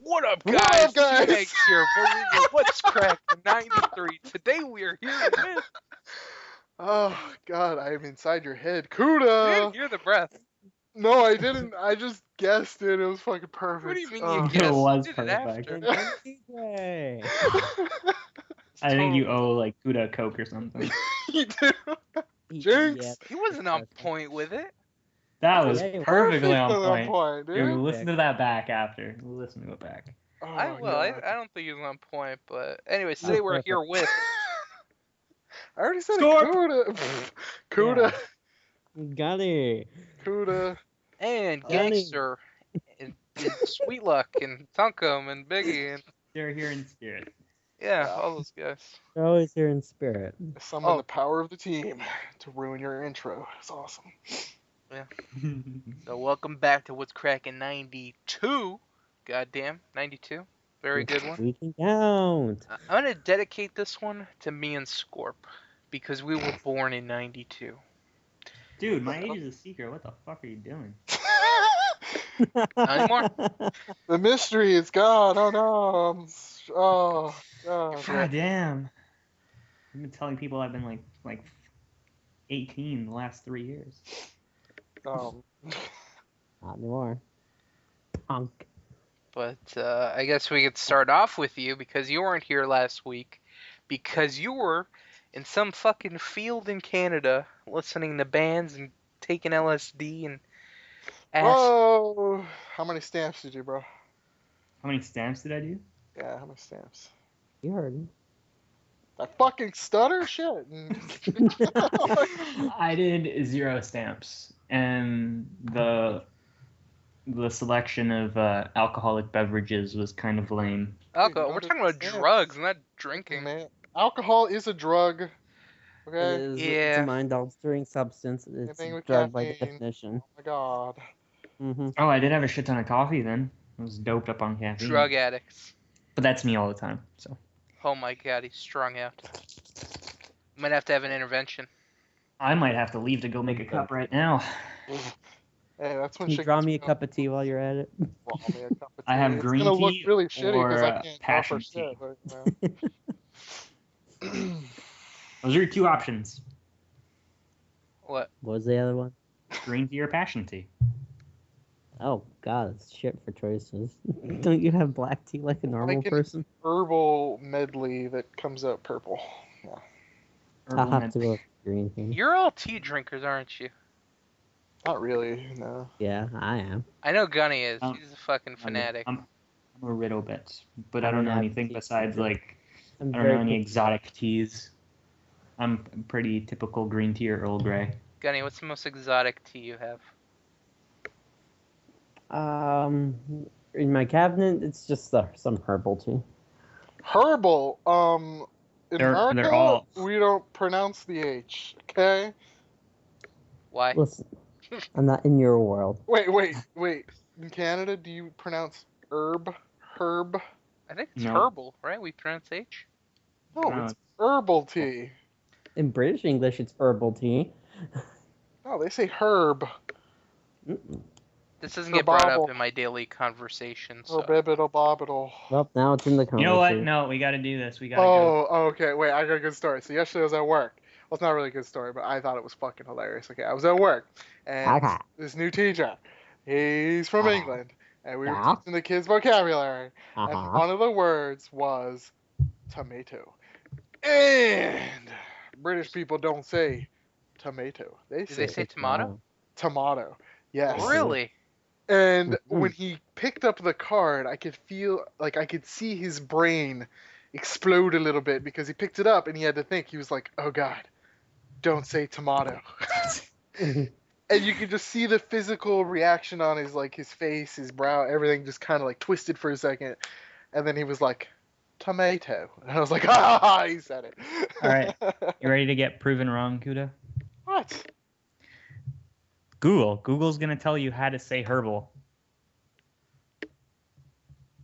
What up, What guys? up, guys? TeamxEggS here, bringing you What's Crackin' 93. Today we are here with... Oh, God, I am inside your head. You didn't Kuda! hear the breath. No, I didn't. I just guessed it. It was fucking perfect. What do you mean Oh. you It guessed? was You did it perfect. after. DJ. I think you owe like Kuda a Coke or something. You do? Jinx! Yeah, He wasn't on point with it. That was Yeah, you were perfectly on Perfectly point. dude. Dude, listen to that back after. Listen to it back. Oh, I will. God. I don't think he was on point, but anyways, today That's we're perfect. here with... I already said Score! it. Kuda. Kuda. Gunny. Kuda. And Johnny. Gangster, and Sweet Luck, and Tunkum, and Biggie, and... They're here in spirit. Yeah, all those guys. They're always here in spirit. Summon Oh. the power of the team to ruin your intro. It's awesome. So welcome back to What's Crackin' 92. Goddamn, 92. Very good one. We can count. I'm going to dedicate this one to me and Scorp, because we were born in 92. Dude, my age is a secret. What the fuck are you doing? Not anymore? The mystery is gone. Oh, no. Oh, God. God damn. I've been telling people I've been like 18 the last 3 years. Um, Not anymore. Punk. But I guess we could start off with you, because you weren't here last week, because you were in some fucking field in Canada listening to bands and taking LSD and acid. whoa. How many stamps did you, bro? How many stamps did I do? Yeah, how many stamps? You heard me. That fucking stutter shit. I did 0 stamps, and the selection of alcoholic beverages was kind of lame. Alcohol. Dude, We're talking about yeah. drugs, not drinking. Man, alcohol is a drug. It Okay. is. It's Yeah. a mind-altering substance. It's Anything a with drug by caffeine. definition. Oh my God. Mm-hmm. Oh, I did have a shit ton of coffee then. I was doped up on caffeine. Drug addicts. But that's me all the time, so. Oh my god, he's strung out. Might have to have an intervention. I might have to leave to go make a cup right now. Hey, that's when Can you shit draw gets me a real. cup of tea while you're at it? Draw me a cup of I have tea. green It's gonna look tea really shitty because I or, can't passion offer tea. shit. But, you know. Those are your 2 options. What? What was the other one? Green tea or passion tea. Oh, God, it's shit for choices. Don't you have black tea like a normal Like an person? Herbal medley that comes out purple. Yeah. I'll Herbal have to go with green tea. You're all tea drinkers, aren't you? Not really, no. Yeah, I am. I know Gunny is. Um, He's a fucking fanatic. I'm a riddle bit, but I I don't know have anything tea. besides like I'm I don't very know any picky. exotic teas. I'm pretty typical green tea or Earl Grey. Gunny, what's the most exotic tea you have? In my cabinet, it's just some herbal tea. Herbal. In They're America, all- we don't pronounce the H. Okay. Why? Listen, I'm not in your world. Wait. In Canada, do you pronounce herb? Herb? I think it's No. herbal, right? We pronounce H. No, No, it's herbal tea. In British English, it's herbal tea. No, they say herb. Mm-mm. This doesn't get brought up Herbal. in my daily conversation, so... Herbibiddle bobbiddle. Well, now it's in the conversation. You know what? No, we got to do this. We got to go. Oh, okay. Wait, I got a good story. So yesterday I was at work. Well, it's not really a good story, but I thought it was fucking hilarious. Okay, I was at work, and Okay. this new teacher, he's from Uh-huh. England, and we were Yeah. teaching the kids vocabulary, and Uh-huh. one of the words was tomato. And British people don't say tomato. They Do they say say tomato? tomato. Yes. Really? And Mhm. when he picked up the card, I could feel, like, I could see his brain explode a little bit because he picked it up and he had to think. He was like, oh, God, don't say tomato. And you could just see the physical reaction on his, like, his face, his brow, everything just kind of, like, twisted for a second. And then he was like, tomato. And I was like, ah, he said it. All right. You ready to get proven wrong, Kuda? What? Google's going to tell you how to say herbal.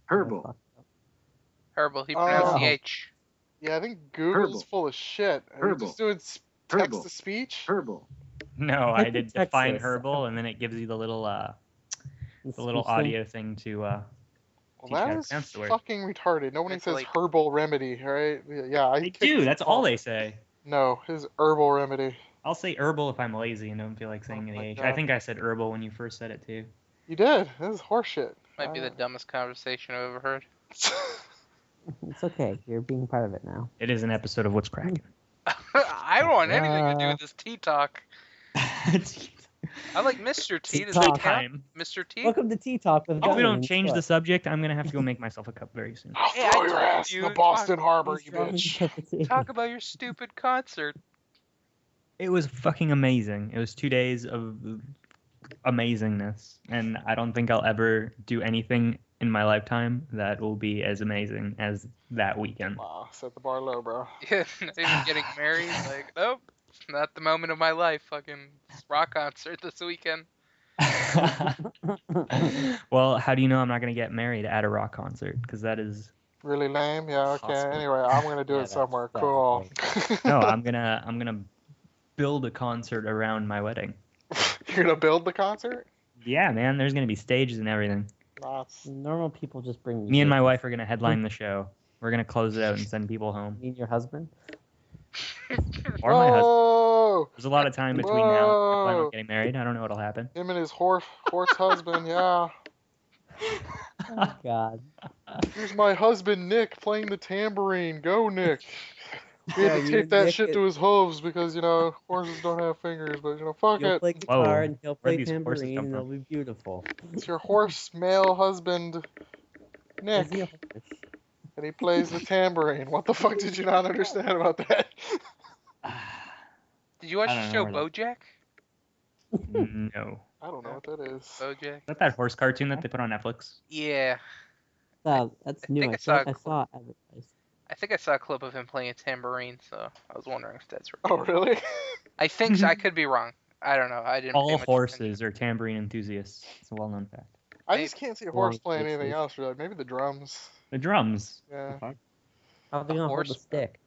Herbal. Herbal. He pronounced the Oh. H. Yeah, I think Google's Herbal. full of shit. Are you Herbal. just doing text to speech? Herbal. No, I I can did text define this. herbal, and then it gives you the little audio thing to Well, teach you how that to is pronounce the word. fucking retarded. Nobody It's says like- herbal remedy, right? Yeah, I They picked do. That's all Paul. they say. No, his herbal remedy. I'll say herbal if I'm lazy and don't feel like saying Oh the my H. God. I think I said herbal when you first said it too. You did. This is horseshit. Might be the dumbest conversation I've ever heard. It's okay. You're being part of it now. It is an episode of What's Crackin'. I don't want anything to do with this tea talk. I like Mr. T. Does that Talk. count? Time. Mr. T? Welcome to Tea Talk with If we Gunner don't and change the Scott. subject, I'm gonna have to go make myself a cup very soon. I'll Hey, throw I your told ass in you, the Boston Harbor, He's you drawing bitch. cup of tea. Talk about your stupid concert. It was fucking amazing. It was 2 days of amazingness, and I don't think I'll ever do anything in my lifetime that will be as amazing as that weekend. Wow, set the bar low, bro. Yeah, not even getting married. Like, nope, not the moment of my life. Fucking rock concert this weekend. Well, how do you know I'm not gonna get married at a rock concert? Because that is Really lame? Yeah, okay. Possible. Anyway, I'm gonna do Yeah, it that's somewhere. sad, Cool. no. I'm gonna build a concert around my wedding. You're gonna build the concert? Yeah, man. There's gonna be stages and everything. That's Normal people just bring Me and my music. wife are gonna headline the show. We're gonna close it out and send people home. You and your husband? Or my husband. Whoa! There's a lot of time between now and I plan Whoa. on getting married. I don't know what'll happen. Him and his horse husband, yeah. Oh, God. Here's my husband Nick playing the tambourine. Go, Nick. We Yeah, had to you tape and that Nick shit to his hooves because, horses don't have fingers, but, fuck You'll it. play guitar Whoa. and he'll Where'd play these horses tambourine come and from? it'll be beautiful. It's your horse male husband, Nick, Is he a horse? and he plays the tambourine. What the fuck did you not understand about that? Did you watch I the don't show know where BoJack? No. I don't know what that is. BoJack. Is that that horse cartoon that they put on Netflix? Yeah, That's new. think I I feel saw like a I clip. saw it advertised. I think I saw a clip of him playing a tambourine, so I was wondering if that's right. Oh, really? I think so. I could be wrong. I don't know. I didn't. pay All much horses are tambourine enthusiasts. It's a well-known fact. I just can't see a horse Long playing faces. anything else, really. Maybe the drums. The drums. Yeah. Fuck. How are they A gonna hold the horse? stick?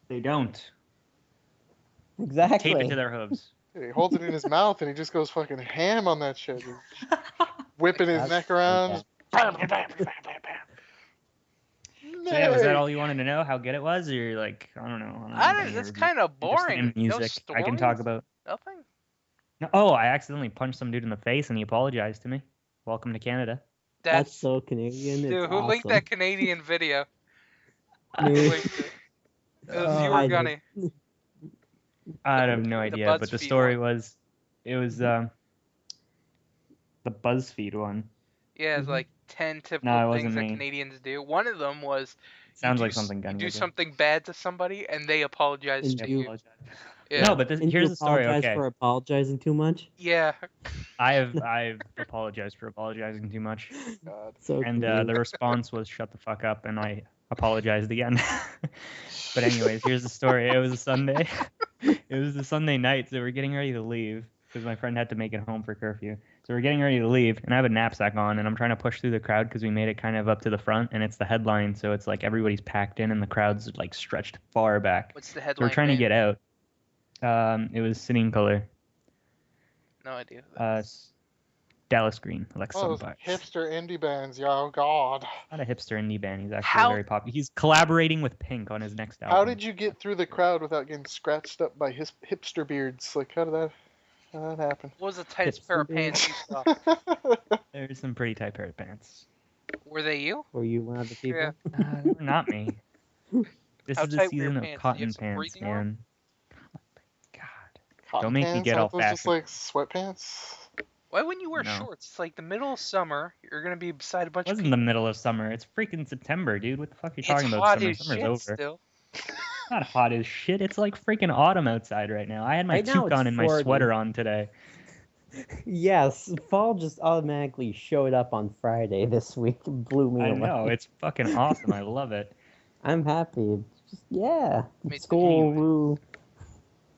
They don't. Exactly. Tape it to their hooves. He holds it in his mouth and he just goes fucking ham on that shit. He's whipping his That's neck around. okay. Bam, bam, bam, bam, bam, bam. So yeah, was that Nick! all you wanted to know? How good it was, or you're like, I don't know. I don't. It's kind of Interested boring. in music. No I can talk stories? about. Nothing. No, oh, I accidentally punched some dude in the face, and he apologized to me. Welcome to Canada. That's That's so Canadian. dude. It's Who linked awesome. that Canadian video? Who Me. linked it? It was you I or did. Gunny. I have no The idea, but the BuzzFeed story was, it was the BuzzFeed one. Yeah, it's Mhm. like 10 No, it typical wasn't things that me. Canadians do. One of them was Sounds you like do, something you Gunny do would something bad to somebody and they apologize And to you- you. Yeah. No, but Didn't here's you the story. apologize Okay, for apologizing too much? Yeah. I've apologized for apologizing too much, God. So and Canadian. the response was shut the fuck up, and I apologized again. But anyways, here's the story. It was a Sunday. It was a Sunday night, so we're getting ready to leave because my friend had to make it home for curfew. So we're getting ready to leave, and I have a knapsack on, and I'm trying to push through the crowd because we made it kind of up to the front, and it's the headline, so it's like everybody's packed in, and the crowd's like stretched far back. What's the So headline? we're trying to band? get out. It was Sitting Color. No idea. Who that is. Dallas Green, Alexa Oh, those Bucks. hipster indie bands, yo, God. Not a hipster indie band. He's actually How- very popular. He's collaborating with Pink on his next album. How did you get through the crowd without getting scratched up by his hipster beards? Like, how did that happen? What was the tightest pair of pants you saw? There's some pretty tight pair of pants. Were they you? Were you one of the people? Yeah. They were not me. This How is the tight were your season of pants? Did you cotton have some pants, breathing room? man. God. Cotton Don't make me pants? get Aren't all those just fashioned. like sweatpants? Why wouldn't you wear No. shorts? It's like the middle of summer. You're gonna be beside a bunch It of wasn't people. the middle of summer. It's freaking September, dude. What the fuck are you It's talking about? hot Summer. as Summer's shit over. still. It's not hot as shit. It's like freaking autumn outside right now. I had my Right now toque it's on and my 40. sweater on today. Yes, fall just automatically showed up on Friday this week and blew me I away. know. It's fucking awesome. I love it. I'm happy. It's just, yeah. Me too. School, Anyway. woo.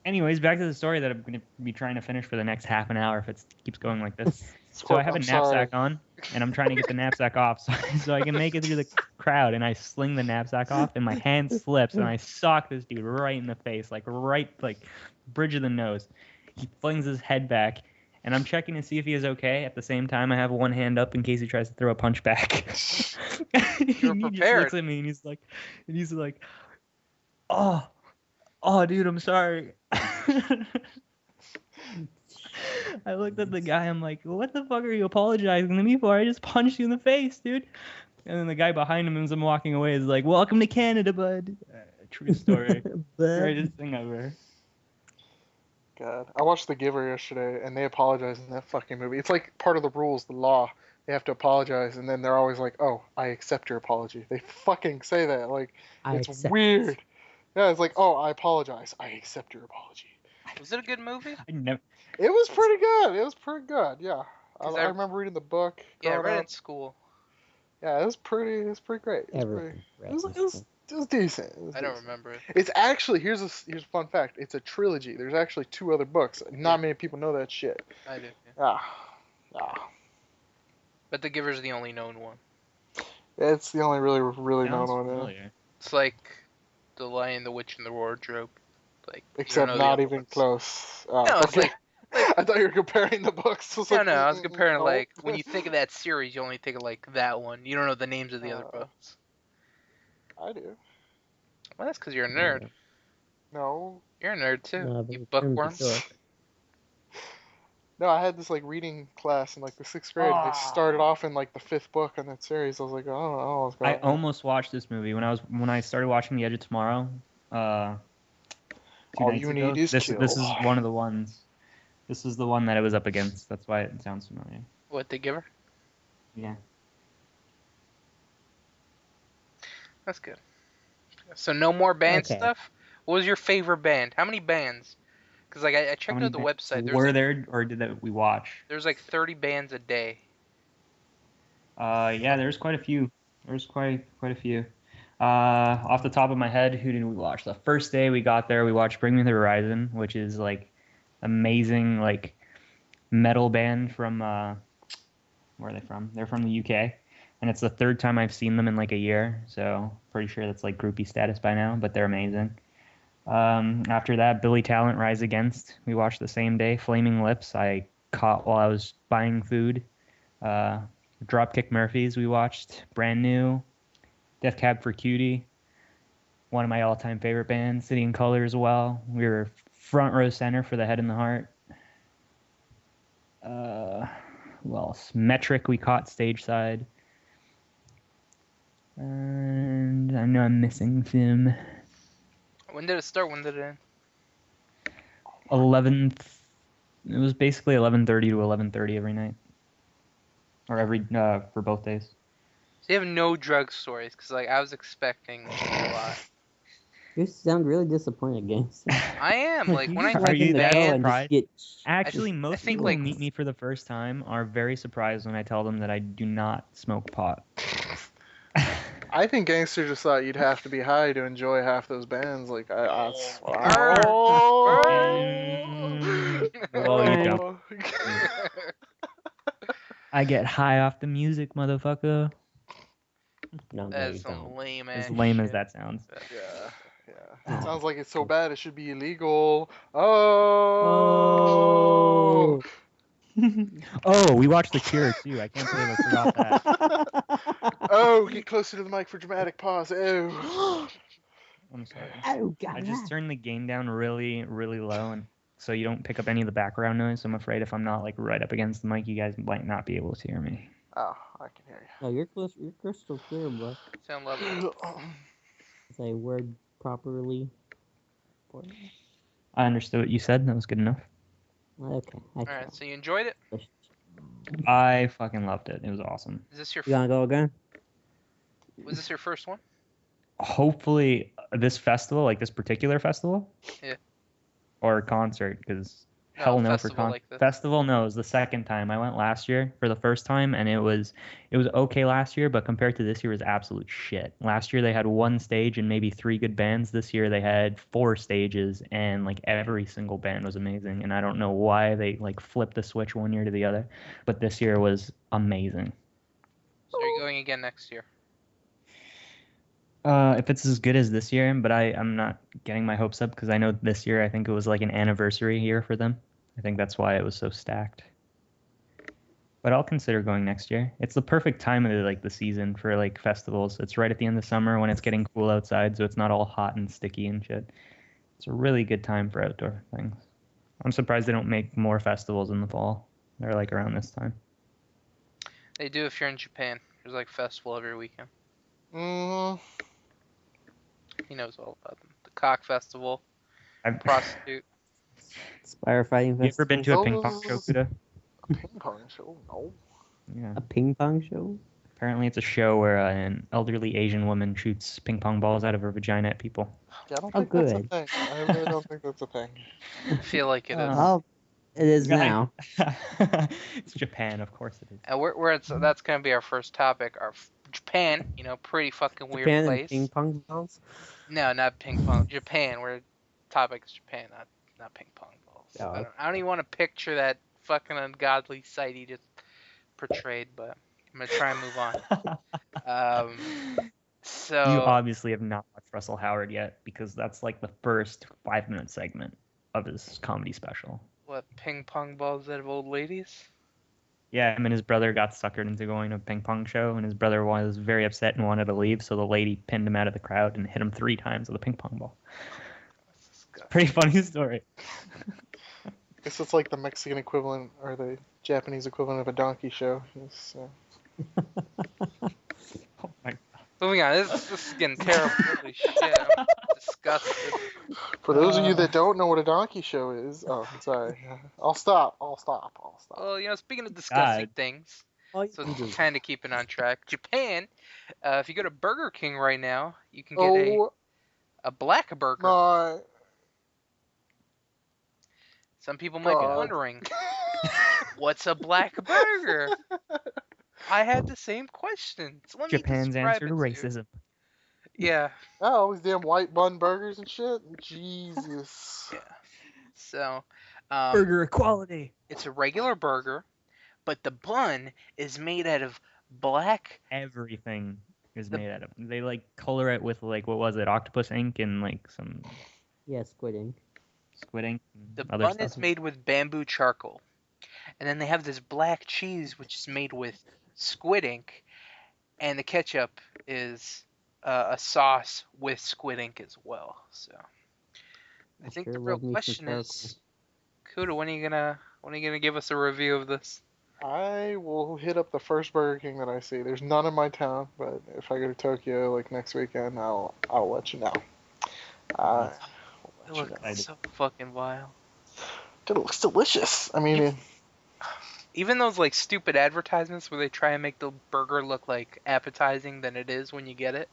Anyways, back to the story that I'm going to be trying to finish for the next half an hour if it keeps going like this. So I have a I'm sorry. knapsack on, and I'm trying to get the knapsack off so I can make it through the crowd, and I sling the knapsack off, and my hand slips, and I sock this dude right in the face, like bridge of the nose. He flings his head back, and I'm checking to see if he is okay. At the same time, I have one hand up in case he tries to throw a punch back. You're And he just prepared. looks at me, and he's like, oh, dude, I'm sorry. I looked at the guy. I'm like, what the fuck are you apologizing to me for? I just punched you in the face, dude. And then the guy behind him, as I'm walking away, is like, welcome to Canada, bud. True story. Greatest thing ever. God, I watched The Giver yesterday, and they apologize in that fucking movie. It's like part of the rules, the law. They have to apologize, and then they're always like, "Oh, I accept your apology." They fucking say that, like, it's weird. Yeah, it's like, "Oh, I apologize. I accept your apology." Was it a good movie? I never. It was pretty good. It was pretty good. Yeah, I 'Cause I- remember reading the book. Yeah, I growing read it up. in school. Yeah, it was pretty great. It was decent. I don't remember it. It's actually here's a fun fact. It's a trilogy. There's actually 2 other books. Not many people know that shit. I do. Yeah. Ah. But The Giver's the only known one. It's the only really known Sounds one. familiar. It's like The Lion, the Witch, and the Wardrobe. Like, you Except don't know the not other even ones. close. No, it's like I thought you were comparing the books. no. I was comparing no. like when you think of that series, you only think of like that one. You don't know the names of the other Uh, books. I do. Well, that's because you're a nerd. No. You're a nerd too. No, but You in terms of bookworm. short- No, I had this like reading class in like the 6th grade. And they started off in like the 5th book on that series. I was like, oh, what's going I on? almost watched this movie when I started watching The Edge of Tomorrow. 2 All nights you ago. need is this kill. is one of the ones. This is the one that it was up against. That's why it sounds familiar. What, The Giver? Yeah. That's good. So no more band Okay. stuff. What was your favorite band? How many bands? Because like I checked out the website. Were there or did we watch? There's like 30 bands a day. Yeah, there's quite a few. There's quite a few. Off the top of my head, who did we watch? The first day we got there, we watched Bring Me the Horizon, which is like amazing like metal band from where are they from? They're from the UK, and it's the 3rd time I've seen them in like a year, so pretty sure that's like groupie status by now, but they're amazing. After that, Billy Talent, Rise Against, we watched the same day. Flaming Lips, I caught while I was buying food. Dropkick Murphys, we watched. Brand New. Death Cab for Cutie, one of my all-time favorite bands. City and Color as well. We were front row center for The Head and the Heart. Who else? Metric, we caught stage side. And I know I'm missing some. When did it start? When did it end? 11th. It was basically 11:30 to 11:30 every night, or every for both days. So you have no drug stories? Because like I was expecting a lot. You sound really disappointed, Gangster. I am like when I Are think you of that band, surprised? Get... Actually, I most think, people like- who meet me for the first time are very surprised when I tell them that I do not smoke pot. I think Gangster just thought you'd have to be high to enjoy half those bands. Like, Burn. Well, you don't. I get high off the music, motherfucker. No, That you is some don't. lame As ass lame as shit. that sounds. Yeah. Ah. It sounds like it's so bad it should be illegal. Oh. Oh, we watched The Cure too. I can't believe I forgot that. Oh, get closer to the mic for dramatic pause. Oh. I'm sorry. Oh, God. I just turned the gain down really, really low, and so you don't pick up any of the background noise. So I'm afraid if I'm not like right up against the mic, you guys might not be able to hear me. Oh, I can hear No, you're close. You're crystal clear, bro. Sound lovely. you. Say word properly. I understood what you said. That was good enough. Okay. All right, so you enjoyed it? I fucking loved it. It was awesome. Is this your You gonna go again? was this your first one? Hopefully, this festival, like this particular festival, Yeah. or concert, because No, hell no for festival like this. festival. No, it was the second time. I went last year for the first time, and it was okay last year, but compared to this year, it was absolute shit. Last year they had 1 stage and maybe 3 good bands. This year they had 4 stages, and like every single band was amazing. And I don't know why they like flipped the switch one year to the other, but this year was amazing. going again next year? If it's as good as this year, but I'm not getting my hopes up because I know this year I think it was like an anniversary year for them. I think that's why it was so stacked. But I'll consider going next year. It's the perfect time of the season for like festivals. It's right at the end of summer when it's getting cool outside, so it's not all hot and sticky and shit. It's a really good time for outdoor things. I'm surprised they don't make more festivals in the fall. They're like around this time. They do if you're in Japan. There's like festival every weekend. Mm, He knows all about them. The cock festival, I've prostitute. Firefighting You ever been to a ping pong Those- show, Kuda? a ping pong show? No. Yeah. A ping pong show? Apparently, it's a show where an elderly Asian woman shoots ping pong balls out of her vagina at people. Yeah, I don't Oh, think that's a good. thing. I really don't think that's a thing. I feel like it is. Oh, it is Yeah, now. It's Japan, of course it is. And that's gonna be our first topic. Japan, pretty fucking weird Japan and place. ping pong balls? No, not ping pong. Japan, where topic is Japan, not ping pong balls. Oh, I don't even want to picture that fucking ungodly sight he just portrayed, but I'm gonna try and move on. So You obviously have not watched Russell Howard yet because that's like the first 5-minute segment of his comedy special. what, ping pong balls out of old ladies? Yeah, him and his brother got suckered into going to a ping pong show, and his brother was very upset and wanted to leave, so the lady pinned him out of the crowd and hit him 3 times with a ping pong ball. That's disgusting. Pretty funny story. Guess it's like the Mexican equivalent or the Japanese equivalent of a donkey show. It's, Oh my God. Moving on, this is getting terrible. Holy shit, I'm disgusted. for those of you that don't know what a donkey show is, oh, sorry. I'll stop. Well, speaking of disgusting things, Oh, you so can do kind of keeping on track. Japan, if you go to Burger King right now, you can get Oh a black burger. my Some people might be God. wondering, what's a black burger? I had the same question. So let me Japan's describe answer it to you. racism. Yeah, Oh, all these damn white bun burgers and shit. Jesus. yeah. So, Burger equality. it's a regular burger, but the bun is made out of black. Everything is made out of. They like color it with like what was it, octopus ink and like some Yeah, squid ink. squid ink. The And other bun stuff. is made with bamboo charcoal, and then they have this black cheese which is made with squid ink, and the ketchup is a sauce with squid ink as well. So I think sure the real love me some question charcoal. is, Kuda, when are you gonna give us a review of this? I will hit up the first Burger King that I see. There's none in my town, but if I go to Tokyo like next weekend, I'll let you know. I'll It let you looks know. so fucking vile. Dude, it looks delicious. I mean, Even those like stupid advertisements where they try and make the burger look like appetizing than it is when you get it.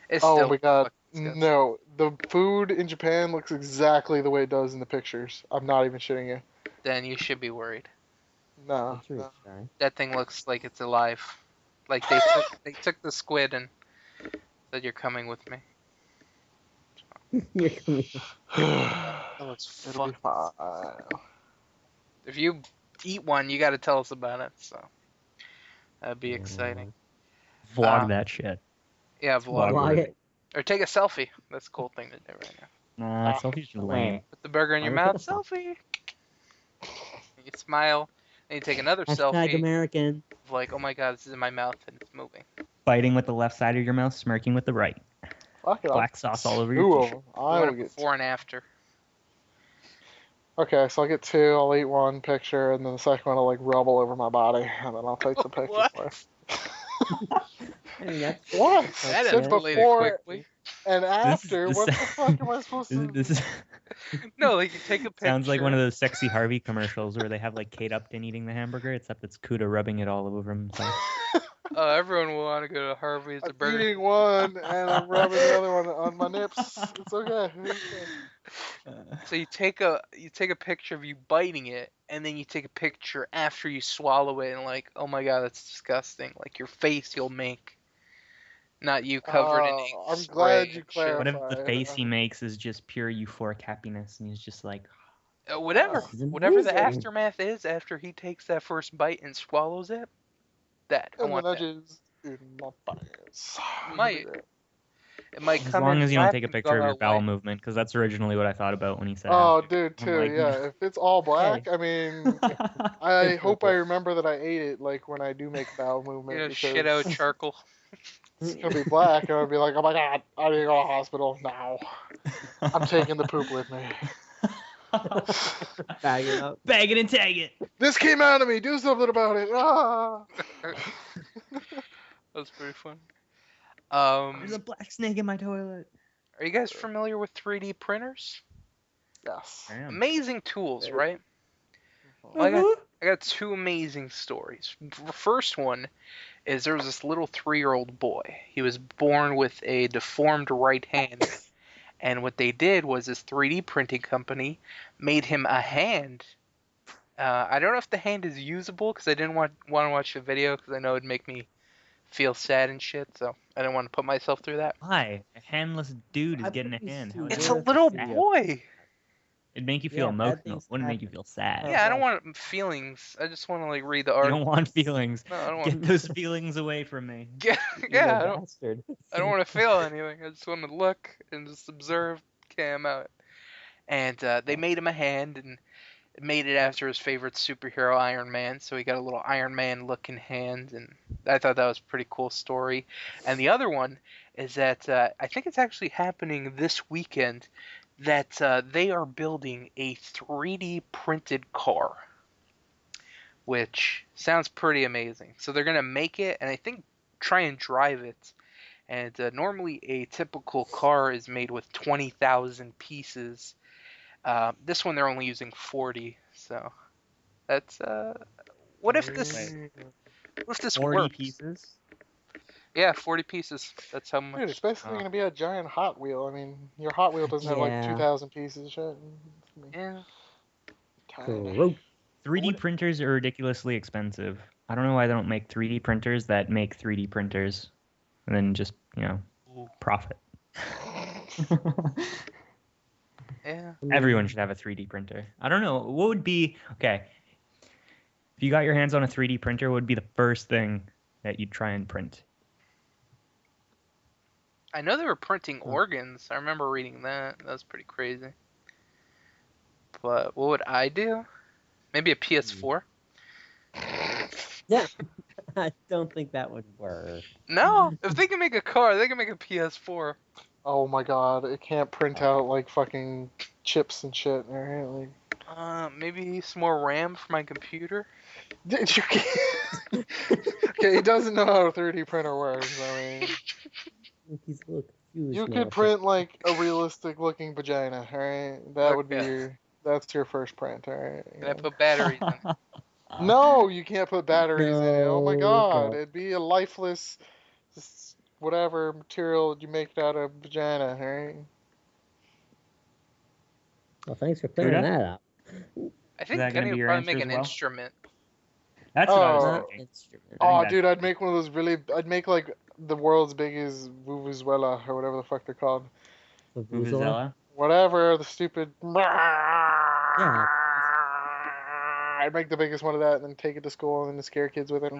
It's oh still my god, fucking disgusting. no. The food in Japan looks exactly the way it does in the pictures. I'm not even shitting you. Then you should be worried. No. That's really no. sorry. That thing looks like it's alive. Like they took the squid and said, "You're coming with me." You're coming. That looks It'll be fucking. fine. If you eat one, you got to tell us about it. So that'd be exciting. Vlog Uh, that shit. Yeah, vlog Vlog it. or take a selfie. That's a cool thing to do right now. Nah, selfies are lame. Put the burger in your Why mouth. take a Selfie. You smile. Then you take another Hashtag selfie. American. Of like, oh my god, this is in my mouth and it's moving. Biting with the left side of your mouth, smirking with the right. Fuck it. Black sauce all over Two your of t-shirt. them. You I want will it get. before and after. Okay, so I'll get 2. I'll eat 1 picture, and then the second one I'll like rub all over my body, and then I'll take the picture. What? for it. I mean, that's What? That Said escalated before quickly. and after. this What the sound- fuck am I supposed to? This is No, like you take a picture. sounds like one of those Sexy Harvey commercials where they have like Kate Upton eating the hamburger, except it's Kuda rubbing it all over himself. Everyone will want to go to Harvey's or I'm Burger. eating one and I'm rubbing the other one on my nips. It's okay. So you take a picture of you biting it, and then you take a picture after you swallow it, and like, oh my god, that's disgusting. Like your face you'll make, not you covered in ink. I'm spray glad and you shit. What if clarified. the face he makes is just pure euphoric happiness and he's just like, Whatever, This is whatever the amazing. aftermath is after he takes that first bite and swallows it, that I And the want that. nudges. In my pants. It might As come long in as you don't black take a and picture go of your out bowel white. movement, because that's originally what I thought about when he said. Oh, half. dude, I'm too. like, Yeah, if it's all black, I mean, I It's hope I worth it. remember that I ate it. Like when I do make a bowel movement, You know, because shit out charcoal. it's gonna be black, and I'll be like, oh my god, I need to go to the hospital now. I'm taking the poop with me. Bag it up. Bag it and tag it. This came out of me. Do something about it. Ah. That's pretty fun. There's a black snake in my toilet. Are you guys familiar with 3D printers? Yes. I am. Amazing tools, Very. right? Well, I got two amazing stories. The first one is there was this little 3-year-old boy. He was born with a deformed right hand. And what they did was this 3D printing company made him a hand. I don't know if the hand is usable because I didn't want to watch the video because I know it'd make me feel sad and shit. So I didn't want to put myself through that. Why? A handless dude is I getting a think you hand. should How is It's that a worth little sad? boy. It'd make you feel Yeah, bad emotional. things Wouldn't make you happen. feel sad. Yeah, I don't want feelings. I just want to like read the You article. don't want feelings. No, I don't Get want. those feelings away from me. Yeah, Evil I don't. bastard. I don't want to feel anything. I just want to look and just observe. Okay, I'm out. And they made him a hand and made it after his favorite superhero, Iron Man. So he got a little Iron Man looking hand, and I thought that was a pretty cool story. And the other one is that I think it's actually happening this weekend that they are building a 3D printed car, which sounds pretty amazing. So they're gonna make it, and I think try and drive it. And normally a typical car is made with 20,000 pieces. This one they're only using 40, so that's what if this Wait. 40 works? pieces? Yeah, 40 pieces. That's how much. Dude, it's basically Oh. gonna be a giant Hot Wheel. I mean, your Hot Wheel doesn't have like Yeah. 2,000 pieces of shit. Yeah. Tiny. Gross. 3D printers are ridiculously expensive. I don't know why they don't make 3D printers that make 3D printers and then just, profit. Yeah. Everyone should have a 3D printer. I don't know. What would be, okay, if you got your hands on a 3D printer, what would be the first thing that you'd try and print? I know they were printing organs. I remember reading that. That was pretty crazy. But what would I do? Maybe a PS4? Yeah. I don't think that would work. No. If they can make a car, they can make a PS4. Oh my god, it can't print out like fucking chips and shit. Right? Like, Maybe some more RAM for my computer. Dude, you can't. Okay, he doesn't know how a 3D printer works. I mean, He's a little confused. you now. could print like a realistic looking vagina, alright? That would be Okay. that's your first print, alright? Can I put batteries in it? No, you can't put batteries in it. Oh my No, god, no. it'd be a lifeless, just whatever material you make out of vagina, alright? Well, thanks for clearing Buddha? that up. I think that gonna Kenny be would your probably answer make as an well? instrument. That's what I was Oh. Not thinking. instrument. Oh, that's- dude, I'd make one of those really. I'd make like the world's biggest vuvuzela or whatever the fuck they're called. Vuvuzela? Vuvuzela? Whatever the stupid. Yeah. I'd make the biggest one of that and then take it to school and then scare kids with it.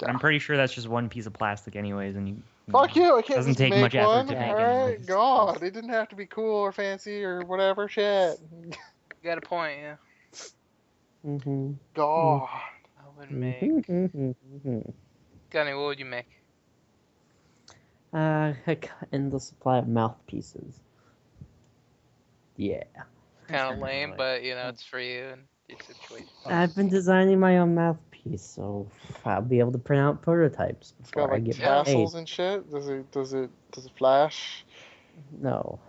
I'm pretty sure that's just one piece of plastic anyways, and you... Fuck you! I can't Doesn't just take make much effort one. to make Alright, anyways. God, it didn't have to be cool or fancy or whatever shit. You got a point, yeah. Mm-hmm. God. I would make. Mm-hmm. Gunny, what would you make? A endless supply of mouthpieces. Yeah. Kind of lame, but it's for you and your situation. I've been designing my own mouthpiece, so I'll be able to print out prototypes It's before got I like get tassels paid. and shit. Does it flash? No,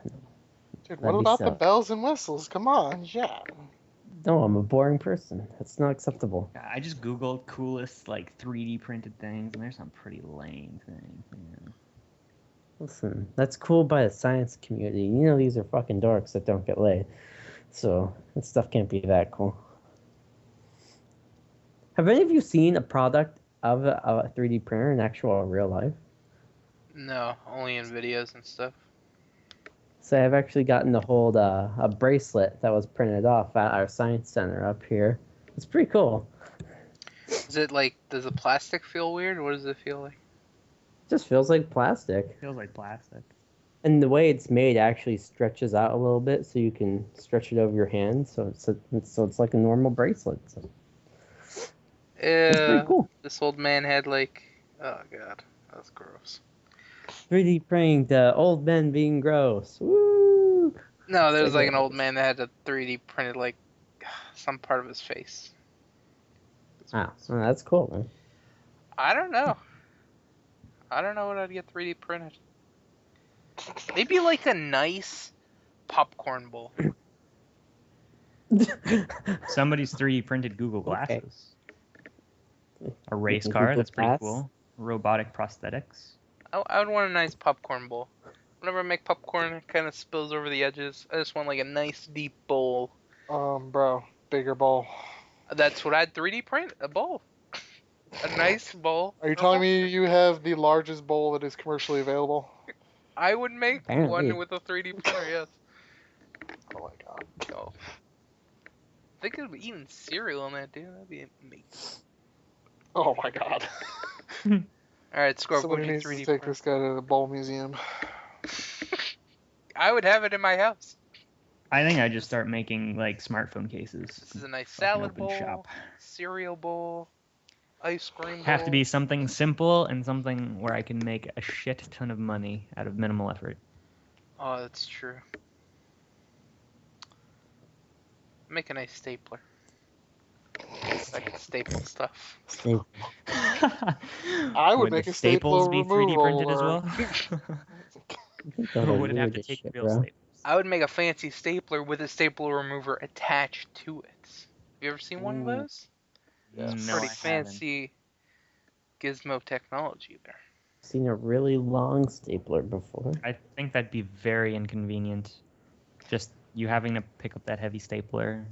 Dude, That'd what be about the silly. bells and whistles? Come on, yeah. no, I'm a boring person. That's not acceptable. I just googled coolest 3D printed things, and there's some pretty lame things. Man. Listen, that's cool by the science community. You know these are fucking dorks that don't get laid. So, that stuff can't be that cool. Have any of you seen a product of a 3D printer in actual real life? No, only in videos and stuff. So I've actually gotten to hold a bracelet that was printed off at our science center up here. It's pretty cool. Is it like, does the plastic feel weird? What does it feel like? Just feels like plastic. Feels like plastic. And the way it's made actually stretches out a little bit, so you can stretch it over your hand. So it's like a normal bracelet. So it's pretty Yeah. cool. This old man had like, oh god, that's gross. 3D printing to old men being gross. Woo! No, there was like an Segway. old man that had a 3D printed like some part of his face. Oh, that's cool, man. I don't know. I don't know what I'd get 3D printed. Maybe like a nice popcorn bowl. Somebody's 3D printed Google Okay. Glasses. A race car, Google that's pretty Glass. cool. Robotic prosthetics. I would want a nice popcorn bowl. Whenever I make popcorn, it kind of spills over the edges. I just want like a nice deep bowl. Bro, bigger bowl. That's what I'd 3D print, a bowl. A nice bowl. Are you telling me you have the largest bowl that is commercially available? I would make Apparently. one with a 3D printer, yes. Oh my god. Oh. They could be eating cereal in that, dude. That'd be amazing. Oh my god. Alright, Scorp, what Somebody would you needs 3D to take print? this guy to the bowl museum. I would have it in my house. I think I just start making like smartphone cases. This is a nice Fucking salad open bowl, shop. cereal bowl, ice cream bowl. Have to be something simple and something where I can make a shit ton of money out of minimal effort. Oh, that's true. Make a nice stapler. I can staple stuff. I would make the a staples be staple 3D printed as removal, well? Or would it have to take real staples? I would make a fancy stapler with a stapler remover attached to it. Have you ever seen one of Ooh. those? Yes. It's No, pretty I haven't. fancy gizmo technology there. Seen a really long stapler before. I think that'd be very inconvenient. Just you having to pick up that heavy stapler.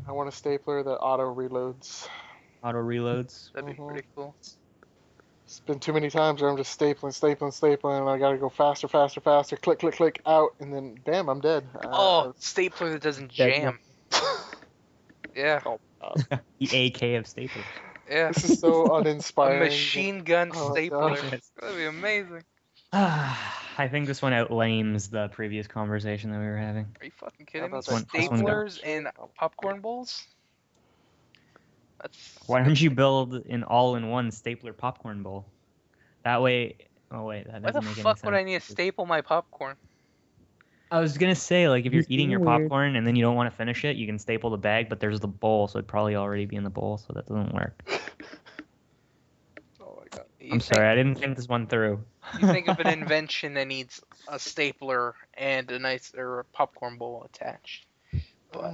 I want a stapler that auto reloads. Auto reloads. That'd be Mhm. pretty cool. It's been too many times where I'm just stapling, and I gotta go faster, click, click, click, out, and then, damn, I'm dead. Oh, stapler that doesn't jam. Yeah, Oh, God. The AK of staples. yeah. This is so A uninspiring. machine gun Oh my stapler. gosh. That'd be amazing. I think this one outlames the previous conversation that we were having. Are you fucking kidding me? How about that? This one Staplers and popcorn bowls? That's Why don't you build an all-in-one stapler popcorn bowl? That way. Oh wait, that Why doesn't the make any fuck sense. would I need to staple my popcorn? I was gonna say, like, if you're He's eating your being weird. popcorn and then you don't want to finish it, you can staple the bag, but there's the bowl, so it'd probably already be in the bowl, so that doesn't work. Oh my god. I'm sorry, I didn't think this one through. You think of an invention that needs a stapler and a nice or a popcorn bowl attached. But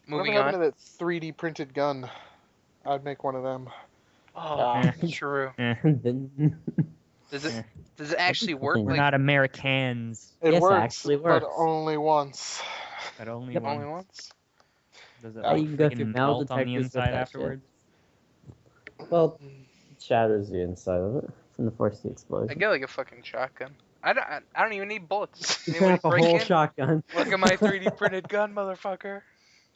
moving Whatever happened on. to that 3D printed gun? I'd make one of them. Oh, Eh. true. Then Does it actually work? We're Like not Americans. It Yes, it works, actually but works. only once. But only Yep. once. only once? Does it Yeah, like you can go freaking through metal melt on the detectors with inside that shit. afterwards? well, it shatters the inside of it from the force the I explosion. get like a fucking shotgun. I don't even need bullets. You Anybody have a break whole in? shotgun. Look at my 3D printed gun, motherfucker.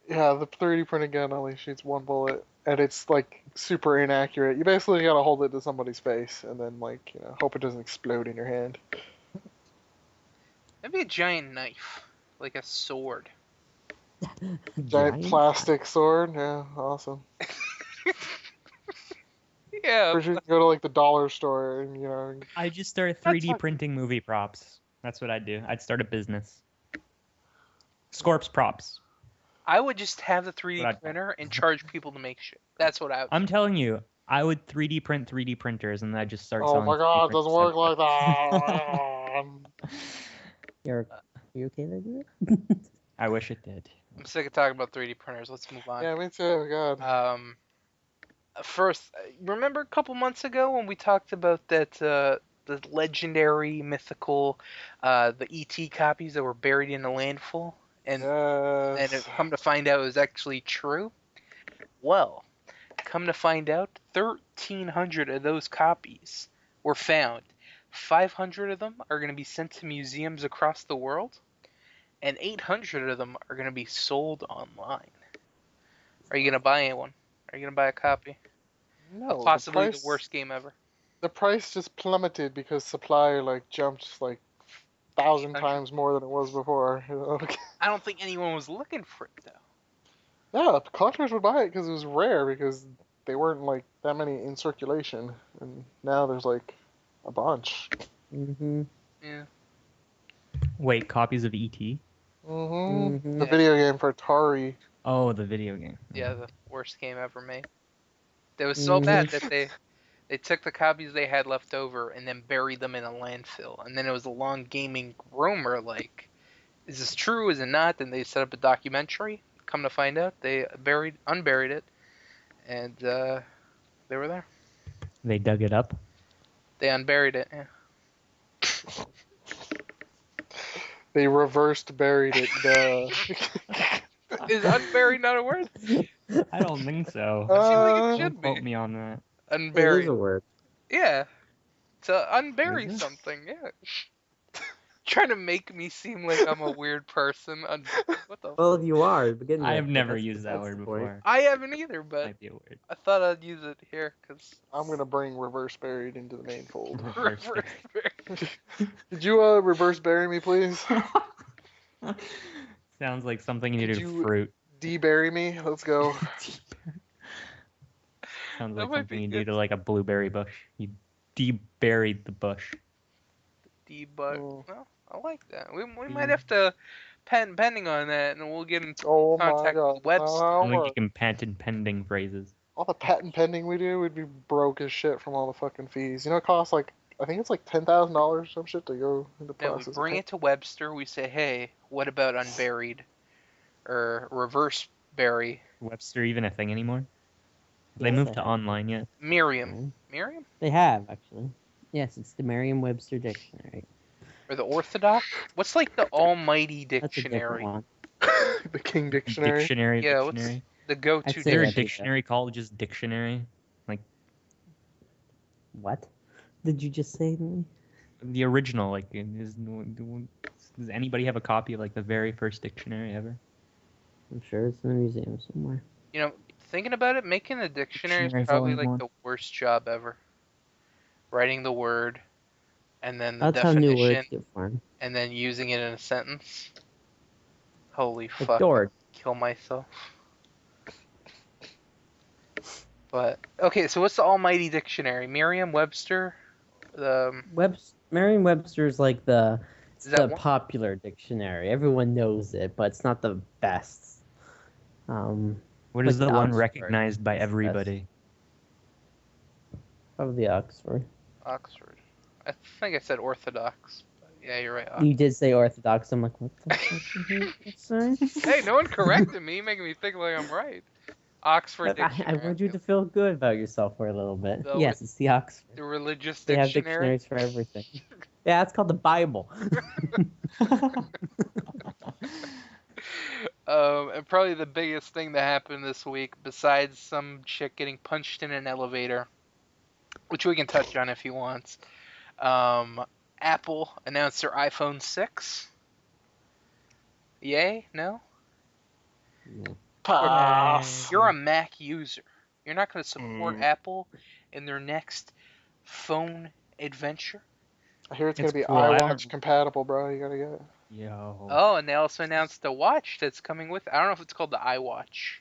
Yeah, the 3D printed gun only shoots one bullet, and it's like super inaccurate. You basically gotta hold it to somebody's face, and then like hope it doesn't explode in your hand. Maybe a giant knife, like a sword. Giant plastic sword, yeah, awesome. Yeah. Pretty sure you can go to like the dollar store and I just start That's 3D fucking- printing movie props. That's what I'd do. I'd start a business. Scorps props. I would just have the 3D But I'd- printer and charge people to make shit. That's what I would. I'm telling you, I would 3D print 3D printers and then I'd just start oh selling. my 3D god, it printers doesn't work everywhere. like that. You're, you okay there, dude? I wish it did. I'm sick of talking about 3D printers. Let's move on. Yeah, me too. God. First, remember a couple months ago when we talked about that the legendary, mythical, the ET copies that were buried in a landfill, and Yes. it come to find out it was actually true? Well, come to find out, 1,300 of those copies were found. 500 of them are going to be sent to museums across the world, and 800 of them are going to be sold online. Are you going to buy one? Are you going to buy a copy? No, Possibly the price, worst game ever. The price just plummeted because supply like jumped like 1,000 times more than it was before. You know? I don't think anyone was looking for it though. Yeah, collectors would buy it because it was rare because they weren't like that many in circulation, and now there's like a bunch. Mm-hmm. Yeah. Wait, copies of ET? Mm-hmm. The Yeah. video game for Atari. Oh, the video game. Yeah, the worst game ever made. It was so bad that they took the copies they had left over and then buried them in a landfill. And then it was a long gaming rumor like, is this true? Is it not? Then they set up a documentary. Come to find out, they unburied it, and they were there. They dug it up. They unburied it. Yeah. They reversed buried it. Is unburied not a word? I don't think so. I feel like it Don't should quote be. me on that. It Unburied. is a word. Yeah. To unbury Is it? something, yeah. Trying to make me seem like I'm a weird person. What the Well, you are to begin with. I have but never that's- used that that's word the point. before. I haven't either, but Might be a word. I thought I'd use it here because I'm gonna bring reverse buried into the main fold. Reverse Did you reverse bury me, please? Sounds like something you do Could to you- fruit. De-bury me. Let's go. Sounds That like might something be you good. do to like a blueberry bush. You de-buried the bush. debug. Oh. Well, I like that. We might have to pending on that, and we'll get in Oh my contact god. with Webster. I think you All can patent pending phrases. the patent pending we do, we'd be broke as shit from all the fucking fees. You know, it costs like, I think it's like $10,000 or some shit to go into No, we process. bring it to Webster. We say, hey, what about unburied or reverse bury? Webster even a thing anymore? Have they Yes, moved they to have. online yet? Miriam. Miriam? They have, actually. Yes, it's the Merriam-Webster Dictionary. Or the Orthodox? What's like the almighty That's a different dictionary? one. The King Dictionary. Dictionary. Yeah, what's Dictionary. the go-to I'd Is say there a that'd be dictionary called just dictionary? What? Did you just say to me? The original, like, does anybody have a copy of like the very first dictionary ever? I'm sure it's in the museum somewhere. You know, thinking about it, making a dictionary Dictionary is probably volume like one. the worst job ever. Writing the word, and then the That's how new definition, words get formed. and then using it in a sentence. Holy Like fuck. Dord. Kill myself. But, okay, so what's the almighty dictionary? Merriam-Webster? Merriam-Webster is like the Is that one? popular dictionary. Everyone knows it, but it's not the best. What is Like the the one Oxford. recognized by That's- everybody? Probably Oxford. Oxford. I think I said Orthodox. But yeah, you're right. You did say Orthodox. I'm like, what the fuck did you say? Hey, no one corrected me, making me think like I'm right. Oxford I Dictionary. want you to feel good about yourself for a little bit. So Yes, it's the Oxford. The religious They have dictionary. dictionaries for everything. Yeah, it's called the Bible. And probably the biggest thing that happened this week, besides some chick getting punched in an elevator, which we can touch on if you want. Apple announced their iPhone 6. Yay? No? Pass. You're a Mac user. You're not going to support Apple in their next phone adventure? I hear it's It's gonna be cool. I iWatch haven't- compatible, bro. You gotta get it. Yo. Oh, and they also announced the watch that's coming with. I don't know if it's called the iWatch,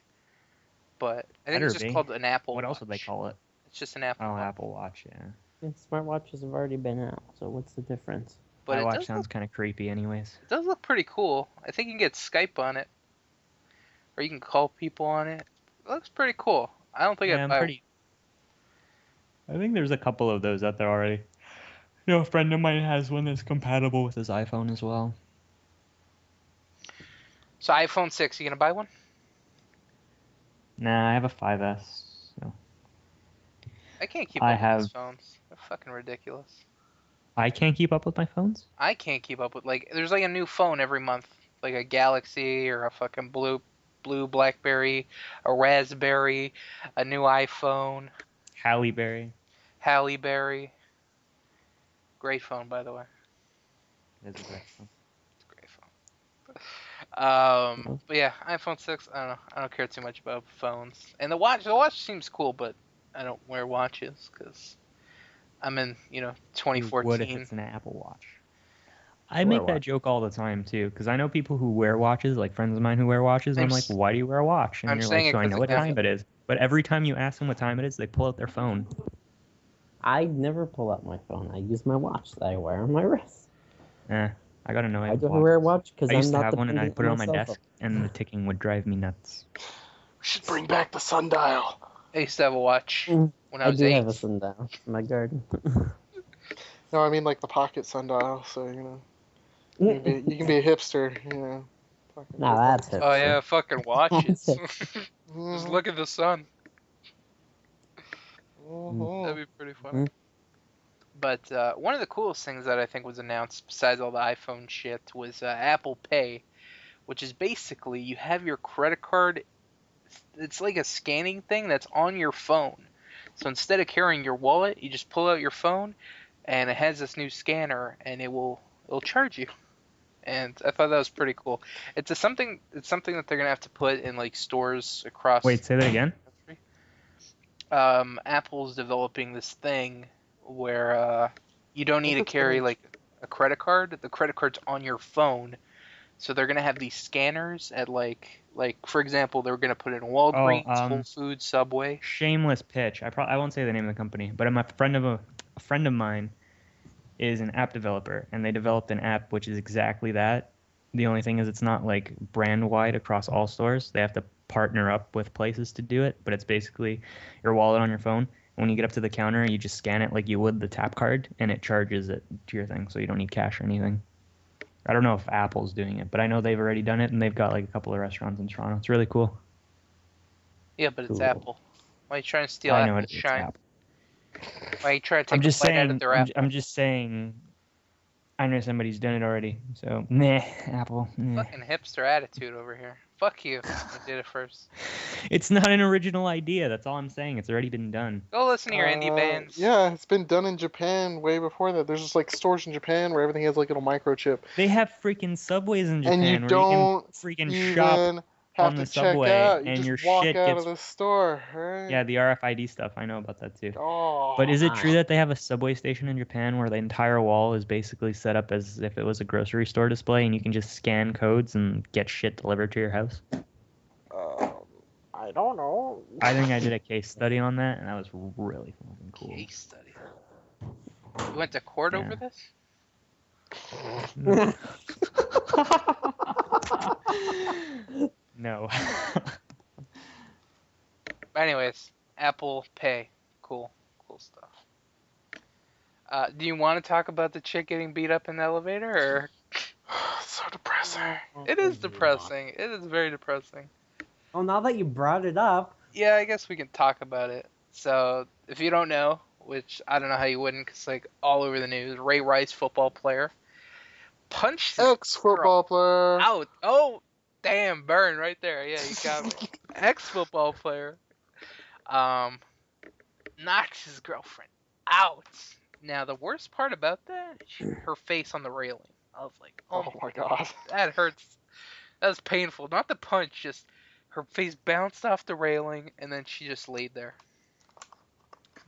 but I think it's Better just be. called an Apple What Watch. else would they call it? It's just an Apple Oh, Watch. Apple Watch, yeah. Yeah, smartwatches have already been out, so what's the difference? But it iWatch does, sounds kind of creepy anyways. it does look pretty cool. I think you can get Skype on it, or you can call people on it. It looks pretty cool. I don't think Yeah, I'd I'm buy pretty... I think there's a couple of those out there already. You know, a friend of mine has one that's compatible with his iPhone as well. So iPhone 6, you gonna buy one? Nah, I have a 5S. So. I can't keep I up with have- these phones. They're fucking ridiculous. I can't keep up with my phones? I can't keep up with, like, there's like a new phone every month, like a Galaxy or a fucking blue BlackBerry, a Raspberry, a new iPhone, Halle Berry. Halle Berry. Great phone, by the way. That's a great phone. It's a great phone. But yeah, iPhone 6. I don't know. I don't care too much about phones. And the watch seems cool, but I don't wear watches because I'm in, You would if 2014. it's an Apple Watch. I Wear make a that watch. joke all the time too, because I know people who wear watches, like friends of mine who wear watches, and I'm like, why do you wear a watch? And I'm you're saying like, it so I 'cause know it what gives- time it is. But every time you ask them what time it is, they pull out their phone. I never pull out my phone. I use my watch that I wear on my wrist. I gotta know. Why do I wear a watch? Because I used I'm to not have one, and I'd dependent put it on on my cell desk, phone. and the ticking would drive me nuts. We should bring back the sundial. I used to have a watch Mm, when I I was do 8. have a sundial in my garden. No, I mean like the pocket sundial. So you can be a hipster. Fucking Now that's it. Oh yeah, fucking watches. That's Just look at the sun. Mhm. That'd be pretty funny. Mhm. But one of the coolest things that I think was announced, besides all the iPhone shit, was Apple Pay, which is basically you have your credit card. It's like a scanning thing that's on your phone. So instead of carrying your wallet, you just pull out your phone, and it has this new scanner, and it'll charge you. And I thought that was pretty cool. It's something that they're gonna have to put in like stores across. Wait, say that again. the country. Apple's developing this thing where you don't need to That's carry cool. like a credit card. The credit card's on your phone. So they're gonna have these scanners at like for example, they're gonna put in Walgreens, Whole Foods, Subway. Shameless pitch. I won't say the name of the company, but a friend of mine is an app developer, and they developed an app which is exactly that. The only thing is it's not like brand wide across all stores. They have to partner up with places to do it, but it's basically your wallet on your phone. And when you get up to the counter, you just scan it like you would the tap card, and it charges it to your thing, so you don't need cash or anything. I don't know if Apple's doing it, but I know they've already done it, and they've got like a couple of restaurants in Toronto. It's really cool. Yeah, but it's Cool. Apple. Why are you trying to steal I know Apple's it's shine? Apple. Why are you trying to I'm take a just bite out saying. of their apple? I'm just saying. I know somebody's done it already, so nah, Apple. Nah. Fucking hipster attitude over here. Fuck you. I did it first. It's not an original idea. That's all I'm saying. It's already been done. Go listen to your indie bands. Yeah, it's been done in Japan way before that. There's just like stores in Japan where everything has like a little microchip. They have freaking subways in And Japan you where don't you can freaking shop even have on to the check subway, out. You and just your walk shit out gets. of the store, right? Yeah, the RFID stuff. I know about that too. Oh. But is it true wow. that they have a subway station in Japan where the entire wall is basically set up as if it was a grocery store display, and you can just scan codes and get shit delivered to your house? I don't know. I think I did a case study on that, and that was really fucking cool. Case study. You went to court Yeah. over this? No. Anyways, Apple Pay. Cool stuff. Do you want to talk about the chick getting beat up in the elevator, or? It's so depressing. It is depressing. It is very depressing. Well, now that you brought it up, Yeah, I guess we can talk about it. So, if you don't know, which I don't know how you wouldn't, because like all over the news, Ray Rice, football player, punched his Ex-football player. out. Oh, damn, burn right there. Yeah, you got me. Ex-football player, knocked his girlfriend out. Now the worst part about that, her face on the railing. I was like, Oh my god. that hurts. That was painful. Not the punch, just her face bounced off the railing, and then she just laid there.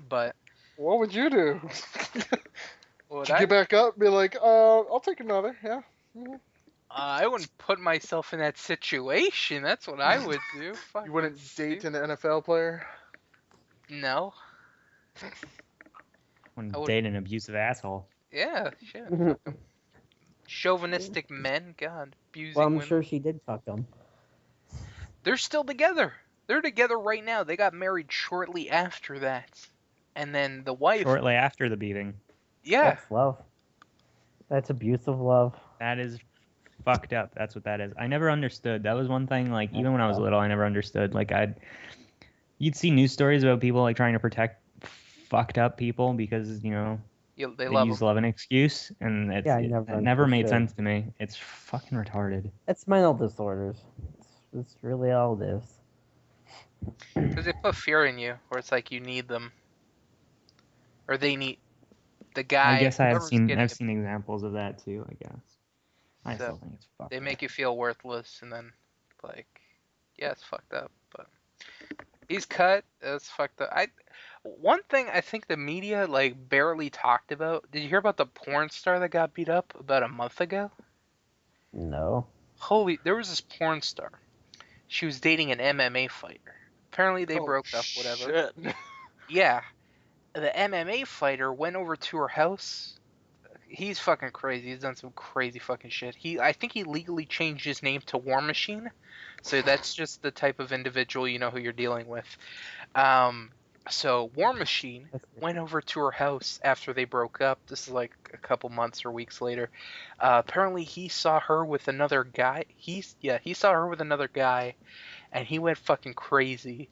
But What would you do? what would Would you get back up and be like, I'll take another, yeah. Mhm. I wouldn't put myself in that situation. That's what I would do. Fucking You wouldn't date stupid. an NFL player? No. When I would- date an abusive asshole. Yeah, shit. well, Chauvinistic men, God, abusing I'm women. sure she did fuck him. They're still together. They're together right now. They got married shortly after that. And then the wife. Shortly after the beating. Yeah. That's love. That's abusive love. That is fucked up. That's what that is. I never understood. That was one thing, like, even when I was little, I never understood. Like, you'd see news stories about people, like, trying to protect fucked up people because, you know, They they love use them. love an excuse, and Yeah, I it never never made understood. sense to me. It's fucking retarded. It's mental disorders. It's really all it is. Because they put fear in you, where it's like you need them. Or they need the guy. I guess I've whoever's seen getting it, examples of that too, I guess. I So, still think it's fucked They up. make you feel worthless, and then, like, yeah, it's fucked up. But he's cut. It's fucked up. One thing I think the media like barely talked about. Did you hear about the porn star that got beat up about a month ago? No. There was this porn star. She was dating an MMA fighter. Apparently they Oh, broke up, whatever. Shit. Yeah, the MMA fighter went over to her house. He's fucking crazy. He's done some crazy fucking shit. I think he legally changed his name to War Machine. So that's just the type of individual you know who you're dealing with. So War Machine That's went over to her house after they broke up. This is like a couple months or weeks later. Apparently he saw her with another guy. He saw her with another guy, and he went fucking crazy.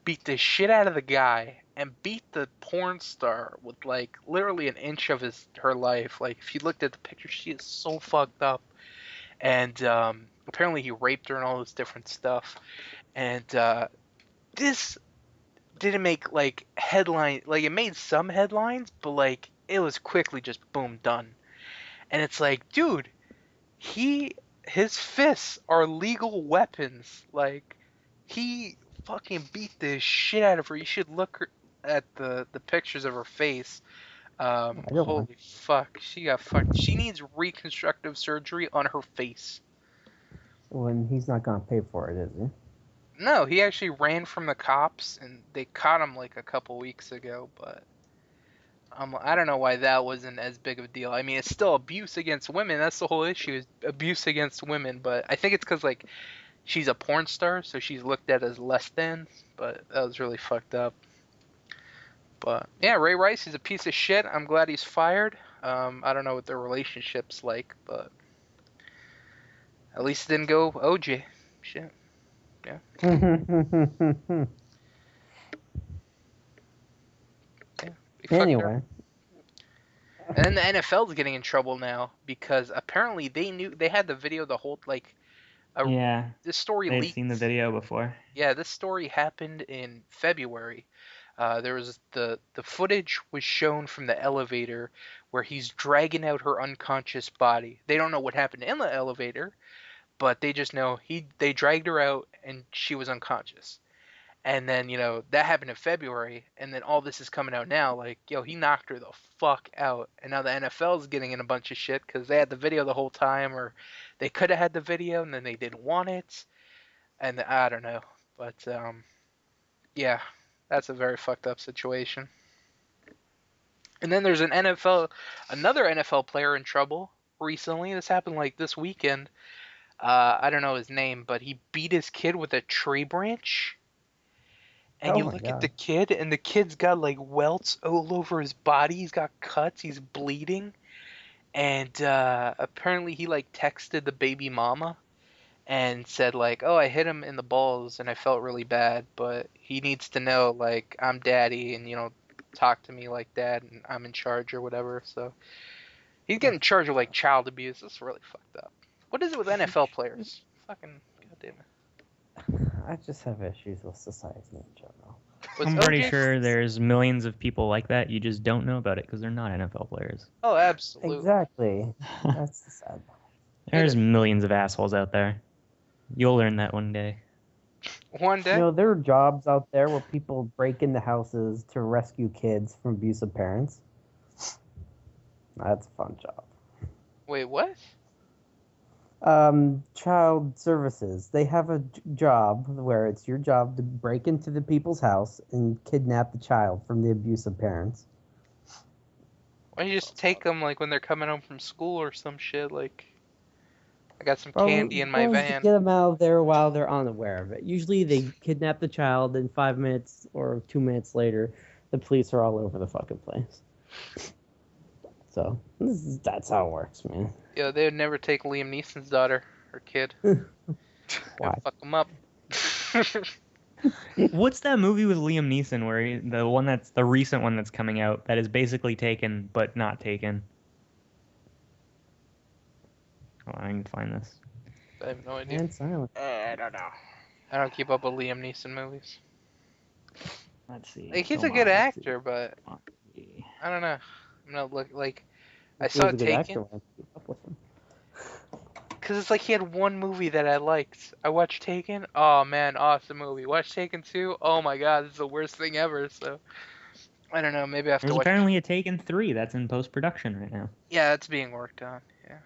Beat the shit out of the guy and beat the porn star with like literally an inch of her life. Like if you looked at the picture, she is so fucked up. And apparently he raped her and all this different stuff. And this didn't make like headline, like it made some headlines, but like it was quickly just boom done. And it's like, dude, his fists are legal weapons. Like he fucking beat the shit out of her. You should look at the pictures of her face. I don't Holy want. fuck, she got fucked. She needs reconstructive surgery on her face. When he's not gonna pay for it, is he? No, he actually ran from the cops, and they caught him like a couple weeks ago. But I don't know why that wasn't as big of a deal. I mean, it's still abuse against women. That's the whole issue, is abuse against women. But I think it's because like she's a porn star, so she's looked at as less than. But that was really fucked up. But yeah, Ray Rice is a piece of shit. I'm glad he's fired. I don't know what their relationship's like, but at least it didn't go OJ. Shit. Yeah. He fucked her. Anyway, And then the NFL's getting in trouble now because apparently they had the video the whole like Yeah, this story they've leaked. seen the video before. Yeah, this story happened in February. There was the footage was shown from the elevator where he's dragging out her unconscious body. They don't know what happened in the elevator, but they just know they dragged her out and she was unconscious. And then, that happened in February, and then all this is coming out now. Like, yo, he knocked her the fuck out. And now the NFL's getting in a bunch of shit because they had the video the whole time, or they could have had the video and then they didn't want it. And I don't know. But, yeah, that's a very fucked up situation. And then there's another NFL player in trouble recently. This happened like this weekend. I don't know his name, but he beat his kid with a tree branch. And Oh you my look God. at the kid, and the kid's got like welts all over his body. He's got cuts. He's bleeding. And apparently he like texted the baby mama and said like, "Oh, I hit him in the balls and I felt really bad, but he needs to know like I'm daddy and talk to me like dad and I'm in charge or whatever." So he's getting charged with like child abuse. This is really fucked up. What is it with NFL players? Fucking goddamn it. I just have issues with society in general. Was I'm pretty OJ sure there's millions of people like that. You just don't know about it because they're not NFL players. Oh, absolutely. Exactly. That's the sad part. There's millions of assholes out there. You'll learn that one day. One day. There are jobs out there where people break into houses to rescue kids from abusive parents. That's a fun job. Wait, what? Child services. They have a job where it's your job to break into the people's house and kidnap the child from the abusive parents. Why don't you just take them like when they're coming home from school or some shit? Like, I got some Well, candy in my well, van. Get them out of there while they're unaware of it. Usually they kidnap the child, and 5 minutes or 2 minutes later, the police are all over the fucking place. So that's how it works, man. Yeah, they would never take Liam Neeson's daughter or kid. Why? Fuck them up. What's that movie with Liam Neeson where the recent one that's coming out that is basically taken but not taken? Oh, I can find this. I have no idea. And silent. I don't know. I don't keep up with Liam Neeson movies. Let's see. Like, he's a good actor, but I don't know. I'm not like I He saw was a good actor Taken when I keep up with him. because it's like he had one movie that I liked. I watched Taken. Oh man, awesome movie. Watched Taken 2. Oh my god, this is the worst thing ever. So I don't know. Maybe I have to There's watch. apparently a Taken 3 that's in post-production right now. Yeah, it's being worked on. Yeah.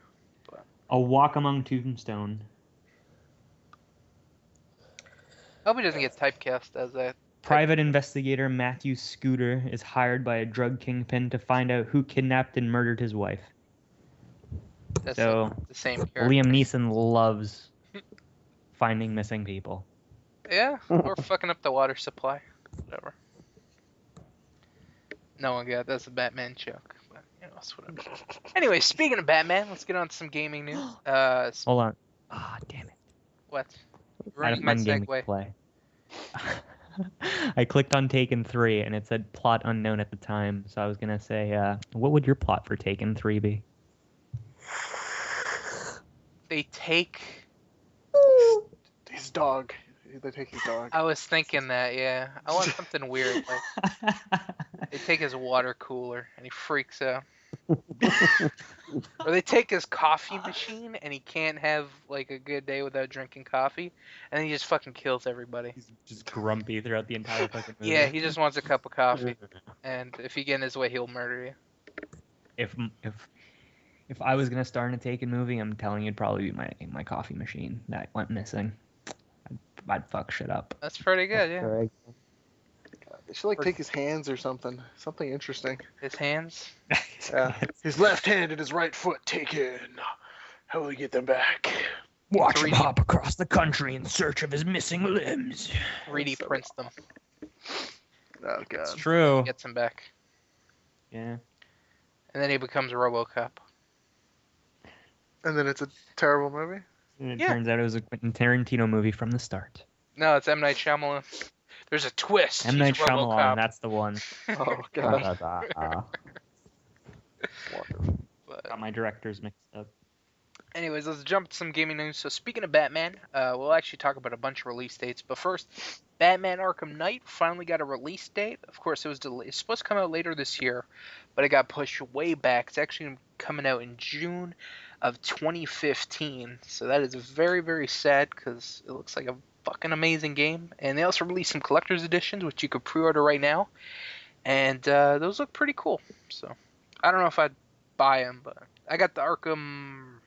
A Walk Among Tombstone. I hope he doesn't get typecast as that. Private investigator Matthew Scooter is hired by a drug kingpin to find out who kidnapped and murdered his wife. That's So, the same character. Liam Neeson loves finding missing people. Yeah, or fucking up the water supply. Whatever. No one got that's a Batman joke. But, it's whatever. Anyway, speaking of Batman, let's get on to some gaming news. Hold on. Ah, damn it. What? I had a Ruining my fun game to segue. play. I clicked on Taken 3 and it said plot unknown at the time, so I was gonna say, what would your plot for Taken 3 be? They take. His dog. They take his dog. I was thinking that, yeah. I want something weird. Like they take his water cooler and he freaks out. Or they take his coffee machine and he can't have like a good day without drinking coffee, and then he just fucking kills everybody. He's just grumpy throughout the entire fucking movie. Yeah, he just wants a cup of coffee, and if you get in his way, he'll murder you. If I was gonna star in a Taken movie, I'm telling you, it'd probably be my coffee machine that went missing. I'd fuck shit up. That's pretty good, yeah. Correct. They should take his hands or something. Something interesting. His hands. Yeah. His left hand and his right foot taken. How will we get them back? Watch him 3D. hop across the country in search of his missing limbs. 3D prints them. Oh It's god. true. Gets him back. Yeah. And then he becomes a RoboCop. And then it's a terrible movie. And it Yeah. turns out it was a Quentin Tarantino movie from the start. No, it's M. Night Shyamalan. There's a twist. M. Night He's Shyamalan, RoboCop. that's the one. Oh god. But Got my directors mixed up. anyways, let's jump to some gaming news. So speaking of Batman, we'll actually talk about a bunch of release dates. But first, Batman Arkham Knight finally got a release date. Of course, it was delayed. It's supposed to come out later this year, but it got pushed way back. It's actually coming out in June of 2015. So that is very, very sad because it looks like a fucking amazing game. And they also released some collector's editions, which you could pre-order right now. And those look pretty cool. So I don't know if I'd buy them, but I got the Arkham.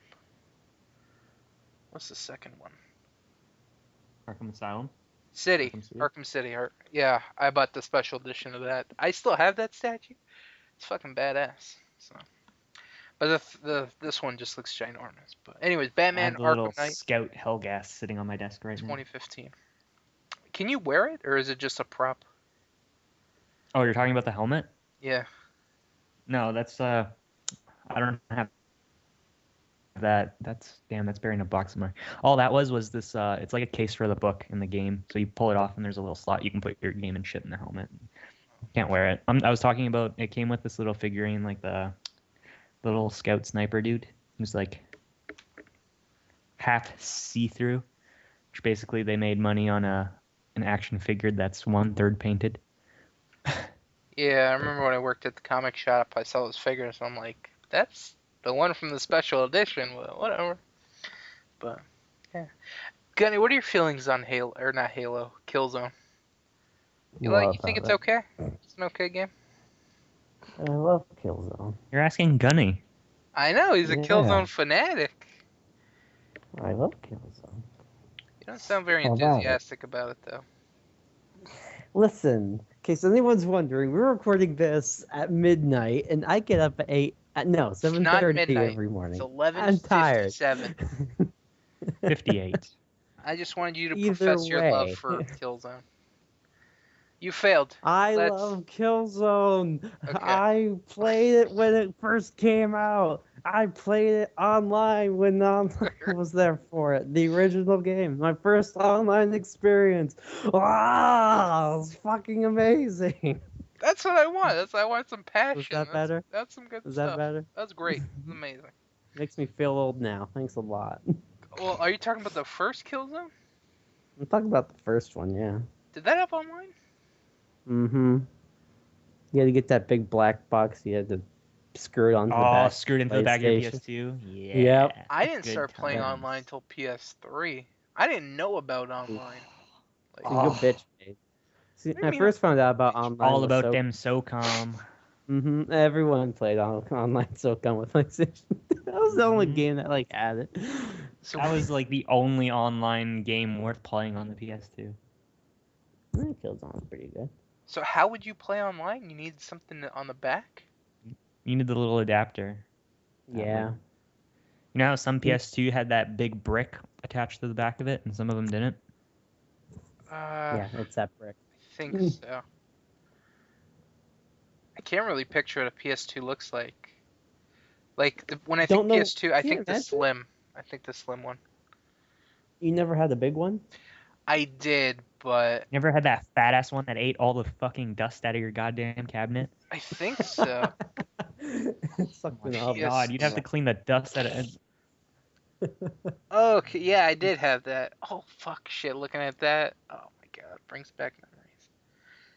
What's the second one? Arkham Asylum. City. Arkham City? Arkham City. Yeah, I bought the special edition of that. I still have that statue. It's fucking badass. So, but this one just looks ginormous. But anyways, I Batman have the little Arkham Knight Scout Hellgas sitting on my desk right now. 2015. Can you wear it, or is it just a prop? Oh, you're talking about the helmet? Yeah. No, that's I don't have that. That's buried in a box somewhere. All that was this it's like a case for the book in the game. So you pull it off and there's a little slot you can put your game and shit in the helmet. Can't wear it. I was talking about it came with this little figurine, like the little scout sniper dude who's like half see-through, which basically they made money on an action figure that's 1/3 painted. Yeah, I remember when I worked at the comic shop, I saw those figures, and I'm like, that's the one from the special edition. Well, whatever. But yeah, Gunny, what are your feelings on Halo, or not Halo, Killzone? You think it's okay? It's an okay game. I love Killzone. You're asking Gunny. I know he's a Yeah. Killzone fanatic. I love Killzone. You don't sound very How about it? enthusiastic about it, though. Listen, in case anyone's wondering, we're recording this at midnight, and I get up at 7:30 midnight. every morning. It's I'm tired. 11:57. 58. I just wanted you to Either profess your love way. for Killzone. You failed. I Let's- love Killzone. Okay. I played it when it first came out. I played it online when online was there for it. The original game. My first online experience. Wow, it was fucking amazing. That's what I want. I want some passion. Was that better? That's some good Was stuff. that better? That's great. It's amazing. Makes me feel old now. Thanks a lot. Well, are you talking about the first Killzone? I'm talking about the first one, yeah. Did that have online? Mm-hmm. You had to get that big black box. You had to screw it onto the back. Screwed into the back of your PlayStation. PS2? Yeah. Yep. I didn't Good start playing times. online until PS3. I didn't know about online. Like, You bitch, mate. See, I I mean, first found out about online. All with about so- them SOCOM. Everyone played online SOCOM with PlayStation. That was the only Mhm. game that like had it. So That was like the only online game worth playing on the PS2. Killzone's pretty good. So how would you play online? You need something on the back? You need the little adapter. Yeah. You know how some PS2 had that big brick attached to the back of it, and some of them didn't? Yeah, it's that brick. I think so. I can't really picture what a PS2 looks like. Like when I think Don't know- PS2, I can't think the imagine. slim. I think the slim one. You never had the big one? I did, but You ever had that fat ass one that ate all the fucking dust out of your goddamn cabinet? I think so. Sucked Oh in my the oven. god, you'd have to clean the dust out of it. Oh, okay, yeah, I did have that. Oh fuck, shit! Looking at that, oh my god, brings back memories.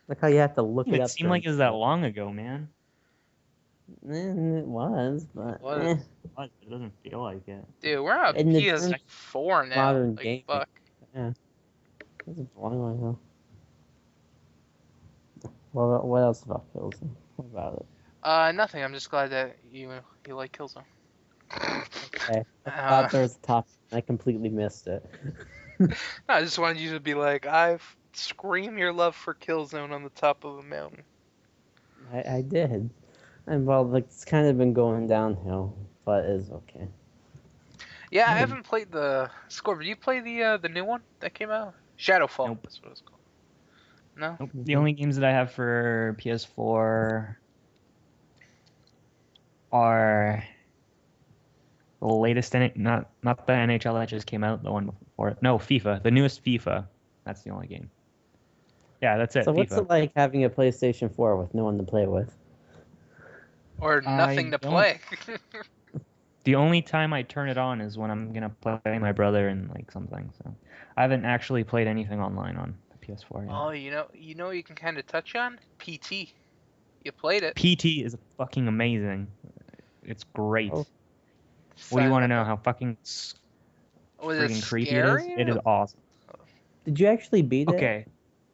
Like how you have to look it It up. seemed like it was that long ago, man. It was, but It was. It doesn't feel like it. Dude, we're on And the PS4 now. modern Like gaming. fuck. it was a long while ago. What else about Killzone? What about it? Nothing. I'm just glad that you like Killzone. Okay. I Uh, thought there was a topic. I completely missed it. No, I just wanted you to be like, I've scream your love for Killzone on the top of a mountain. I did. And well, like it's kind of been going downhill, but it's okay. Yeah, I haven't played the Score. Did you play the new one that came out? Shadowfall. Nope. That's what it's called. No. Nope. The only games that I have for PS4 are the latest not the NHL that just came out, the one before it. No, FIFA, the newest FIFA. That's the only game. Yeah, that's it. So what's FIFA. it like having a PlayStation 4 with no one to play with? Or nothing to don't- play. The only time I turn it on is when I'm gonna play my brother and like something. So I haven't actually played anything online on the PS4 yet. Oh, you know, you can kind of touch on PT. You played it. PT is fucking amazing. It's great. Oh. What do you want to know? How fucking Was freaking it creepy it is? scary? It is awesome. Did you actually beat it? Okay,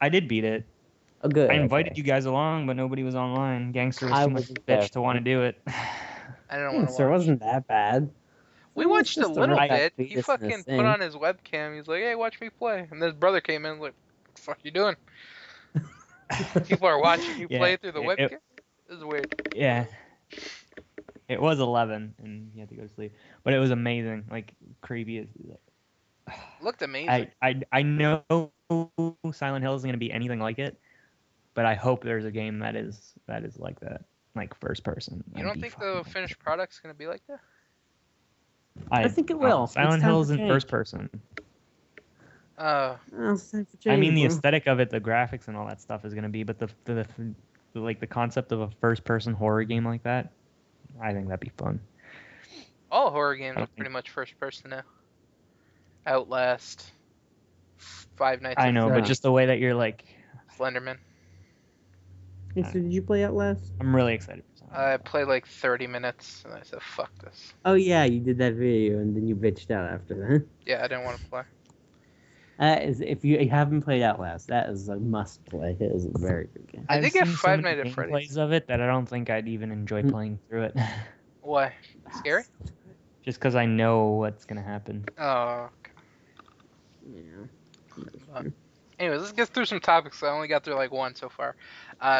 I did beat it. Oh, good. I invited okay. you guys along, but nobody was online. Gangster was I too much Oh, of a wasn't there. bitch to want to do it. I don't want to Sir, watch. wasn't that bad. We It's watched a just little robot bit. He fetus in a fucking put sink. on his webcam. He's like, "Hey, watch me play." And his brother came in and was like, "What the fuck you doing?" People are watching you Yeah, play through the it- webcam. This is weird. Yeah. It was 11, and he had to go to sleep. But it was amazing. Like, creepy as... Looked amazing. I know Silent Hill isn't going to be anything like it, but I hope there's a game that is like that. Like, first person. You don't think the finished product's gonna be like that? I think it will. Silent It's time Hill for is in change. first person. Uh, Oh, it's time for I mean, the change, bro. aesthetic of it, the graphics and all that stuff is going to be, but the like the concept of a first-person horror game like that, I think that'd be fun. all horror games I are don't pretty much first person now. Outlast, Five Nights I at know, Yeah. but just the way that you're like, Slenderman. Hey, so did you play Outlast? I'm really excited for something. I played like 30 minutes and I said, "Fuck this." Oh yeah, you did that video and then you bitched out after that. Yeah, I didn't want to play. That is, if you haven't played Outlast, that is a must play. It is a very good game. I I've did get seen so Five many Nights at Freddy's. gameplays of it that I don't think I'd even enjoy Mm. playing through it, Why? Scary? just because I know what's gonna happen. Oh. Okay. Yeah. Anyways, let's get through some topics. I only got through like one so far.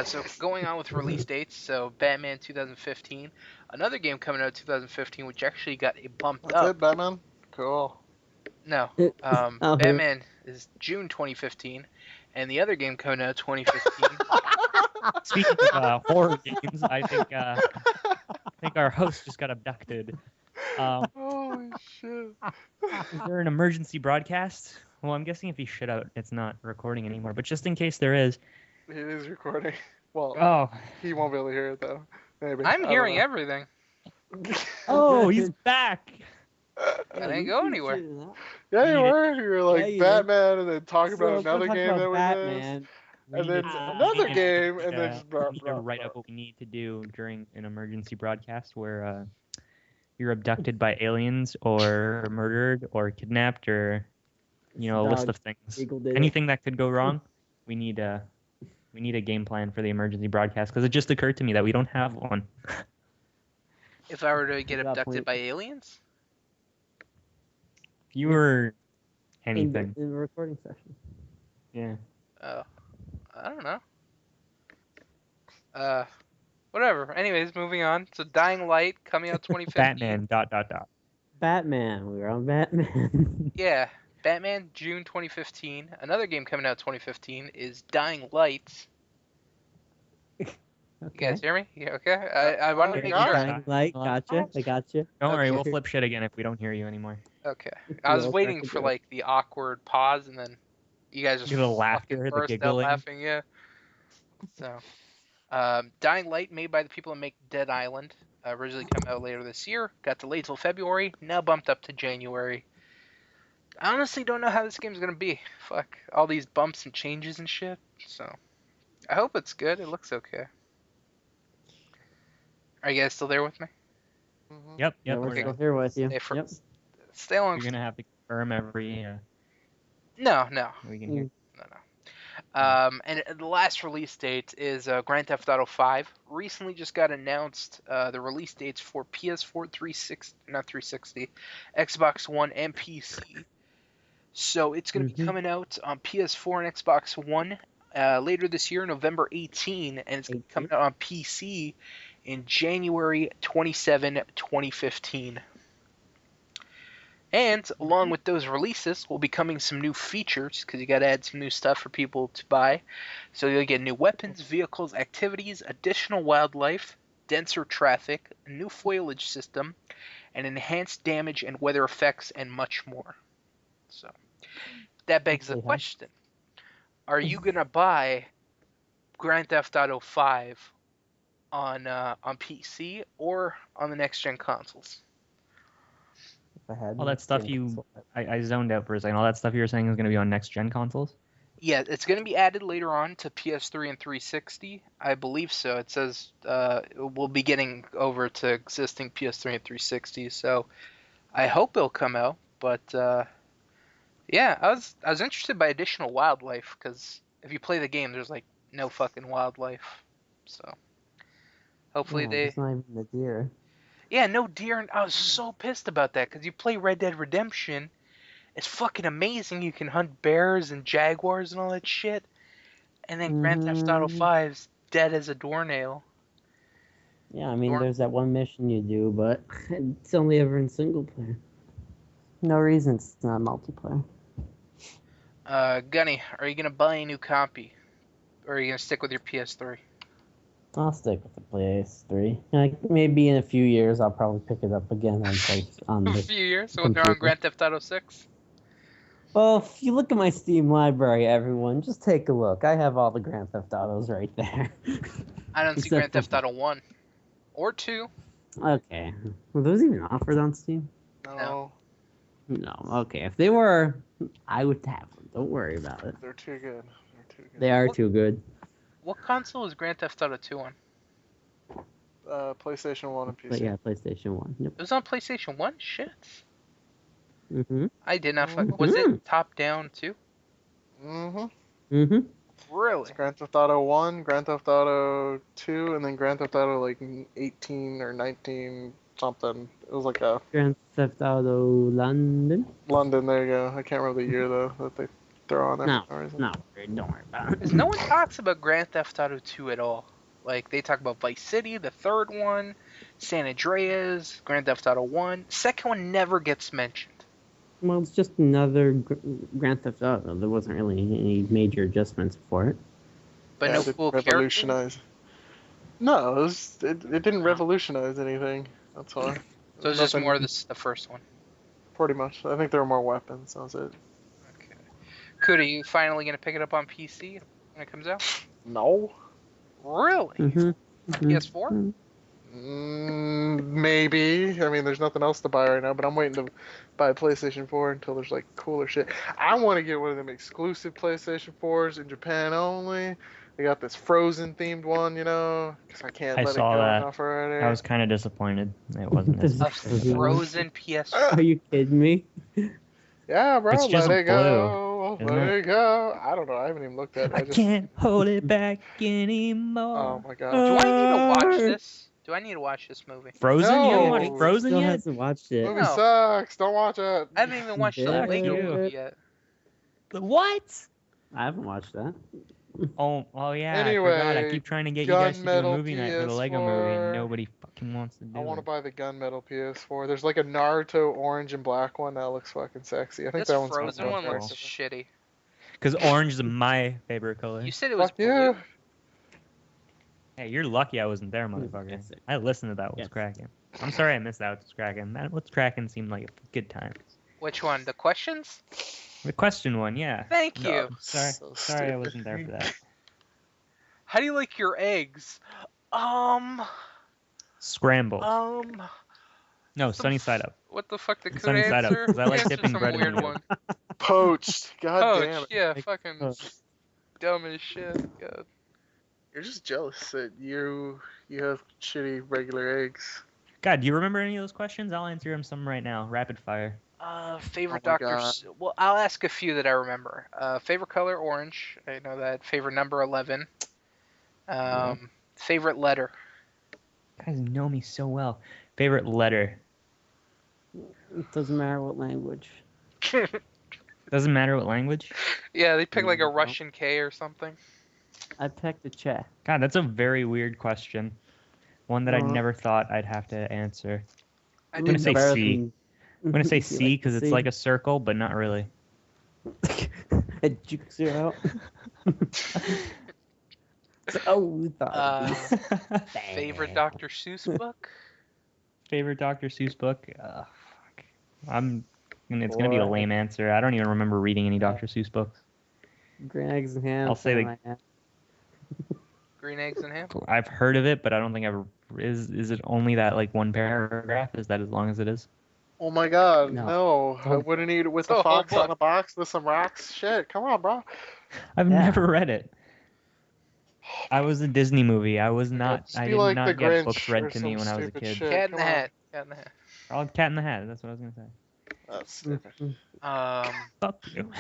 So going on with release dates. So Batman 2015, another game coming out 2015, which actually got a bumped That's up. it, Batman. Cool. No, Oh, Batman is June 2015, and the other game coming out 2015. Speaking of horror games, I think our host just got abducted. Holy shit. Is there an emergency broadcast? Well, I'm guessing if he shit out, it's not recording anymore. But just in case there is, It is recording. Well, oh, he won't be able to hear it though. Maybe. I'm I hearing don't everything. oh, he's back. I didn't go anywhere. Yeah, you Eat it. were. You were like Yeah, you Batman, and then talking about another game that we missed. Batman. And then Ah, another we game, need and then to- just we blah, need to blah, write blah. up what we need to do during an emergency broadcast where you're abducted by aliens or murdered or kidnapped or a list of things. Eagle did it. Anything that could go wrong, we need We need a game plan for the emergency broadcast because it just occurred to me that we don't have one. If I were to get You got abducted point. by aliens? If you were In anything, the recording session. yeah. I don't know. Whatever. Anyways, moving on. So Dying Light coming out 2015. Batman. ... Batman. We were on Batman. Yeah, Batman June 2015. Another game coming out 2015 is Dying Light. You guys hear me? Yeah, okay. I want to Okay, make got sure. it. Dying Light. Gotcha. I gotcha. Don't worry, Okay. we'll flip shit again if we don't hear you anymore. Okay. I was We'll waiting crack for it. like the awkward pause, and then you guys just The laughter, fucking the burst out giggling. laughing. Yeah. So, Dying Light, made by the people that make Dead Island, originally come out later this year. Got delayed till February. Now bumped up to January. I honestly don't know how this game's gonna be. Fuck all these bumps and changes and shit. So, I hope it's good. It looks okay. Are you guys still there with me? Mhm. Yep, Yeah, we're we're still there. here with you. Stay, for, Yep. stay along. You're gonna have to confirm every. No. We can hear. And the last release date is Grand Theft Auto 5. Recently just got announced the release dates for PS4, 360, Xbox One, and PC. So it's going to be coming out on PS4 and Xbox One later this year, November 18, and it's going to be coming out on PC in January 27, 2015. And along with those releases will be coming some new features, because you got to add some new stuff for people to buy. So you'll get new weapons, vehicles, activities, additional wildlife, denser traffic, a new foliage system, and enhanced damage and weather effects, and much more. So that begs the question: are you gonna buy Grand Theft Auto 5 on PC or on the next gen consoles? All that stuff I zoned out for a second. All that stuff you were saying is going to be on next gen consoles? Yeah, it's going to be added later on to PS3 and 360. I believe so. It says we'll be getting over to existing PS3 and 360. So I hope it'll come out. But yeah, I was interested by additional wildlife, because if you play the game, there's like no fucking wildlife. So hopefully they. It's not even the deer. Yeah, no deer. And I was so pissed about that, because you play Red Dead Redemption. It's fucking amazing. You can hunt bears and jaguars and all that shit. And then Grand Theft Auto 5's dead as a doornail. Yeah, I mean, there's that one mission you do, but it's only ever in single player. No reason it's not multiplayer. Gunny, are you going to buy a new copy? Or are you going to stick with your PS3? I'll stick with the PS3. Like, maybe in a few years, I'll probably pick it up again on A the few years? So they're on Grand Theft Auto 6? Well, if you look at my Steam library, everyone, just take a look. I have all the Grand Theft Autos right there. I don't see Grand Theft Auto 1. Or 2. Okay. Were those even offered on Steam? No. No. Okay. If they were, I would have them. Don't worry about it. They're too good. They are too good. What console is Grand Theft Auto 2 on? PlayStation 1 and PC. But yeah, PlayStation 1. Yep. It was on PlayStation 1? Shit. Mm-hmm. I did not fucking... Was it top-down too? Mm-hmm. Mm-hmm. Really? It's Grand Theft Auto 1, Grand Theft Auto 2, and then Grand Theft Auto like 18 or 19 something. It was like a Grand Theft Auto London? London, there you go. I can't remember the year though that they throw on there No, for some reason. no, don't worry about it. Because no one talks about Grand Theft Auto 2 at all. Like, they talk about Vice City, the third one, San Andreas, Grand Theft Auto 1. Second one never gets mentioned. Well, it's just another Grand Theft Auto. There wasn't really any major adjustments for it. But Yeah, no it didn't cool characters? revolutionize. No, it didn't revolutionize anything. That's why. So it's just more of the first one. Pretty much. I think there were more weapons. That was it. Okay. Could, are you finally going to pick it up on PC when it comes out? No. Really? Mm-hmm. PS4? Maybe. I mean, there's nothing else to buy right now, but I'm waiting to buy a PlayStation 4 until there's like cooler shit. I want to get one of them exclusive PlayStation 4s in Japan only. They got this Frozen themed one, you know, because I can't let it saw go that. enough already. I was kind of disappointed. It wasn't as A Frozen PS4? Are you kidding me? Yeah, bro, It's just let it blue. go. go, Isn't let it? it go. I don't know. I haven't even looked at it. I can't hold it back anymore. Oh my god. Do I need to watch this? Do I need to watch this movie? Frozen? You haven't No. watched Frozen Still yet? hasn't watched it. Movie No. sucks. Don't watch it. I haven't even watched the Yeah. Lego You. movie yet. What? I haven't watched that. Oh yeah, I Anyway, forgot. I keep trying to get you guys to do a Gunmetal movie night for the Lego movie, PS4. and nobody fucking wants to do I want to it. buy the Gunmetal PS4. There's like a Naruto orange and black one that looks fucking sexy. I think This that one's Frozen one cool. looks shitty. Because orange is my favorite color. You said it was Fuck yeah. blue. Hey, you're lucky I wasn't there, motherfucker. Yes, sir. I listened to that. What's Yes. cracking? I'm sorry I missed out. What's cracking? That What's cracking seemed like a good time. Which one? The questions? The question one, yeah. Thank No. you. Sorry, So sorry I stupid. wasn't there for that. How do you like your eggs? Scrambled. No, the sunny f- side up. What the fuck? The good Sunny side up, answer? 'cause I like Answer dipping some bread in weird the one. Poached. God damn Poached, it. yeah, Like, fucking poached. dumb as shit. God. You're just jealous that you have shitty regular eggs. God, do you remember any of those questions? I'll answer them some right now. Rapid fire. Favorite Oh my Doctor. God. Well, I'll ask a few that I remember. Favorite color orange. I know that. Favorite number 11. Favorite letter. You guys know me so well. Favorite letter. It doesn't matter what language. Doesn't matter what language. Yeah, they pick like a No. Russian K or something. I picked the Czech. God, that's a very weird question. One that I Uh, never thought I'd have to answer. I I'm gonna did say Better C. than- I'm gonna say You C like because the it's C? like a circle, but not really. It jukes you out. It's like, oh, we thought. Favorite Damn. Dr. Seuss book. Favorite Dr. Seuss book? Fuck. It's gonna be a Boy. lame answer. I don't even remember reading any Dr. Seuss books. Green eggs and ham. I'll say something the- like that. Green eggs and ham. I've heard of it, but I don't think I've. Is it only that like one paragraph? Is that as long as it is? Oh my god, No. no. I Don't- wouldn't eat it with It's a the whole fox on book. the box with some rocks. Shit, come on, bro. I've Yeah. never read it. I was a Disney movie. I was not. Just I be did like not the get Grinch books or read to some me when I was a stupid kid. shit. Cat in the come on. Hat. Cat in the Hat. Oh, Cat in the Hat. That's what I was gonna say. That's stupid. Fuck you.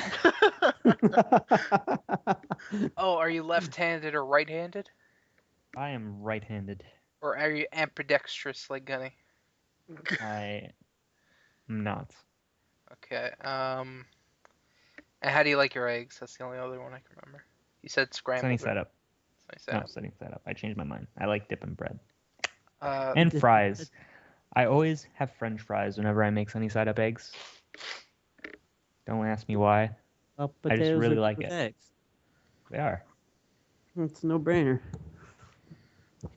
Oh, are you left-handed or right-handed? I am right-handed. Or are you ambidextrous like Gunny? I am not. Okay. And how do you like your eggs? That's the only other one I can remember. You said scrambled. Sunny right? side up. Sunny side No, up. sunny side up. I changed my mind. I like dipping bread Uh, and Dip- fries. I always have French fries whenever I make sunny side up eggs. Don't ask me why. Well, I just potatoes really are like good it. Eggs. They are. It's a no-brainer.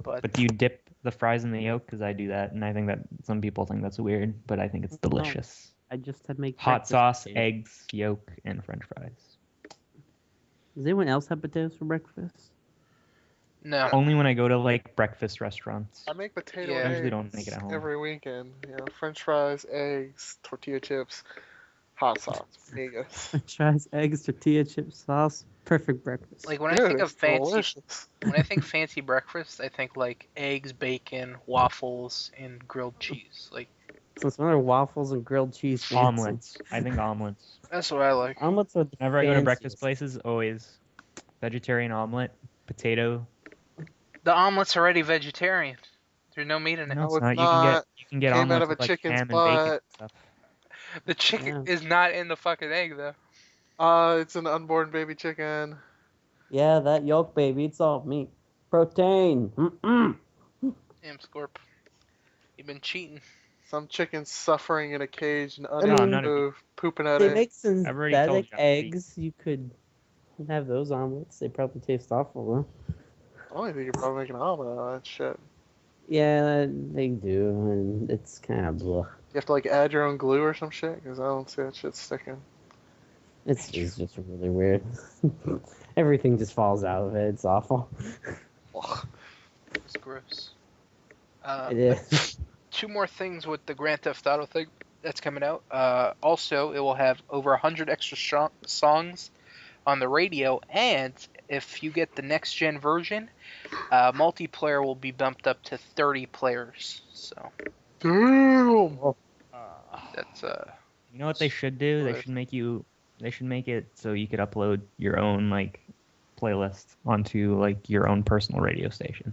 But do you dip the fries in the yolk? Because I do that, and I think that some people think that's weird, but I think it's No. delicious. I just had to make Hot breakfast sauce, potatoes. eggs, yolk, and French fries. Does anyone else have potatoes for breakfast? no. Only when I go to like breakfast restaurants. I make potato Yeah. I eggs usually don't make it at home. every weekend. You know, French fries, eggs, tortilla chips, hot sauce, amigas. French fries, eggs, tortilla chips, sauce. Perfect breakfast. Like when I Dude, think of it's fancy, delicious. when I think fancy breakfast, I think like eggs, bacon, waffles, and grilled cheese. Like So some other waffles and grilled cheese. fancy. Omelets. I think omelets. that's what I like. Omelets are the Whenever I go to breakfast fanciest. places, always vegetarian omelet, potato. The omelet's already vegetarian. There's no meat in it. No, it's it's not. not. You can get Came out omelets of a with like chicken's ham and bacon and butt. stuff. The chicken Yeah. is not in the fucking egg though. It's an unborn baby chicken. Yeah, that yolk baby, it's all meat. Protein. Mm-mm. Damn, Scorp. You've been cheating. Some chicken suffering in a cage and No, unable none to of move, pooping at They it. make I've already told synthetic you I'm cheating. eggs. You could have those omelets. They probably taste awful though. I only think you could probably make an omelet out of that shit. Yeah, they do, and it's kind of blah. You have to like add your own glue or some shit because I don't see that shit sticking. It's just really weird. Everything just falls out of it. It's awful. It's gross. It is. Two more things with the Grand Theft Auto thing that's coming out. Also, it will have over 100 extra songs on the radio, and if you get the next gen version, multiplayer will be bumped up to 30 players. So Damn! that's You know what they should do? They What? should make you They should make it so you could upload your own like playlist onto like your own personal radio station.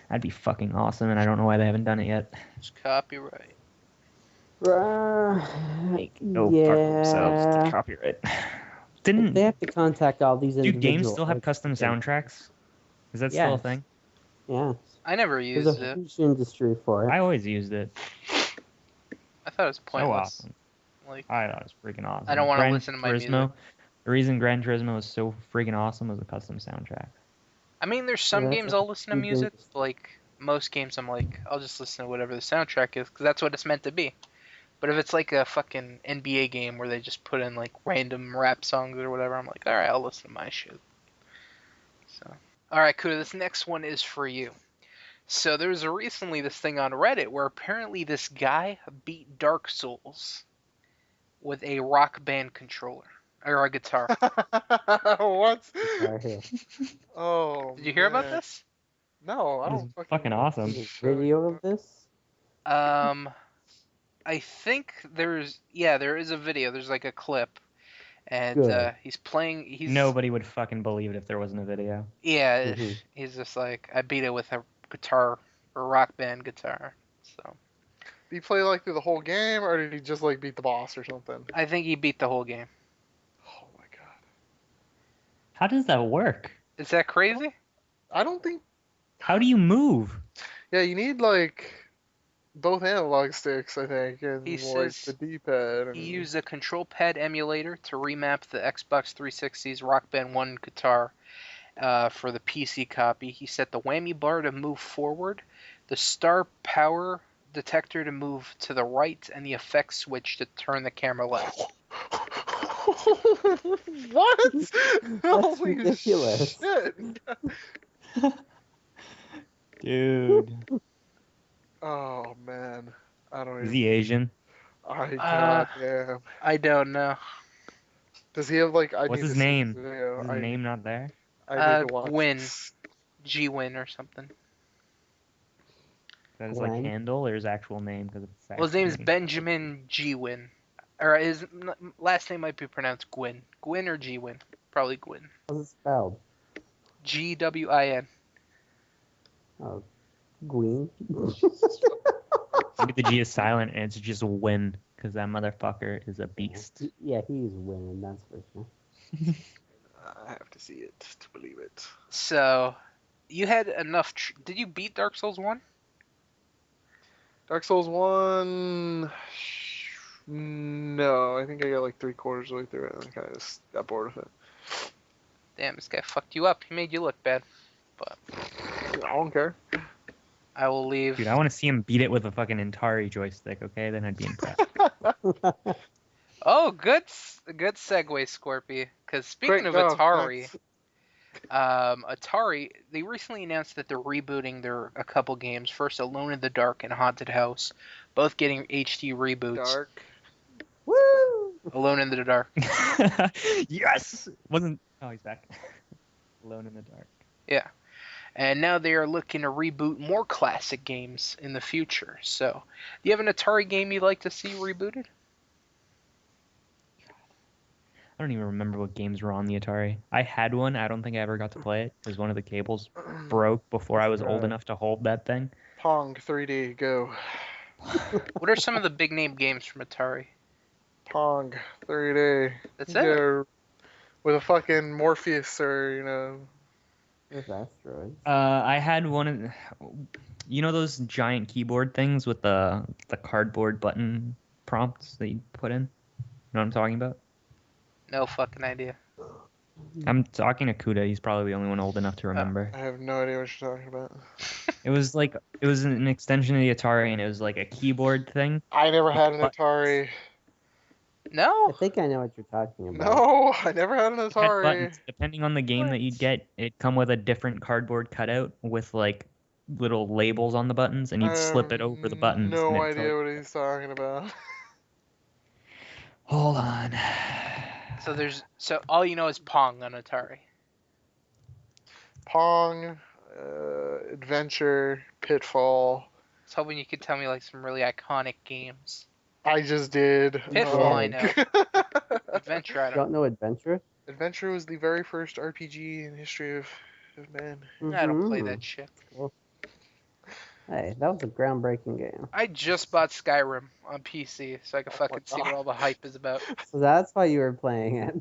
That'd be fucking awesome, and I don't know why they haven't done it yet. It's copyright. Go fuck themselves. It's a copyright. They have to contact all these Do individuals. games still have custom soundtracks? Is that still a Yes. thing? Yeah. I never There's used a it. huge industry for it. I always used it. I thought it was So pointless. awesome. Like, I thought it was freaking awesome. I don't wanna Gran listen to my Turismo, music. The reason Gran Turismo was so freaking awesome was the custom soundtrack. I mean, there's some Yeah, games I'll listen to huge music. industry. Like most games, I'm like, I'll just listen to whatever the soundtrack is because that's what it's meant to be. But if it's like a fucking NBA game where they just put in like random rap songs or whatever, I'm like, all right, I'll listen to my shit. So, all right, Kuda, this next one is for you. So there was recently this thing on Reddit where apparently this guy beat Dark Souls with a Rock Band controller or a guitar. What? Right here. Oh. Did you hear about man. this? No, I It was don't fucking awesome. There's a video of this. I think there is a video. There's like a clip, and Good. he's playing. He's Nobody would fucking believe it if there wasn't a video. Yeah, Mhm. he's just like I beat it with a guitar or Rock Band guitar. So Did he play like through the whole game, or did he just like beat the boss or something? I think he beat the whole game. Oh my god. How does that work? Is that crazy? I don't think. How do you move? Yeah, you need like both analog sticks, I think, and He like says the D-pad. And... He used a control pad emulator to remap the Xbox 360's Rock Band 1 guitar for the PC copy. He set the whammy bar to move forward, the star power detector to move to the right, and the effects switch to turn the camera left. What? That's Holy ridiculous. shit! Dude. Oh man, I don't Is even. he Asian? Goddamn. I don't know. Does he have like? I What's need his to see name? this video. Is his name not there? I need to watch Gwyn. this. G-Win or something. That is like Gwen? handle or his actual name? Because it's Well, his name is Benjamin G-Win. Or his last name might be pronounced Gwyn. Gwyn or G-Win? Probably Gwyn. How's it spelled? G-W-I-N. Oh, Gwyn. Maybe the G is silent and it's just a win because that motherfucker is a beast. Yeah, he's winning. That's for sure. I have to see it to believe it. So, you had enough... Did you beat Dark Souls 1? Dark Souls 1. No, I think I got like 3/4 of the way through it and I kind of just got bored with it. Damn, this guy fucked you up. He made you look bad. But I don't care. I will leave... Dude, I want to see him beat it with a fucking Atari joystick, okay? Then I'd be impressed. Oh, good segue, Scorpy. Because speaking of Atari... Atari, they recently announced that they're rebooting a couple games. First, Alone in the Dark and Haunted House, both getting HD reboots. Dark. Woo! Alone in the Dark. Yes! Wasn't... Oh, he's back. Alone in the dark. Yeah. And now they are looking to reboot more classic games in the future. So, do you have an Atari game you'd like to see rebooted? I don't even remember what games were on the Atari. I had one. I don't think I ever got to play it because one of the cables broke before I was old enough to hold that thing. Pong 3D, go. What are some of the big name games from Atari? Pong 3D. That's it. Go. With a fucking Morpheus or, you know. With asteroids. I had one of... You know those giant keyboard things with the cardboard button prompts that you put in? You know what I'm talking about? No fucking idea. I'm talking to Kuda. He's probably the only one old enough to remember. I have no idea what you're talking about. It was an extension of the Atari, and it was like a keyboard thing. I never had an Atari. No? I think I know what you're talking about. No, I never had an It had Atari. buttons. Depending on the game that you'd get, it'd come with a different cardboard cutout with like little labels on the buttons, and you'd slip it over the buttons. and No it'd tell idea you- what he's talking about. Hold on. So all you know is Pong on Atari. Pong, Adventure, Pitfall. I was hoping you could tell me like some really iconic games. I just did. Pitfall, I know. Pong. Adventure Adventure, I You don't. don't know Adventure? Adventure was the very first RPG in the history of man. I don't play Mhm. that shit. Well, hey, that was a groundbreaking game. I just bought Skyrim on PC so I can Oh fucking my see what God. all the hype is about. So that's why you were playing it.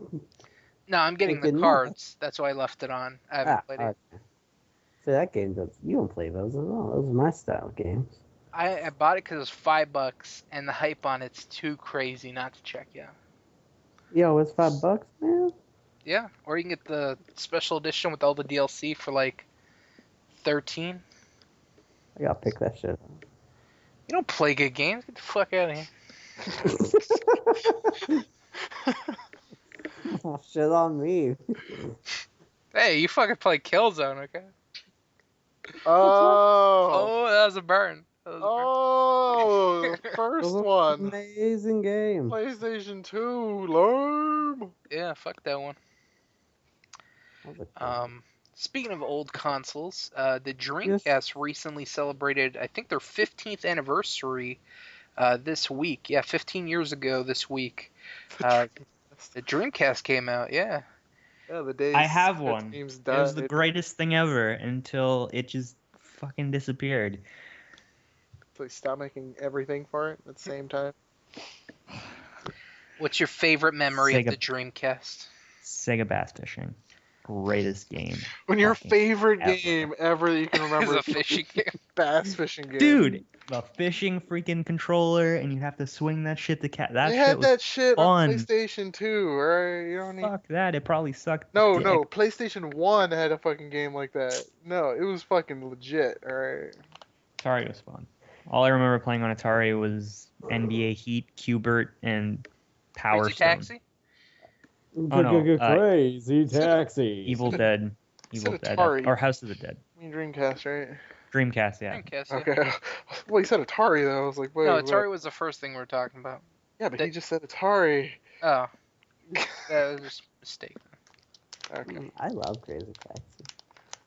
No, I'm getting the Thinking, cards. That's why I left it on. I haven't played it. Okay. So that game does. You don't play those at all. Those are my style games. I bought it because it was $5, and the hype on it's too crazy not to check out. Yo, it's $5, man. Yeah, or you can get the special edition with all the DLC for like 13. I gotta pick that shit up. You don't play good games. Get the fuck out of here. Oh, shit on me. Hey, you fucking play Killzone, okay? Oh. Oh, that was a burn. That was a burn. Oh, the first Those are one. Amazing game. PlayStation 2, Lord. Yeah, fuck that one. That was a good Speaking of old consoles, the Dreamcast recently celebrated, I think, their 15th anniversary this week. Yeah, 15 years ago this week. The Dreamcast came out, yeah. Yeah, the days I have that one. dreams It was the died. greatest thing ever until it just fucking disappeared. So they stopped making everything for it at the same time. What's your favorite memory of Sega. the Dreamcast? Sega Bass Fishing. Greatest game. When your fucking favorite ever. game ever that you can remember It's a fishing game. bass fishing game. Dude, the fishing freaking controller, and you have to swing that shit to cat. That they shit had was that shit on fun. PlayStation 2, right? You don't need. Fuck that. It probably sucked. No, dick. no, PlayStation 1 had a fucking game like that. No, it was fucking legit, alright? Atari was fun. All I remember playing on Atari was NBA Heat, Qbert, and Power Crazy Stone. Taxi? Oh, no, Crazy Taxi. Evil Dead. You Evil said Dead. Atari. Or House of the Dead. I mean Dreamcast, right? Dreamcast, yeah. Dreamcast, yeah. Okay. Well, you said Atari, though. I was like, wait. No, what? Atari was the first thing we were talking about. Yeah, but he just said Atari. Oh. That was just a mistake. Okay. I love Crazy Taxi.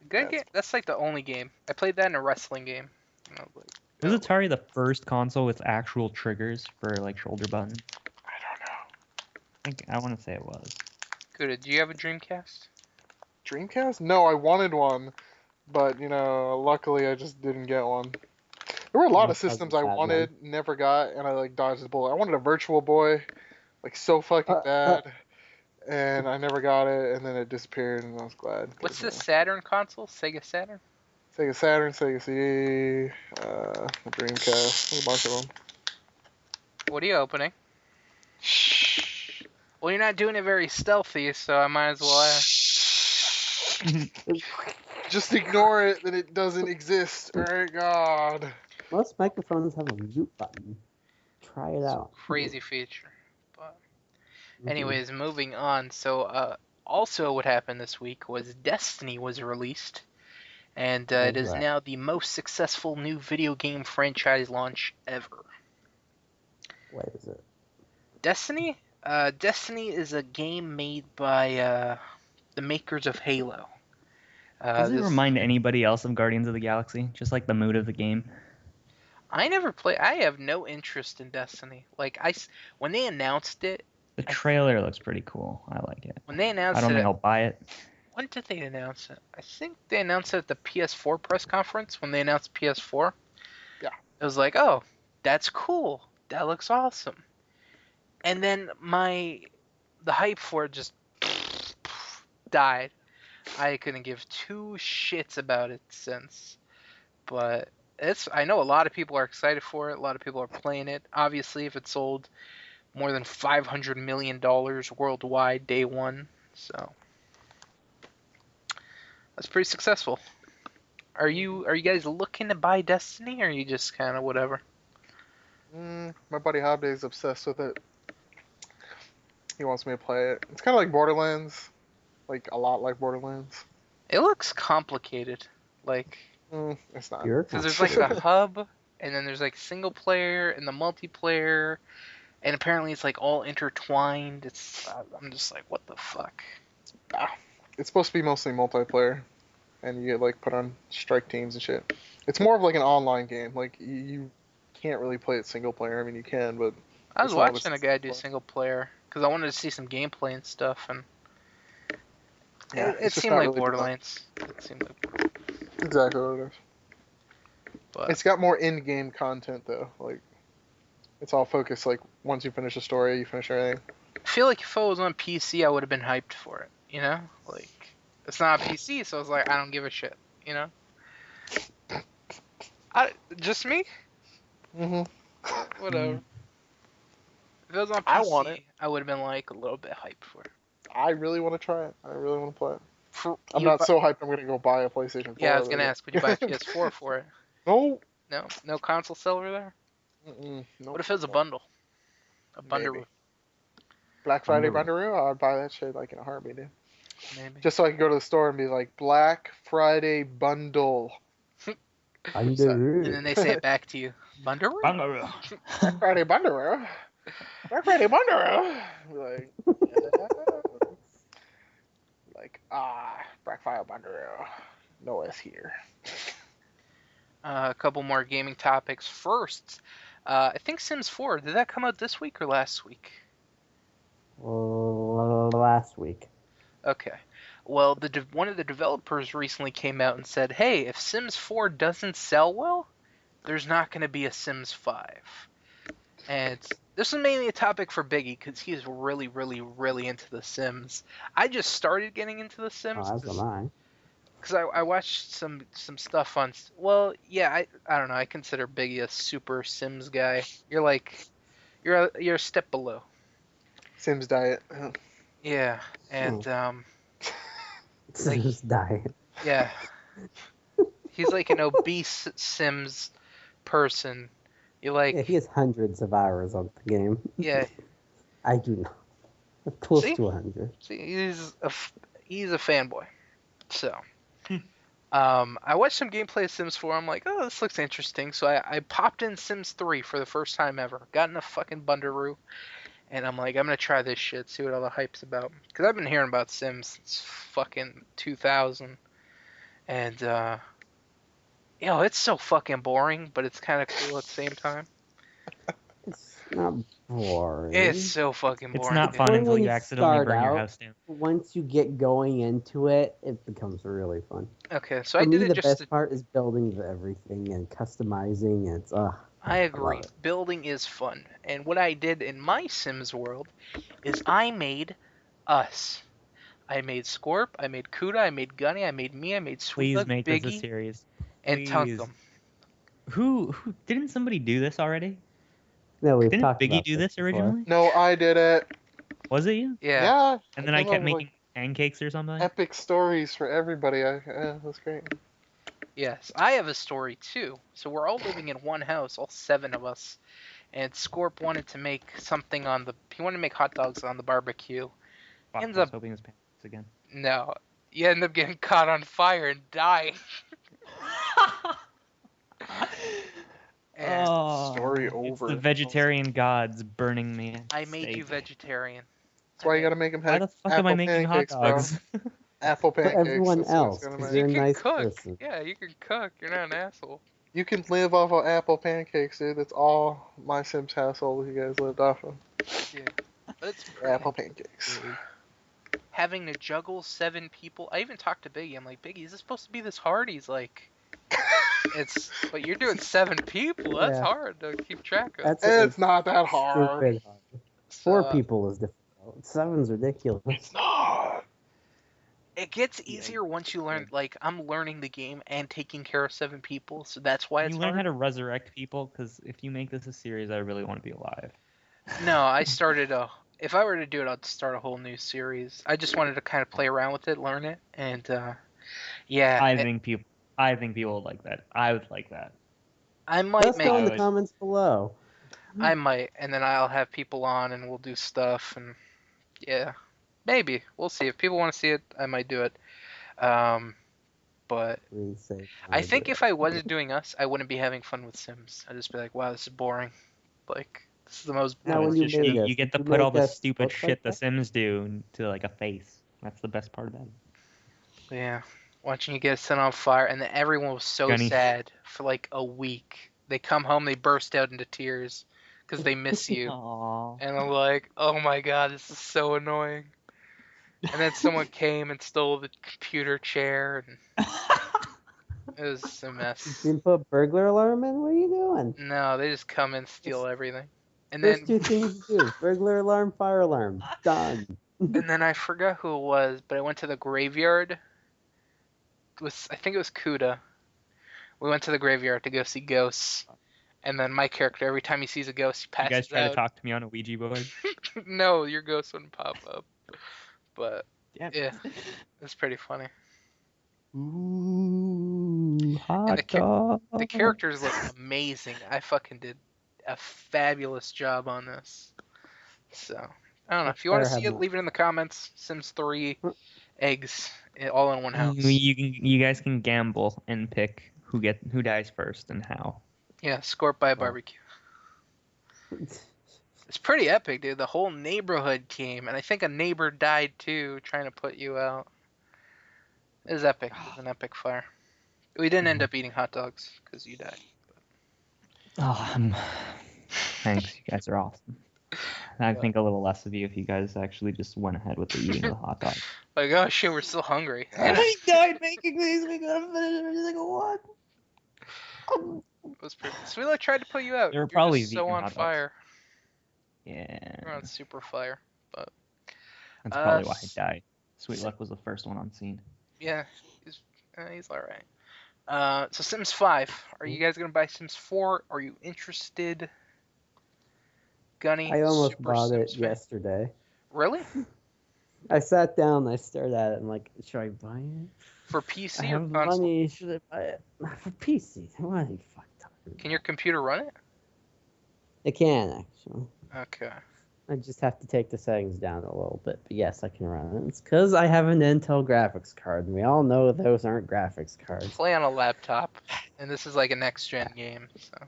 Good game. That's like the only game. I played that in a wrestling game. And I was like, Was oh. Atari the first console with actual triggers for like shoulder buttons? I don't know. I want to say it was. Good. Do you have a Dreamcast? Dreamcast? No, I wanted one, but, luckily I just didn't get one. There were a lot of systems I wanted, never got, and I, dodged the bullet. I wanted a Virtual Boy, so fucking bad, and I never got it, and then it disappeared, and I was glad. What's the Saturn console? Sega Saturn? Sega Saturn, Sega CD, the Dreamcast, there's a bunch of them. What are you opening? Well, you're not doing it very stealthy, so I might as well ask. Just ignore it that it doesn't exist. Alright, God. Most microphones have a mute button. Try it out. Crazy feature. But anyways, moving on. So, also what happened this week was Destiny was released. And it is now the most successful new video game franchise launch ever. What is it? Destiny? Destiny is a game made by the makers of Halo. Does it remind anybody else of Guardians of the Galaxy? Just like the mood of the game? I never play. I have no interest in Destiny. When they announced it. The trailer looks pretty cool. I like it. When they announced it. I don't think I'll buy it. When did they announce it? I think they announced it at the PS4 press conference when they announced PS4. Yeah. It was like, oh, that's cool. That looks awesome. And then the hype for it just died. I couldn't give two shits about it since. But I know a lot of people are excited for it. A lot of people are playing it. Obviously, if it sold more than $500 million worldwide day one. So that's pretty successful. Are you guys looking to buy Destiny, or are you just kind of whatever? My buddy Hobday is obsessed with it. He wants me to play it. It's kind of like Borderlands. A lot like Borderlands. It looks complicated. It's not. Because there's the hub, and then there's single player and the multiplayer, and apparently it's all intertwined. I'm just like, what the fuck? It's supposed to be mostly multiplayer, and you get put on strike teams and shit. It's more of an online game. You can't really play it single player. I mean, you can, but I was watching a guy do single player. because I wanted to see some gameplay and stuff, and Yeah, it it's just seemed not like really fun. Borderlands. It seemed like Borderlands. Exactly what it is. But It's got more in-game content though. Like, it's all focused. Like, once you finish a story, you finish everything. I feel like if I was on PC, I would have been hyped for it. You know, like it's not a PC, so I was like, I don't give a shit. You know, just me. Mm-hmm. Whatever. If it was on PC, I want it. I would have been like a little bit hyped for it. I really want to try it. I really want to play it. For, I'm you not bu- so hyped I'm gonna go buy a PlayStation 4. Yeah, I was gonna though. ask, would you buy a PS4 for it? No. No console sale over there. Nope. What if it was a bundle? A bundle, Maybe. Black Friday Bundle. bundle? I'd buy that shit like in a heartbeat, dude. maybe. Just so I could go to the store and be like, Black Friday bundle. And then they say it back to you. Bundle? Bungalow. Black Friday bundle. Black Friday bundle. Be like, yeah. Like, Black Friday bundle. No S here. A couple more gaming topics. First, I think Sims 4. Did that come out this week or last week? Last week. Okay. Well, one of the developers recently came out and said, hey, if Sims 4 doesn't sell well, there's not going to be a Sims 5. And this is mainly a topic for Biggie, because he's really, really, really into The Sims. I just started getting into The Sims. Oh, that's mine. Because I watched some stuff on... Well, yeah, I don't know. I consider Biggie a super Sims guy. You're like... You're a step below. Sims diet. Yeah, and... Sims diet. Yeah. He's like an obese Sims person. You like... Yeah, he has hundreds of hours on the game. Yeah. I do not. Close See? to 100. See, he's a fanboy. So... I watched some gameplay of Sims 4. I'm like, oh, this looks interesting. So I popped in Sims 3 for the first time ever. Got in a fucking Bundaroo. And I'm like, I'm going to try this shit, see what all the hype's about. Because I've been hearing about Sims since fucking 2000. And, it's so fucking boring, but it's kind of cool at the same time. It's not boring. It's so fucking boring. It's not dude. fun Boring until when you you accidentally start burn your out. house down. Once you get going into it, it becomes really fun. Okay, so For I did me, it the just best to... part is building everything and customizing. And it's I agree. love it. Building is fun. And what I did in my Sims world is I made us. I made Scorp, I made Kuda, I made Gunny, I made me, I made Please Sweet make this a Biggie, series. and Please. Tunkum. Who didn't somebody do this already? No, we've Didn't talked Biggie about do this before. originally? No, I did it. Was it you? Yeah. And then I came kept up with, making pancakes or something. epic stories for everybody. That's great. Yes. I have a story too. So we're all living in one house, all 7 of us. And Scorp wanted to make something he wanted to make hot dogs on the barbecue. Fuck, ends I was up- hoping it was pancakes again. No. You end up getting caught on fire and dying. And Story It's over. the vegetarian gods burning me. I made you steak. vegetarian. That's why you gotta make them Why have the fuck am I apple making hot pancakes, bro. dogs? Apple For pancakes. everyone that's what it's else, gonna 'cause make. you're a You can nice cook. person. Yeah, you can cook. You're not an asshole. You can live off of apple pancakes, dude. That's all my Sims household you guys lived off of. Yeah. It's Apple pancakes. having to juggle 7 people. I even talked to Biggie. I'm like, Biggie, is this supposed to be this hard? He's like, but you're doing 7 people. That's Yeah. hard to keep track of. That's It's not that hard. stupid hard. So, 4 people is difficult. 7's ridiculous. It's not. It gets easier once you learn. Like, I'm learning the game and taking care of 7 people, so that's why it's You learn hard. how to resurrect people, because if you make this a series, I really want to be alive. No, I started if I were to do it, I'd start a whole new series. I just wanted to kind of play around with it, learn it, and yeah. I think people would like that. I would like that. I might Let us make. know in the would- comments below. I might, and then I'll have people on, and we'll do stuff, and yeah, maybe we'll see. If people want to see it, I might do it. But Please say I think if I wasn't doing us, I wouldn't be having fun with Sims. I'd just be like, wow, this is boring. Like, this is the most Now, boring. when It's you just- made you, us, you get to you put all make the us stupid look shit like the that? Sims do to like a face. That's the best part about it. Yeah, watching you get set on fire, and then everyone was so Gunny. sad for like a week. They come home, they burst out into tears because they miss you. Aww. And I'm like, oh my god, this is so annoying. And then someone came and stole the computer chair, and it was a mess. You didn't put burglar alarm in? What are you doing? No, they just come and steal everything. And First then, two things to do: burglar alarm, fire alarm. Done. and then I forgot who it was, but I went to the graveyard. I think it was Kuda. We went to the graveyard to go see ghosts. And then my character, every time he sees a ghost, he You passes guys try to out. talk to me on a Ouija board? No, your ghost wouldn't pop up. But Damn. yeah, it's pretty funny. Ooh, hot the dog. The characters look amazing. I fucking did a fabulous job on this. So I don't know. If you want to see it, leave it in the comments. Sims 3 eggs all in one house. You guys can gamble and pick who dies first and how. Yeah, scorched by a barbecue. It's pretty epic, dude. The whole neighborhood came, and I think a neighbor died too, trying to put you out. It was epic. It was an epic fire. We didn't end up eating hot dogs because you died. Oh, thanks. You guys are awesome. I think a little less of you if you guys actually just went ahead with the eating of the hot dog. Like, oh shit, we're still hungry. I died making these. We gotta finish every single one. It was pretty. So we tried to put you out. They were You're probably just so vegan on hot dogs. fire. Yeah. You're on super fire. But That's probably why I died. Sweet Luck was the first one on scene. yeah, he's all right. So Sims 5. Are you guys gonna buy Sims 4? Are you interested? Gunny. I almost Super bought it Sims fan? yesterday. Really? I sat down, I stared at it, and like, should I buy it? For I PC or have console? money. Should I buy it? For PC. What are you fucking talking about? Can your computer run it? It can actually. Okay. I just have to take the settings down a little bit, but yes, I can run it. It's because I have an Intel graphics card, and we all know those aren't graphics cards. Play on a laptop, and this is like a next gen game. So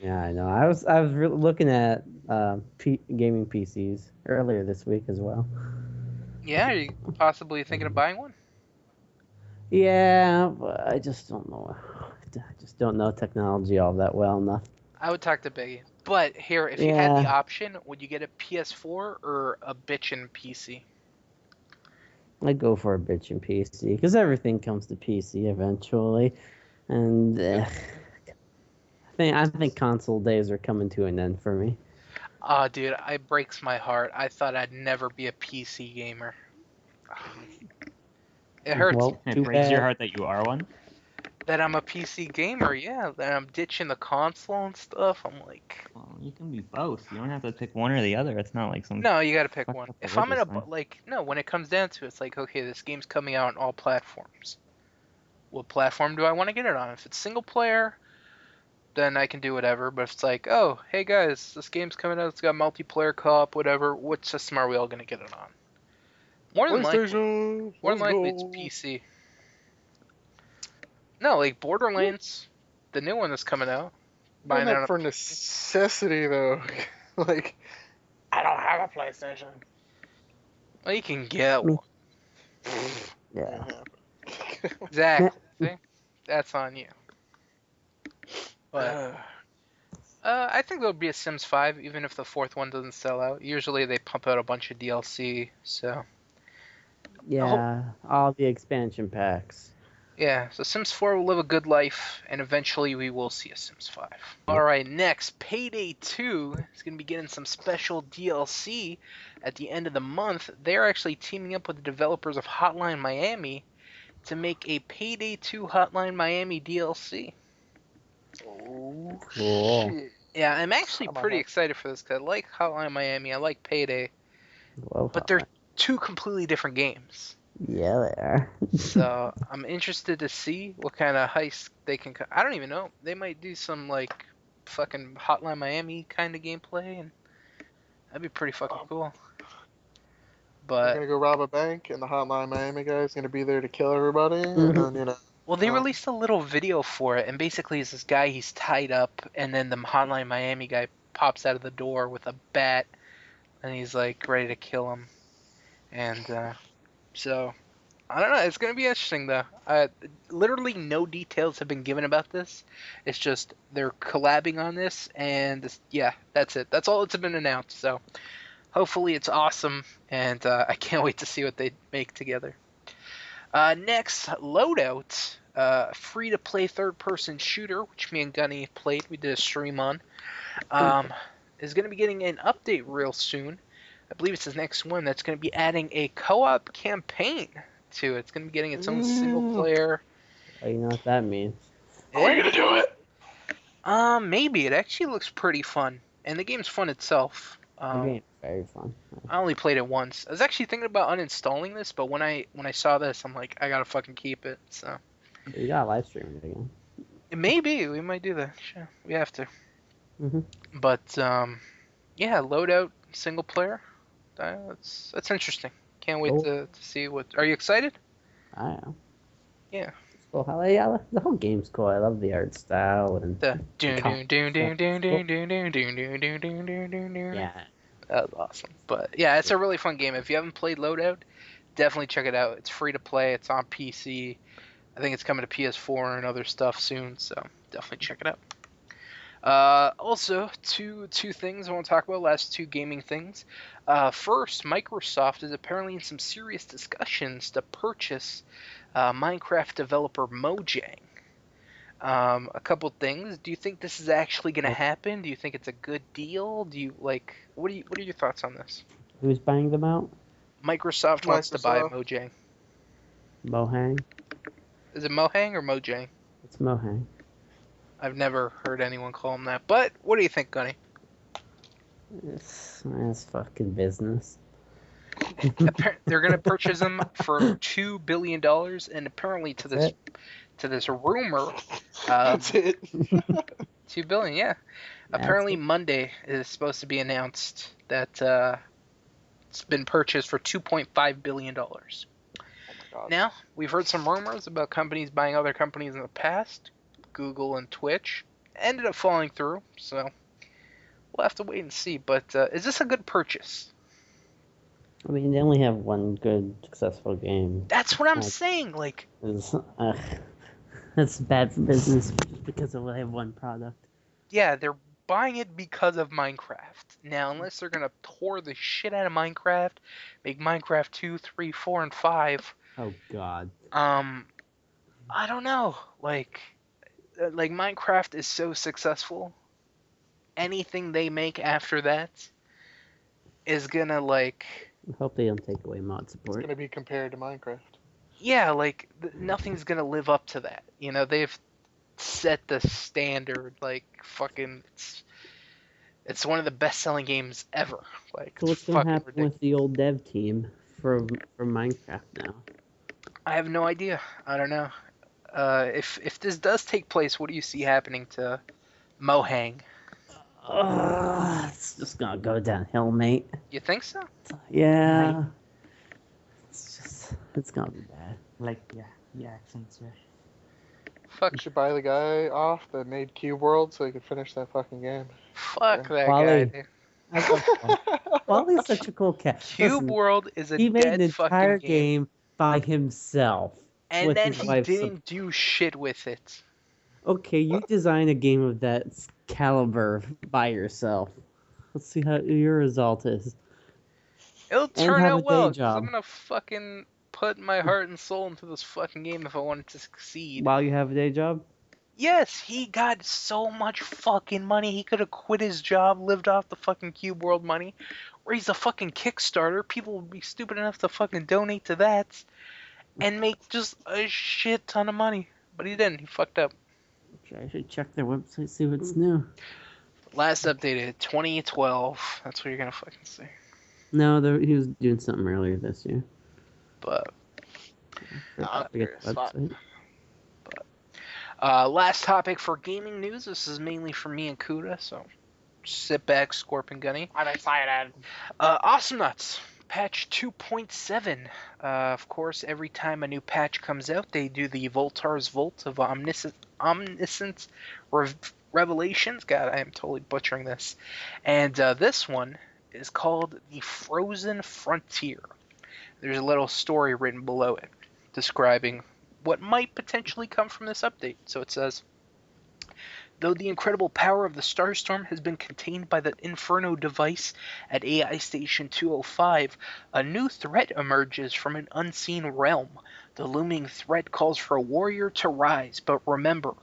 Yeah, I know. I was looking at gaming PCs earlier this week as well. yeah, are you possibly thinking of buying one? Yeah, but I just don't know. I just don't know technology all that well enough. I would talk to Biggie. But here, if you had the Yeah. option, would you get a PS4 or a bitchin' PC? I'd go for a bitchin' PC because everything comes to PC eventually, and I think console days are coming to an end for me. Oh, dude, it breaks my heart. I thought I'd never be a PC gamer. It hurts Well, It too breaks your bad. heart that you are one. that I'm a PC gamer, yeah. That I'm ditching the console and stuff. I'm like, Well, you can be both. You don't have to pick one or the other. It's not like some. no, you gotta pick fucked one. up If I'm in a, religious thing. like, no, when it comes down to it, it's like, okay, this game's coming out on all platforms. What platform do I want to get it on? If it's single player, then I can do whatever. But if it's like, oh, hey guys, this game's coming out, it's got multiplayer co-op, whatever, what system are we all gonna get it on? More than likely, PlayStation. more than let's likely it's go. PC. No, like Borderlands, the new one that's coming out. Buying Buying it that on for necessity though. Like, I don't have a PlayStation. well, you can get one. Yeah. Exactly. See? That's on you. But I think there'll be a Sims 5, even if the fourth one doesn't sell out. Usually they pump out a bunch of DLC, so Yeah, all the expansion packs. yeah. So Sims 4 will live a good life, and eventually we will see a Sims 5. All right, next, Payday 2 is going to be getting some special DLC at the end of the month. They're actually teaming up with the developers of Hotline Miami to make a Payday 2 Hotline Miami DLC. Oh, Cool. shit. Yeah, I'm actually How about pretty that? excited for this because I like Hotline Miami, I like Payday, Love but they're Hotline. two completely different games. Yeah, they are. So I'm interested to see what kind of heist they can. I don't even know. They might do some like fucking Hotline Miami kind of gameplay, and that'd be pretty fucking cool. They're But gonna go rob a bank, and the Hotline Miami guy's gonna be there to kill everybody, and then well, they released a little video for it, and basically it's this guy. He's tied up, and then the Hotline Miami guy pops out of the door with a bat, and he's like ready to kill him, and so I don't know. It's gonna be interesting though. Literally no details have been given about this. It's just they're collabing on this, and yeah, that's it. That's all that's been announced. So hopefully it's awesome, and I can't wait to see what they make together. Next, Loadout, free-to-play third-person shooter, which me and Gunny played. We did a stream on. Is going to be getting an update real soon. I believe it's the next one that's going to be adding a co-op campaign to it. It's going to be getting its own single player. Oh, you know what that means? Are we gonna do it? Maybe. It actually looks pretty fun, and the game's fun itself. The game's very fun. I only played it once. I was actually thinking about uninstalling this, but when I saw this, I'm like, I gotta fucking keep it. So You gotta live stream it again. maybe we might do that. Sure, we have to. Mhm. But yeah, Loadout single player. That's interesting. Can't wait Cool. to see what. Are you excited? I am. Yeah. It's cool. The whole game's cool. I love the art style and The doon com- doon doon doon doon doon doon doon doon doon doon doon doon doon. yeah. That was awesome. But yeah, it's a really fun game. If you haven't played Loadout, definitely check it out. It's free to play. It's on PC. I think it's coming to PS4 and other stuff soon, so definitely check it out. Also, two things I want to talk about. Last two gaming things. First, Microsoft is apparently in some serious discussions to purchase Minecraft developer Mojang. A couple things. Do you think this is actually going to happen? Do you think it's a good deal? Do you like? What are your thoughts on this? Who's buying them out? Microsoft wants to buy Mojang. Mojang. Is it Mojang or Mojang? It's Mojang. I've never heard anyone call him that. But what do you think, Gunny? It's fucking business. They're going to purchase them for $2 billion, and apparently to this rumor, That's it. $2 billion. Yeah. Apparently Monday is supposed to be announced that it's been purchased for $2.5 billion. Oh my God. Now, we've heard some rumors about companies buying other companies in the past. Google and Twitch ended up falling through, so we'll have to wait and see. But is this a good purchase? I mean, they only have one good, successful game. That's what I'm Like- saying. Like, That's bad for business just because they only have one product. yeah, they're buying it because of Minecraft. Now, unless they're gonna tore the shit out of Minecraft, make Minecraft 2, 3, 4, and 5. Oh God. I don't know. Like Minecraft is so successful. Anything they make after that is gonna like. I hope they don't take away mod It's support. gonna be compared to Minecraft. Yeah, like nothing's gonna live up to that. You know, they've set the standard. Like fucking, it's one of the best-selling games ever. Like, So what's it's gonna fucking happen ridiculous. with the old dev team for Minecraft now? I have no idea. I don't know. If this does take place, what do you see happening to Mojang? It's just gonna go downhill, mate. You think so? Yeah. It's gonna be bad. Like, yeah, accents, yeah. Fuck, You should buy the guy off that made Cube World so he could finish that fucking game. fuck that Wally. guy. Dude. I love Paul. Wally's such a cool cat. Cube Listen, World is a he made dead an entire fucking game, game by himself. and with then his he wife's didn't do shit with it. Okay, you design a game of that caliber by yourself. Let's see how your result is. It'll turn have a out day well, 'cause job. I'm gonna fucking put my heart and soul into this fucking game if I want it to succeed. While you have a day job? Yes, he got so much fucking money. He could have quit his job, lived off the fucking Cube World money, or he's a fucking Kickstarter. People would be stupid enough to fucking donate to that and make just a shit ton of money. But he didn't. He fucked up. I should check their website, see what's new. Last updated 2012. That's what you're gonna fucking see. No, he was doing something earlier this year. But Nah, Forget the it's fine. website. last topic for gaming news. This is mainly for me and Kuda, so sit back, Scorpion Gunny. I'm excited. Awesome Nuts, patch 2.7. Of course, every time a new patch comes out, they do the Voltar's Vault of Omniscient Revelations. God, I am totally butchering this. And this one is called the Frozen Frontier. There's a little story written below it. describing what might potentially come from this update. So it says, though the incredible power of the Starstorm has been contained by the Inferno device at AI Station 205, a new threat emerges from an unseen realm. The looming threat calls for a warrior to rise, but remember,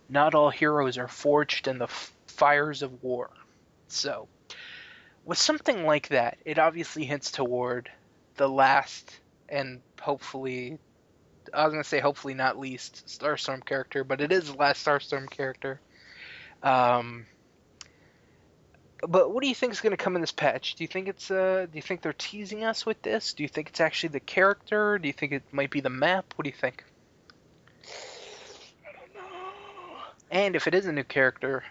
not all heroes are forged in the fires of war. So, with something like that, it obviously hints toward the last and hopefully, I was going to say hopefully not least, Starstorm character, but it is the last Starstorm character. But what do you think is going to come in this patch? Do you think it's do you think they're teasing us with this? Do you think it's actually the character? Do you think it might be the map? What do you think? I don't know. And if it is a new character,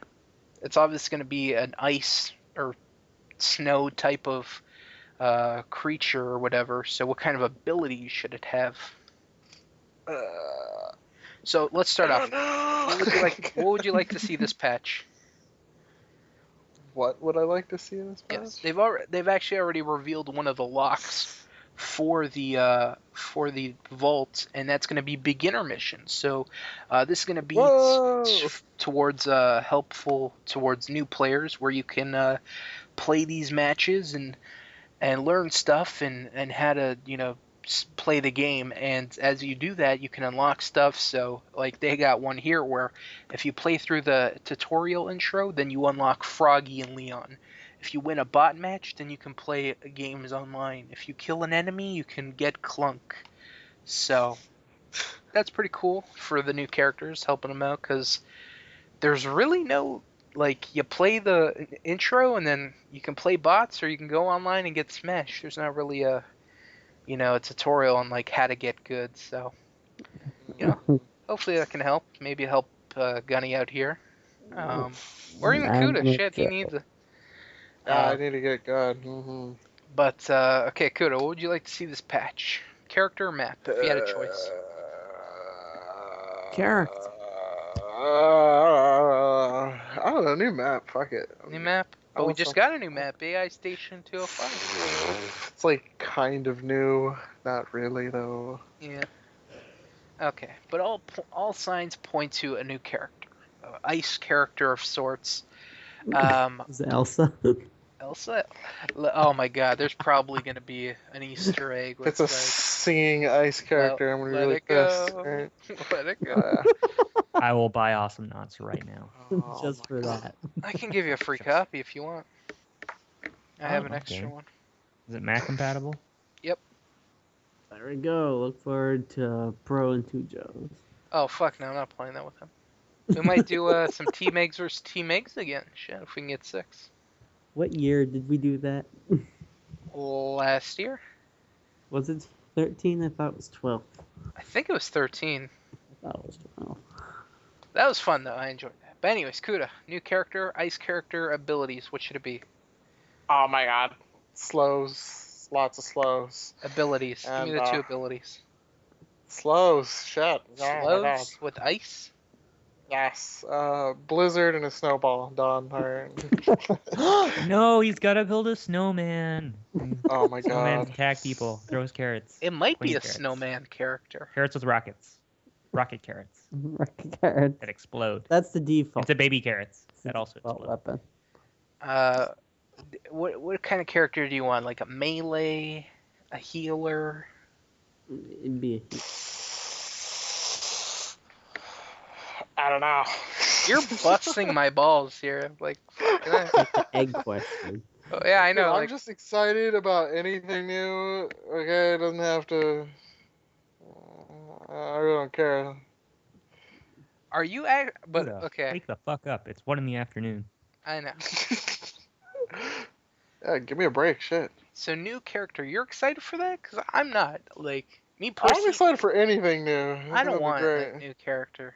it's obviously going to be an ice or snow type of creature or whatever. So what kind of abilities should it have? So let's start off. What would you like to see this patch? What would I like to see in this patch? Yes, they've actually already revealed one of the locks for the vault, and that's going to be beginner missions. So this is going to be towards helpful towards new players, where you can play these matches and learn stuff and how to play the game. And as you do that, you can unlock stuff. So like they got one here where if you play through the tutorial intro, then you unlock Froggy and Leon. If you win a bot match, then you can play games online. If you kill an enemy, you can get Clunk. So that's pretty cool for the new characters, helping them out, because there's really no, like, you play the intro and then you can play bots, or you can go online and get smashed. There's not really a tutorial on like how to get good. So hopefully that can help. Maybe help Gunny out here, or even Kuda. Shit, he needs a. I need to get good. Mm-hmm. But okay, Kuda, what would you like to see this patch? Character or map, if you had a choice? Character. I don't know, new map. Fuck it. New map. But we just got a new map, AI Station 205. It's like kind of new, not really though. Yeah. Okay, but all signs point to a new character, ice character of sorts. Is it Elsa? Elsa? Oh my God, there's probably gonna be an Easter egg. With It's a singing ice character. I'm gonna be really pissed. Right? Let it go. I will buy Awesome Knots right now. Just for that. I can give you a free copy if you want. I have an extra one. Is it Mac compatible? Yep. There we go. Look forward to Pro and 2 Joes. Oh fuck no, I'm not playing that with him. We might do some TeamxEggS versus TeamxEggS again. Shit, if we can get 6. What year did we do that? Last year? Was it 13? I thought it was 12. I think it was 13. I thought it was 12. That was fun though. I enjoyed that. But anyways, Kuda, new character, ice character, abilities. What should it be? Oh my God. Slows. Lots of slows. Abilities. And, give me the 2 abilities. Slows. Shit. Slows with ice? Yes. Blizzard and a snowball. Done. Alright. No, he's got to build a snowman. Oh my Snowman God. attack people. Throws carrots. It might be a carrots. snowman character. Carrots with rockets. Rocket carrots Rocket carrots. that explode. That's the default. It's a baby carrots that also default explode. weapon. What kind of character do you want? Like a melee, a healer? It'd be I don't know. You're busting my balls here. Like, the egg question. oh, yeah, I know. I'm Like, just excited about anything new. Okay, it doesn't have to. I really don't care. are you? But Kuda, okay, Wake the fuck up. It's 1 PM. I know. Yeah, give me a break. Shit. So new character, you're excited for that? Because I'm not. Like me I'm personally, excited for anything new. I don't That'd be want great. a new character.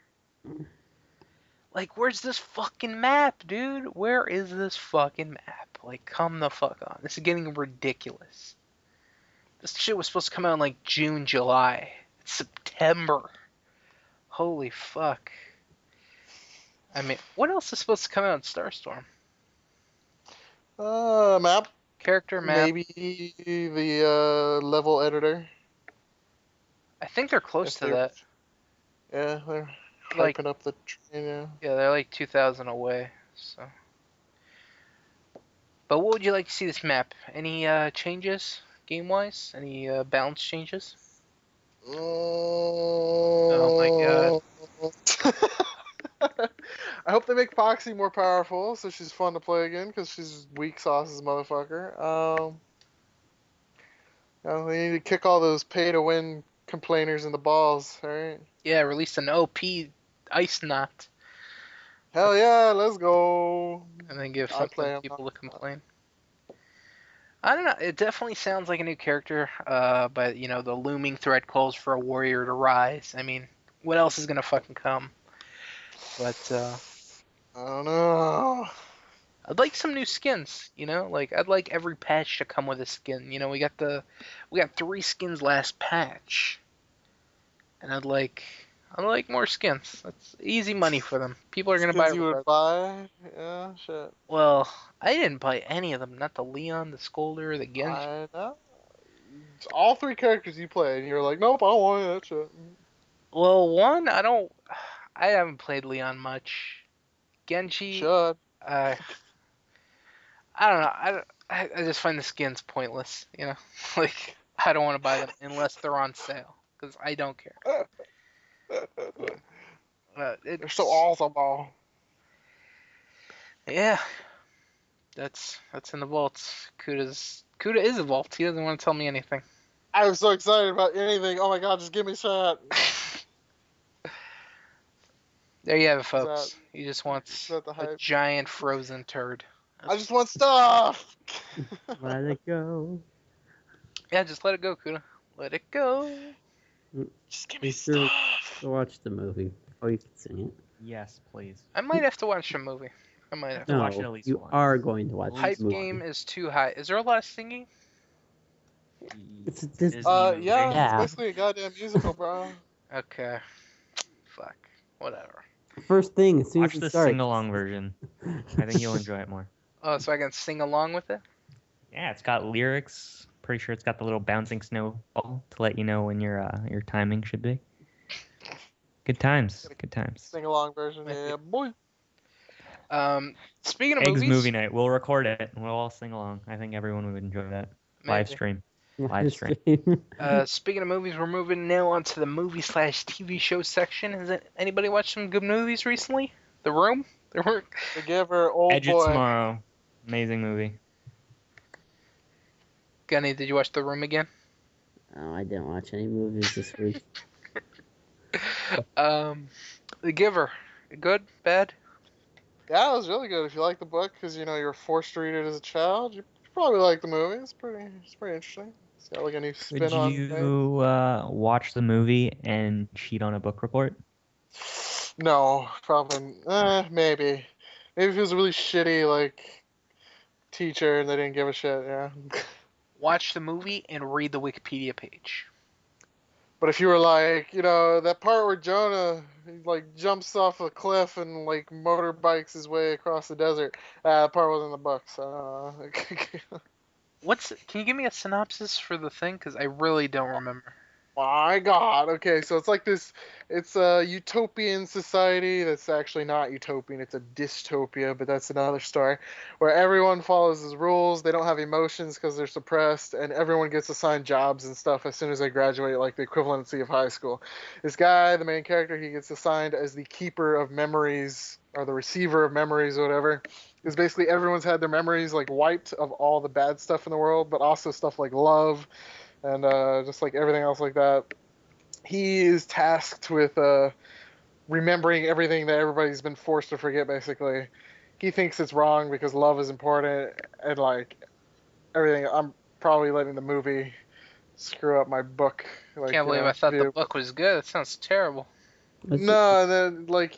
Like, where's this fucking map, dude? Where is this fucking map? Like, come the fuck on. This is getting ridiculous. This shit was supposed to come out in, like, June, July. It's September. Holy fuck. I mean, what else is supposed to come out in Starstorm? Map. Character map. Maybe the level editor. I think they're close to that. Yeah, they're Like- hyping up the train. Yeah. Yeah, they're like 2,000 away. So. But what would you like to see this map? Any changes game-wise? Any balance changes? Oh my God. I hope they make Foxy more powerful, so she's fun to play again, because she's weak sauce as a motherfucker. They need to kick all those pay-to-win complainers in the balls, alright? Yeah, released an OP Ice Knot, Hell yeah, let's go! and then give I something play to 'em. people to complain. I don't know. It definitely sounds like a new character, but you know the looming threat calls for a warrior to rise. I mean, what else is gonna fucking come? But I don't know. I'd like some new skins. You know, like I'd like every patch to come with a skin. You know, we got 3 skins last patch, and I'd like more skins. That's easy money for them. People are gonna buy. Skins you would buy? Yeah, shit. Well, I didn't buy any of them. Not the Leon, the Scolder, the Genji. I know. All 3 characters you play, and you're like, nope, I don't want that shit. Well, one, I haven't played Leon much. Genji, Should. I don't know. I just find the skins pointless. You know, like I don't want to buy them unless they're on sale because I don't care. They're so awesome, ball. Yeah, that's in the vaults. Kuda is a vault. He doesn't want to tell me anything. I was so excited about anything. Oh my god, just give me shot. There you have it, folks. He just wants that the a hype? giant frozen turd. I just want stuff. Let it go. Yeah, just let it go, Kuda. Let it go. Just give me Be sure stuff. to watch the movie before you can sing it. Yes, please. I might have to watch the movie. I might have to. to No, watch it at least you once. are going to watch Hype the movie. game is too high. Is there a lot of singing? It's Disney this. movie. Yeah, Yeah. it's basically a goddamn musical, bro. Okay. Fuck. Whatever. First thing, as soon Watch as the it starts. sing-along version. I think you'll enjoy it more. Oh, so I can sing along with it? Yeah, it's got lyrics. Pretty sure it's got the little bouncing snowball to let you know when your timing should be. Good times. Good times. Sing along version, yeah, boy. Speaking of Eggs movies, movie night. We'll record it and we'll all sing along. I think everyone would enjoy that. Live maybe. stream. Live stream. Speaking of movies, we're moving now onto the movie/TV show section. Anybody watched some good movies recently? The Room? There were. The Giver, Old Edge It Boy. Tomorrow. Amazing movie. Gunny, did you watch The Room again? Oh, I didn't watch any movies this week. The Giver. Good? Bad? Yeah, it was really good. If you like the book, because you know you were forced to read it as a child, you probably like the movie. It's pretty interesting. It's got like a new spin Would on. you watch the movie and cheat on a book report? No, probably. Maybe. Maybe if it was a really shitty like teacher and they didn't give a shit. Yeah. Watch the movie and read the Wikipedia page. But if you were like, you know, that part where Jonah like jumps off a cliff and like motorbikes his way across the desert, that part wasn't in the book. So. Can you give me a synopsis for the thing? Because I really don't remember. My God. Okay, so it's like this. It's a utopian society that's actually not utopian. It's a dystopia, but that's another story. Where everyone follows his rules. They don't have emotions because they're suppressed, and everyone gets assigned jobs and stuff as soon as they graduate, like the equivalency of high school. This guy, the main character, he gets assigned as the keeper of memories or the receiver of memories or whatever. Because basically everyone's had their memories like wiped of all the bad stuff in the world, but also stuff like love. And just like everything else like that, he is tasked with remembering everything that everybody's been forced to forget, basically. He thinks it's wrong because love is important, and like everything. I'm probably letting the movie screw up my book. Like, Can't believe I thought the book was good. It sounds terrible. No, and then like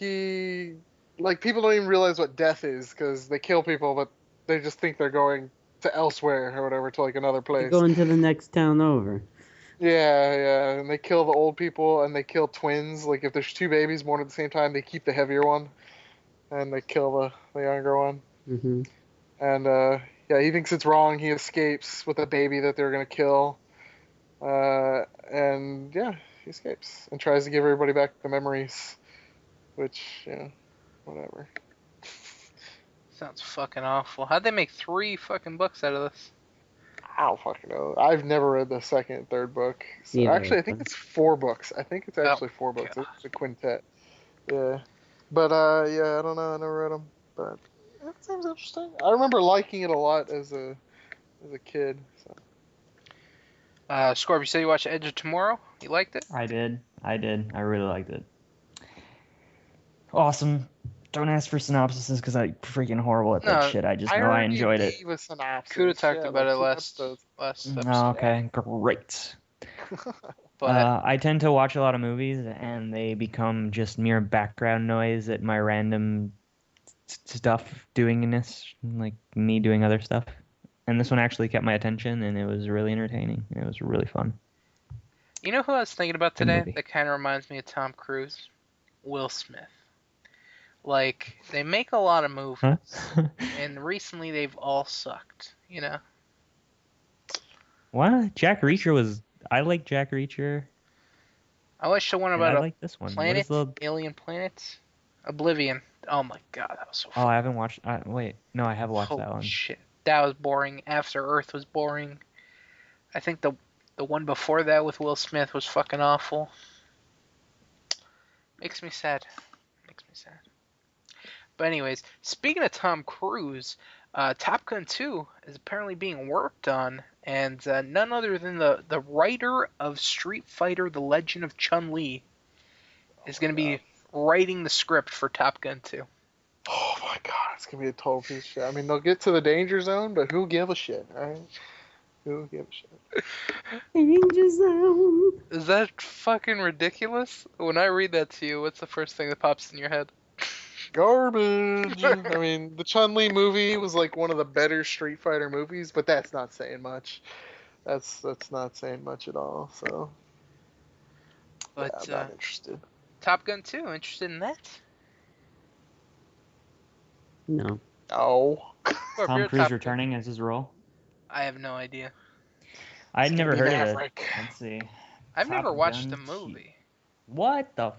people don't even realize what death is because they kill people, but they just think they're going to elsewhere or whatever, to like another place. Going to the next town over. Yeah, and they kill the old people and they kill twins. Like if there's 2 babies born at the same time, they keep the heavier one, and they kill the younger one. Mm-hmm. And yeah, he thinks it's wrong. He escapes with a baby that they're gonna kill. And yeah, he escapes and tries to give everybody back the memories, which, whatever. Sounds fucking awful. How'd they make 3 fucking books out of this? I don't fucking know. I've never read the second and third book. So Neither. actually, I think it's 4 books. I think it's actually 4 books. God. It's a quintet. Yeah. But, yeah, I don't know. I never read them. But it seems interesting. I remember liking it a lot as a kid. So. Scorp, you said you watched Edge of Tomorrow? You liked it? I did. I really liked it. Awesome. Don't ask for synopsises because I'm freaking horrible at that No, shit. I just know I enjoyed it. Gave a synopsis. Could have talked about it 2 last episodes. episode. Oh, okay, great. But I tend to watch a lot of movies, and they become just mere background noise at my random stuff doingness, like me doing other stuff. And this one actually kept my attention, and it was really entertaining. It was really fun. you know who I was thinking about Good today movie. that kind of reminds me of Tom Cruise? Will Smith. Like, they make a lot of movies, Huh? and recently they've all sucked, you know? What? Jack Reacher was... I like Jack Reacher. I watched the one And about I a like this one. What planet, is the... alien planet, Oblivion. Oh my god, that was so Oh, I haven't watched... wait. No, I have watched Holy that one. shit. That was boring. After Earth was boring. I think the one before that with Will Smith was fucking awful. Makes me sad. Makes me sad. But anyways, speaking of Tom Cruise, Top Gun 2 is apparently being worked on, and none other than the writer of Street Fighter: The Legend of Chun-Li is going to be writing the script for Top Gun 2. Oh my god, it's gonna be a total piece of shit. I mean, they'll get to the danger zone, but who'll give a shit, right? Who'll give a shit? Danger zone. Is that fucking ridiculous? When I read that to you, what's the first thing that pops in your head? Garbage. I mean, the Chun-Li movie was like one of the better Street Fighter movies, but that's not saying much. That's not saying much at all. So, But yeah, I'm not interested. Top Gun 2, interested in that? No. No. Or Tom you're a Cruise Top Gun- returning as his role? I have no idea. I'd It's never gonna be heard of it. Maverick. Let's see. I've Top never watched the Gun movie. What the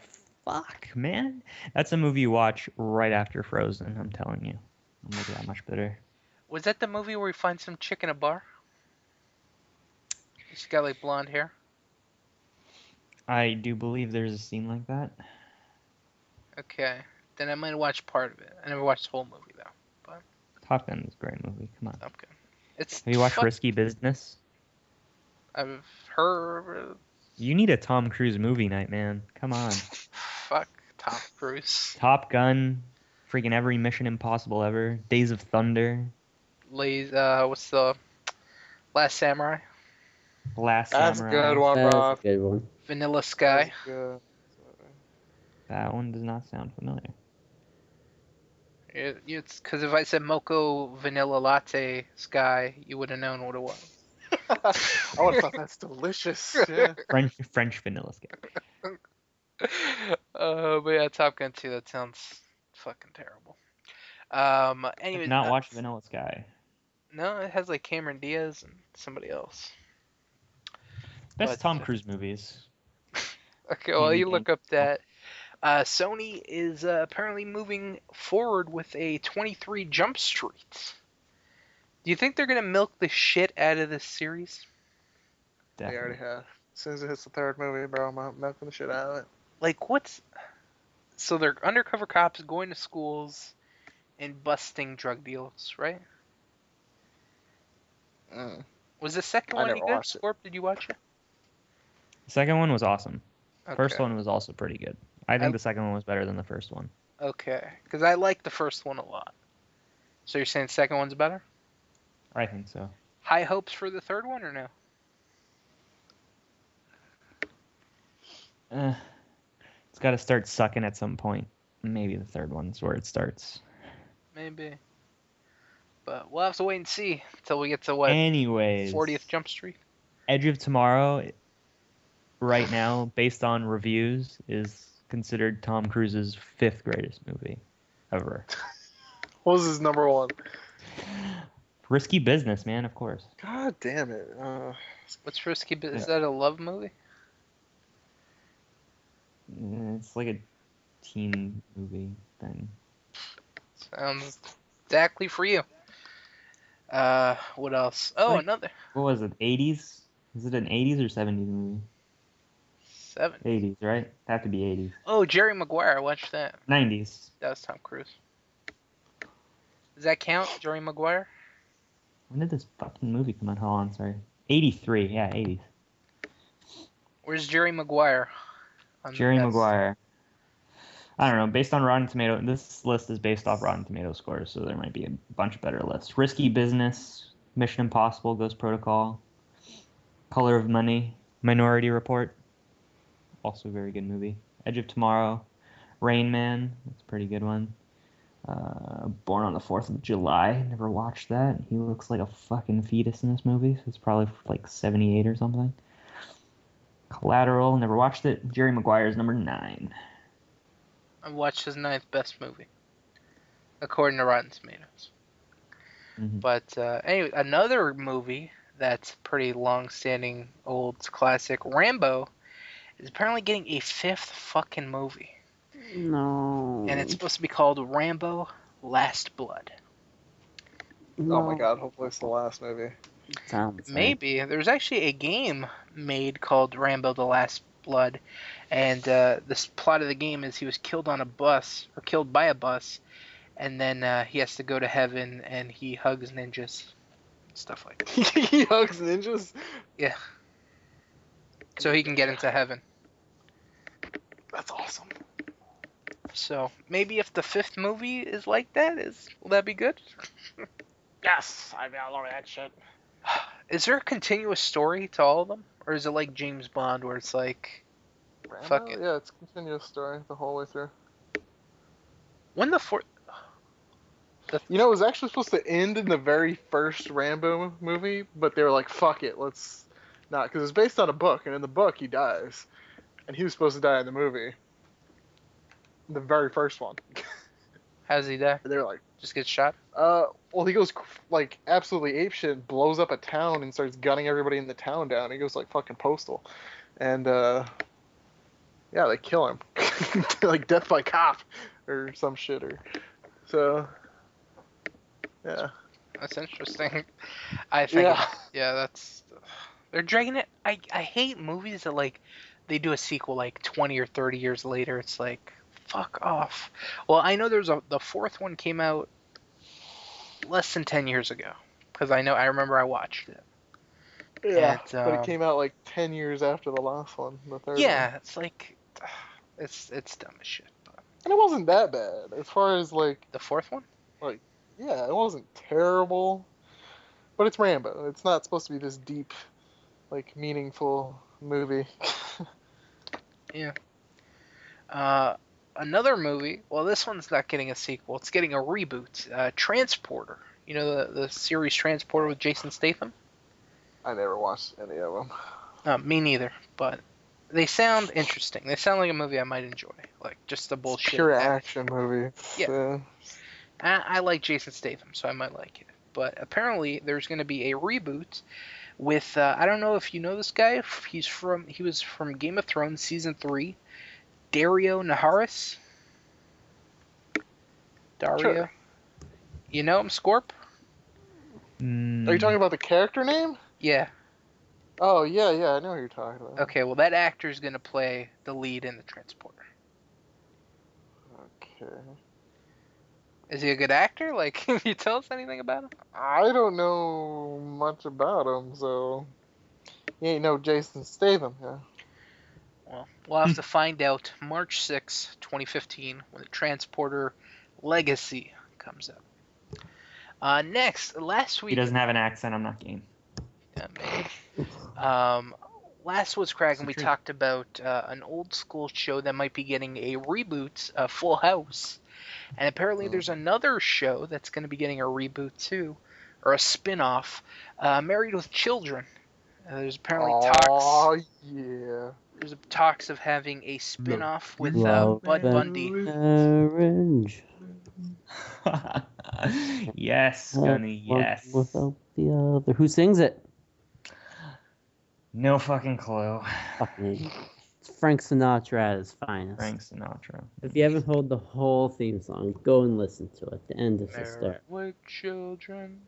fuck, man? That's a movie you watch right after Frozen, I'm telling you. It'll make it that much better. Was that the movie where we find some chick in a bar? She's got like blonde hair. I do believe there's a scene like that. Okay, then I might watch part of it. I never watched the whole movie though. Top Gun is a great movie. Come on. Top Gun. It's Have you watched fuck- Risky Business? I've heard. You need a Tom Cruise movie night, man. Come on. Fuck Tom Cruise. Top Gun, freaking every Mission Impossible ever. Days of Thunder, What's the Last Samurai? Last That's a Samurai. good one, That's bro. a good one. Vanilla Sky. That's good. That one does not sound familiar. It's because if I said Mocha Vanilla Latte Sky, you would have known what it was. I would have thought that's delicious. Yeah. French Vanilla Sky. But yeah, Top Gun 2, that sounds fucking terrible. Anyways, I've not watched Vanilla Sky. No, it has like Cameron Diaz and somebody else. Best But, Tom Cruise movies. Okay, well, you Mhm. look up that. Sony is apparently moving forward with a 23 Jump Street. Do you think they're going to milk the shit out of this series? They already Definitely. have. As soon as it hits the third movie, bro, I'm milking the shit out of it. Like, what's... So they're undercover cops going to schools and busting drug deals, right? Was the second I one any never good? watched it. Scorp, did you watch it? The second one was awesome. Okay. First one was also pretty good. I think I- the second one was better than the first one. Okay, because I like the first one a lot. So you're saying the second one's better? I think so. High hopes for the third one or no? It's got to start sucking at some point. Maybe the third one's where it starts. Maybe. But we'll have to wait and see until we get to what? Anyways, 40th Jump Street? Edge of Tomorrow, right now, based on reviews, is considered Tom Cruise's 5th greatest movie ever. What was his number one? Risky Business, man, of course. God damn it. What's Risky? Is that a love movie? It's like a teen movie thing. Sounds exactly for you. What else? Oh, Like- another What was it? 80s? Is it an 80s or 70s movie? 7. 80s, right? Have to be 80s. Oh, Jerry Maguire. I watched that. 90s. That was Tom Cruise. Does that count, Jerry Maguire? When did this fucking movie come out? Hold on, sorry. 83, yeah, 80s. Where's Jerry Maguire? Jerry Maguire. I don't know. Based on Rotten Tomato, this list is based off Rotten Tomato scores, so there might be a bunch of better lists. Risky Business, Mission Impossible, Ghost Protocol, Color of Money, Minority Report, also a very good movie. Edge of Tomorrow, Rain Man, that's a pretty good one. Born on the 4th of July, never watched that. He looks like a fucking fetus in this movie, so it's probably like 78 or something. Collateral, never watched it. Jerry Maguire's number 9. I watched his 9th best movie, according to Rotten Tomatoes. Mhm. But anyway, another movie that's pretty long-standing old classic, Rambo, is apparently getting a 5th fucking movie. No. And it's supposed to be called Rambo Last Blood. No. Oh my god, hopefully it's the last movie. Sounds Maybe. There's actually a game made called Rambo the Last Blood. And the plot of the game is he was killed on a bus, or killed by a bus, and then he has to go to heaven and he hugs ninjas. Stuff like that. He hugs ninjas? So he can get into heaven. That's awesome. So maybe if the 5th movie is like that, will that be good? Yes, I love that shit. Is there a continuous story to all of them? Or is it like James Bond where it's like, Rambo? Fuck it. Yeah, it's a continuous story the whole way through. when the 4th... You know, it was actually supposed to end in the very first Rambo movie, but they were like, fuck it, let's not. Because it's based on a book, and in the book, he dies. And he was supposed to die in the movie. The very first one. How does he die? And they're like, Just gets shot? well, he goes, like, absolutely apeshit, blows up a town, and starts gunning everybody in the town down. He goes, like, fucking Postal. And, yeah, they kill him. Like, death by cop, or some shit, or... So... Yeah. That's interesting. I think, that's... They're dragging it... I hate movies that, like, they do a sequel, like, 20 or 30 years later. It's like, fuck off. Well, I know the 4th one came out less than 10 years ago. Because I remember I watched it. Yeah, And, but it came out, like, 10 years after the last one, the third one. Yeah, it's like... It's dumb as shit. But And it wasn't that bad, as far as, like... the 4th one? Yeah, it wasn't terrible, but it's Rambo. It's not supposed to be this deep, like, meaningful movie. Another movie, well, this one's not getting a sequel. It's getting a reboot. Transporter. You know the series Transporter with Jason Statham? I never watched any of them. Me neither, but they sound interesting. They sound like a movie I might enjoy. Like, just the bullshit. Pure action movie. Yeah. I like Jason Statham, so I might like it. But apparently, there's going to be a reboot with I don't know if you know this guy. He was from Game of Thrones season 3. Dario Naharis. Dario. Sure. You know him, Scorp? Are you talking about the character name? Yeah. Oh, yeah, I know what you're talking about. Okay, well, that actor is going to play the lead in the Transporter. Okay. Is he a good actor? Like, can you tell us anything about him? I don't know much about him, so... He ain't no Jason Statham, yeah. Well, we'll have to find out March 6, 2015, when the Transporter Legacy comes out. Next, last week... He doesn't have an accent, I'm not game. Yeah, maybe. Last was Crackin, we talked about an old school show that might be getting a reboot, Full House. And apparently there's another show that's going to be getting a reboot too, or a spin-off, Married with Children. There's apparently talks. Oh, yeah. There's talks of having a spin-off with Love Bud Bundy. Orange. Yes, Gunny, yes. Without the other. Who sings it? No fucking clue. Fucking It's Frank Sinatra at his finest. Frank Sinatra. If you haven't heard the whole theme song, go and listen to it. The end is Married hysterical. with children.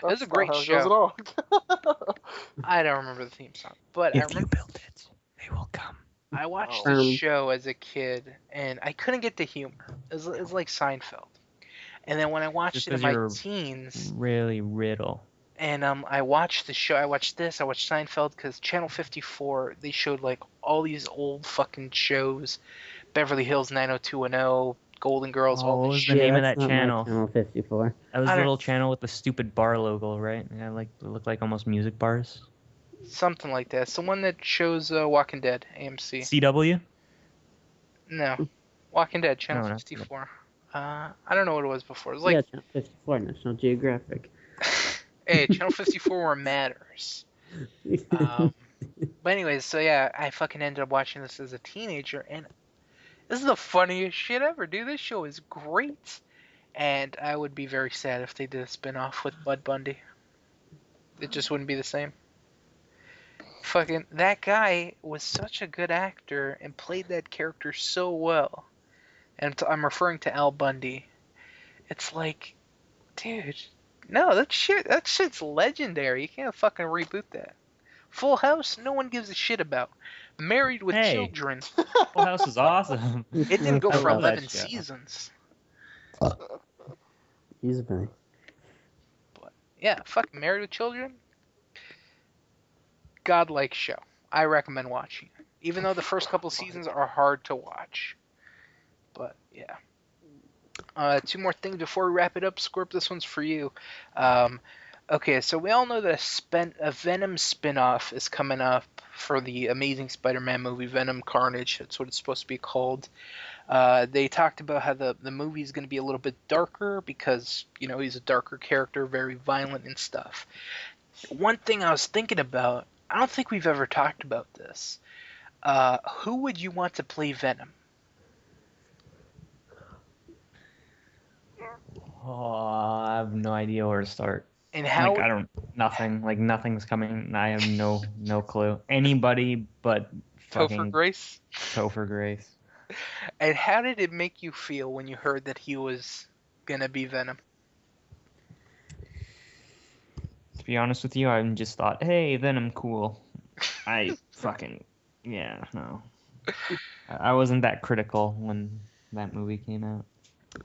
That's a not great how it show. goes at all. I don't remember the theme song, but I remember build it, they will come. I watched Oh. the show as a kid, and I couldn't get the humor. It was like Seinfeld. And then when I watched Just it in 'cause my you're teens, Really riddle. and I watched the show, I watched Seinfeld, because Channel 54, they showed like all these old fucking shows, Beverly Hills 90210, Golden Girls, Oh, all what this was shit. the name of that's that not my channel? Channel 54. That was I the don't- little channel with the stupid bar logo, right? Yeah, like it looked like almost music bars. Something like that. It's the one that shows Walking Dead, AMC. CW? No. Walking Dead, Channel No, not 54. I don't know what it was before. It was Yeah, like, Channel 54, National Geographic. hey, Channel 54 where it matters. But anyways, so yeah, I fucking ended up watching this as a teenager, and this is the funniest shit ever, dude. This show is great. And I would be very sad if they did a spin-off with Bud Bundy. It just wouldn't be the same. Fucking, that guy was such a good actor and played that character so well. And I'm referring to Al Bundy. It's like, dude, no, that shit's legendary. You can't fucking reboot that. Full House, no one gives a shit about. Married with Hey. Children, Full House is awesome. it didn't go I for love that 11 show. seasons. He's a penny. Yeah, fucking Married with Children. Godlike show. I recommend watching it. Even though the first couple seasons are hard to watch. But, yeah. Two more things before we wrap it up. Scorp, this one's for you. Okay, so we all know that a Venom spin-off is coming up for the Amazing Spider-Man movie, Venom Carnage. That's what it's supposed to be called. They talked about how the movie is going to be a little bit darker because, he's a darker character, very violent and stuff. One thing I was thinking about, I don't think we've ever talked about this. Who would you want to play Venom? Oh, I have no idea where to start. And how? Nothing's coming. I have no clue. Anybody but Topher fucking Grace? Topher Grace. And how did it make you feel when you heard that he was gonna be Venom? To be honest with you, I just thought, hey, Venom, cool. No. I wasn't that critical when that movie came out.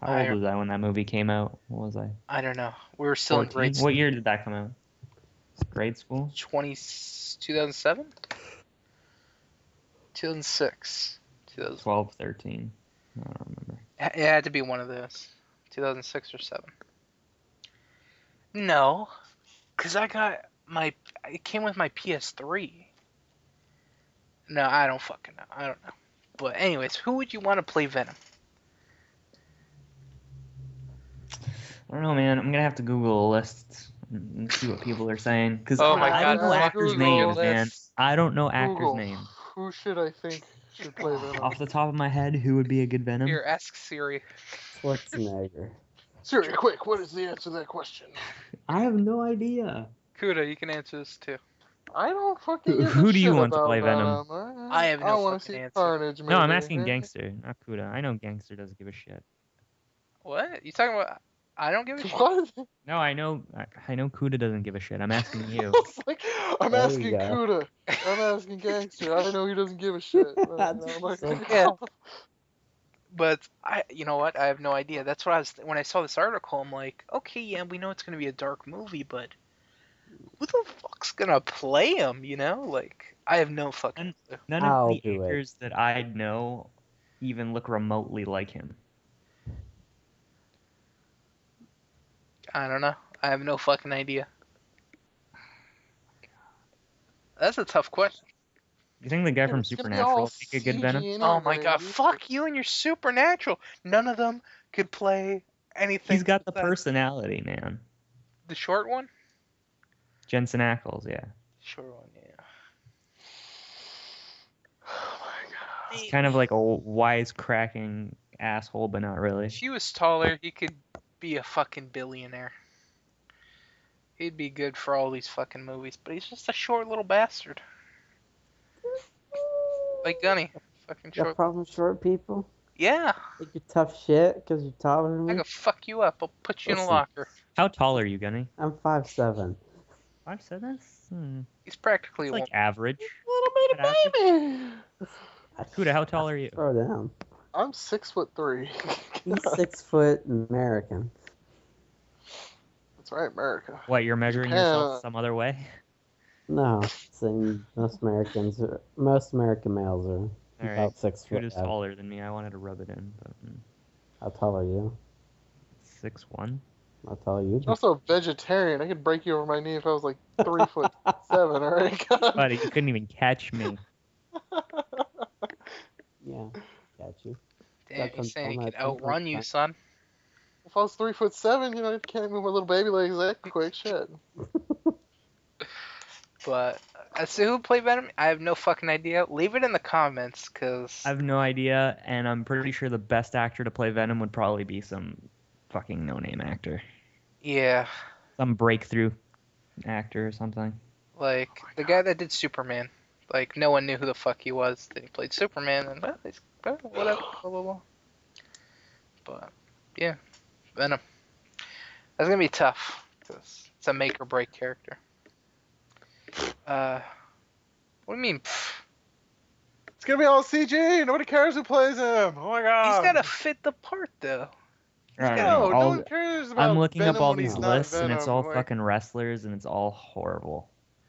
How old was I when that movie came out? What was I? I don't know. We were still in 14? grade school. What year did that come out? Grade school? 2007? 2006. 2000. 12, 13. I don't remember. It had to be one of those. 2006 or 7. No. Because it came with my PS3. No, I don't fucking know. I don't know. But anyways, who would you want to play Venom? I don't know, man. I'm gonna have to Google a list and see what people are saying. Because Oh my I God, don't know fuck actors' Google names, man. lists. I don't know actors' Google. names. Who should I think should play Venom? Off the top of my head, who would be a good Venom? Here, ask Siri. Schwarzenegger. Siri, quick, what is the answer to that question? I have no idea. Kuda, you can answer this too. I don't fucking give a Who do you shit want to about play Venom? I have no wanna fucking see answer. Carnage, No, I'm maybe. asking Gangster, not Kuda. I know Gangster doesn't give a shit. What? You talking about? I don't give a shit. What? No, I know Kuda doesn't give a shit. I'm asking you. It's like, I'm There you asking go. Kuda. I'm asking Gangster. I know he doesn't give a shit. But, That's I'm like, so Yeah. But you know what? I have no idea. That's what I was when I saw this article. I'm like, okay, yeah, we know it's gonna be a dark movie, but who the fuck's gonna play him? Like I have no fucking clue. None I'll of the do it. actors that I know even look remotely like him. I don't know. I have no fucking idea. That's a tough question. You think the guy from It's gonna be all Supernatural would make a good Venom? CG Oh my anyway, god, dude. fuck you and your Supernatural. None of them could play anything. He's got the besides personality, man. the short one. Jensen Ackles, yeah. Short one, yeah. Oh my god. He's kind of like a wisecracking asshole, but not really. If he was taller, he could be a fucking billionaire. He'd be good for all these fucking movies, but he's just a short little bastard. Like Gunny. Fucking You got short. problem with short people? Yeah. Think you're tough shit because you're taller than I me? can fuck you up. I'll put you in a Listen. locker. How tall are you, Gunny? I'm 5'7". 5'7"? He's practically It's a like average. Little bitty baby. Kuda, how tall are you? Throw down. I'm 6'3". He's 6 foot American. That's right, America. What, you're measuring Japan, yourself some other way? No, saying most American males are Alright, about 6 foot. Kuda's taller than me. I wanted to rub it in, but How tall are you? 6'1". How tall are you? I'm also a vegetarian. I could break you over my knee if I was like 3'7". All right, God. Buddy, you couldn't even catch me. Yeah, got you. Damn, That he's comes saying he from can that outrun you, son. If I was 3'7", you can't move my little baby legs that quick. Shit. But as to who played Venom, I have no fucking idea. Leave it in the comments, cause I have no idea, and I'm pretty sure the best actor to play Venom would probably be some fucking no-name actor. yeah, Some breakthrough actor or something. like the guy that did Superman. Like no one knew who the fuck he was. Then he played Superman, and he's whatever, blah blah blah. But yeah, Venom. That's gonna be tough, cause it's a make or break character. What do you mean? Pff? It's gonna be all CG. Nobody cares who plays him. Oh my God. He's gotta fit the part though. I don't No, know. no All- one cares about I'm looking Venom up all when these he's not lists, and it's Venom. all Like, fucking wrestlers, and it's all horrible.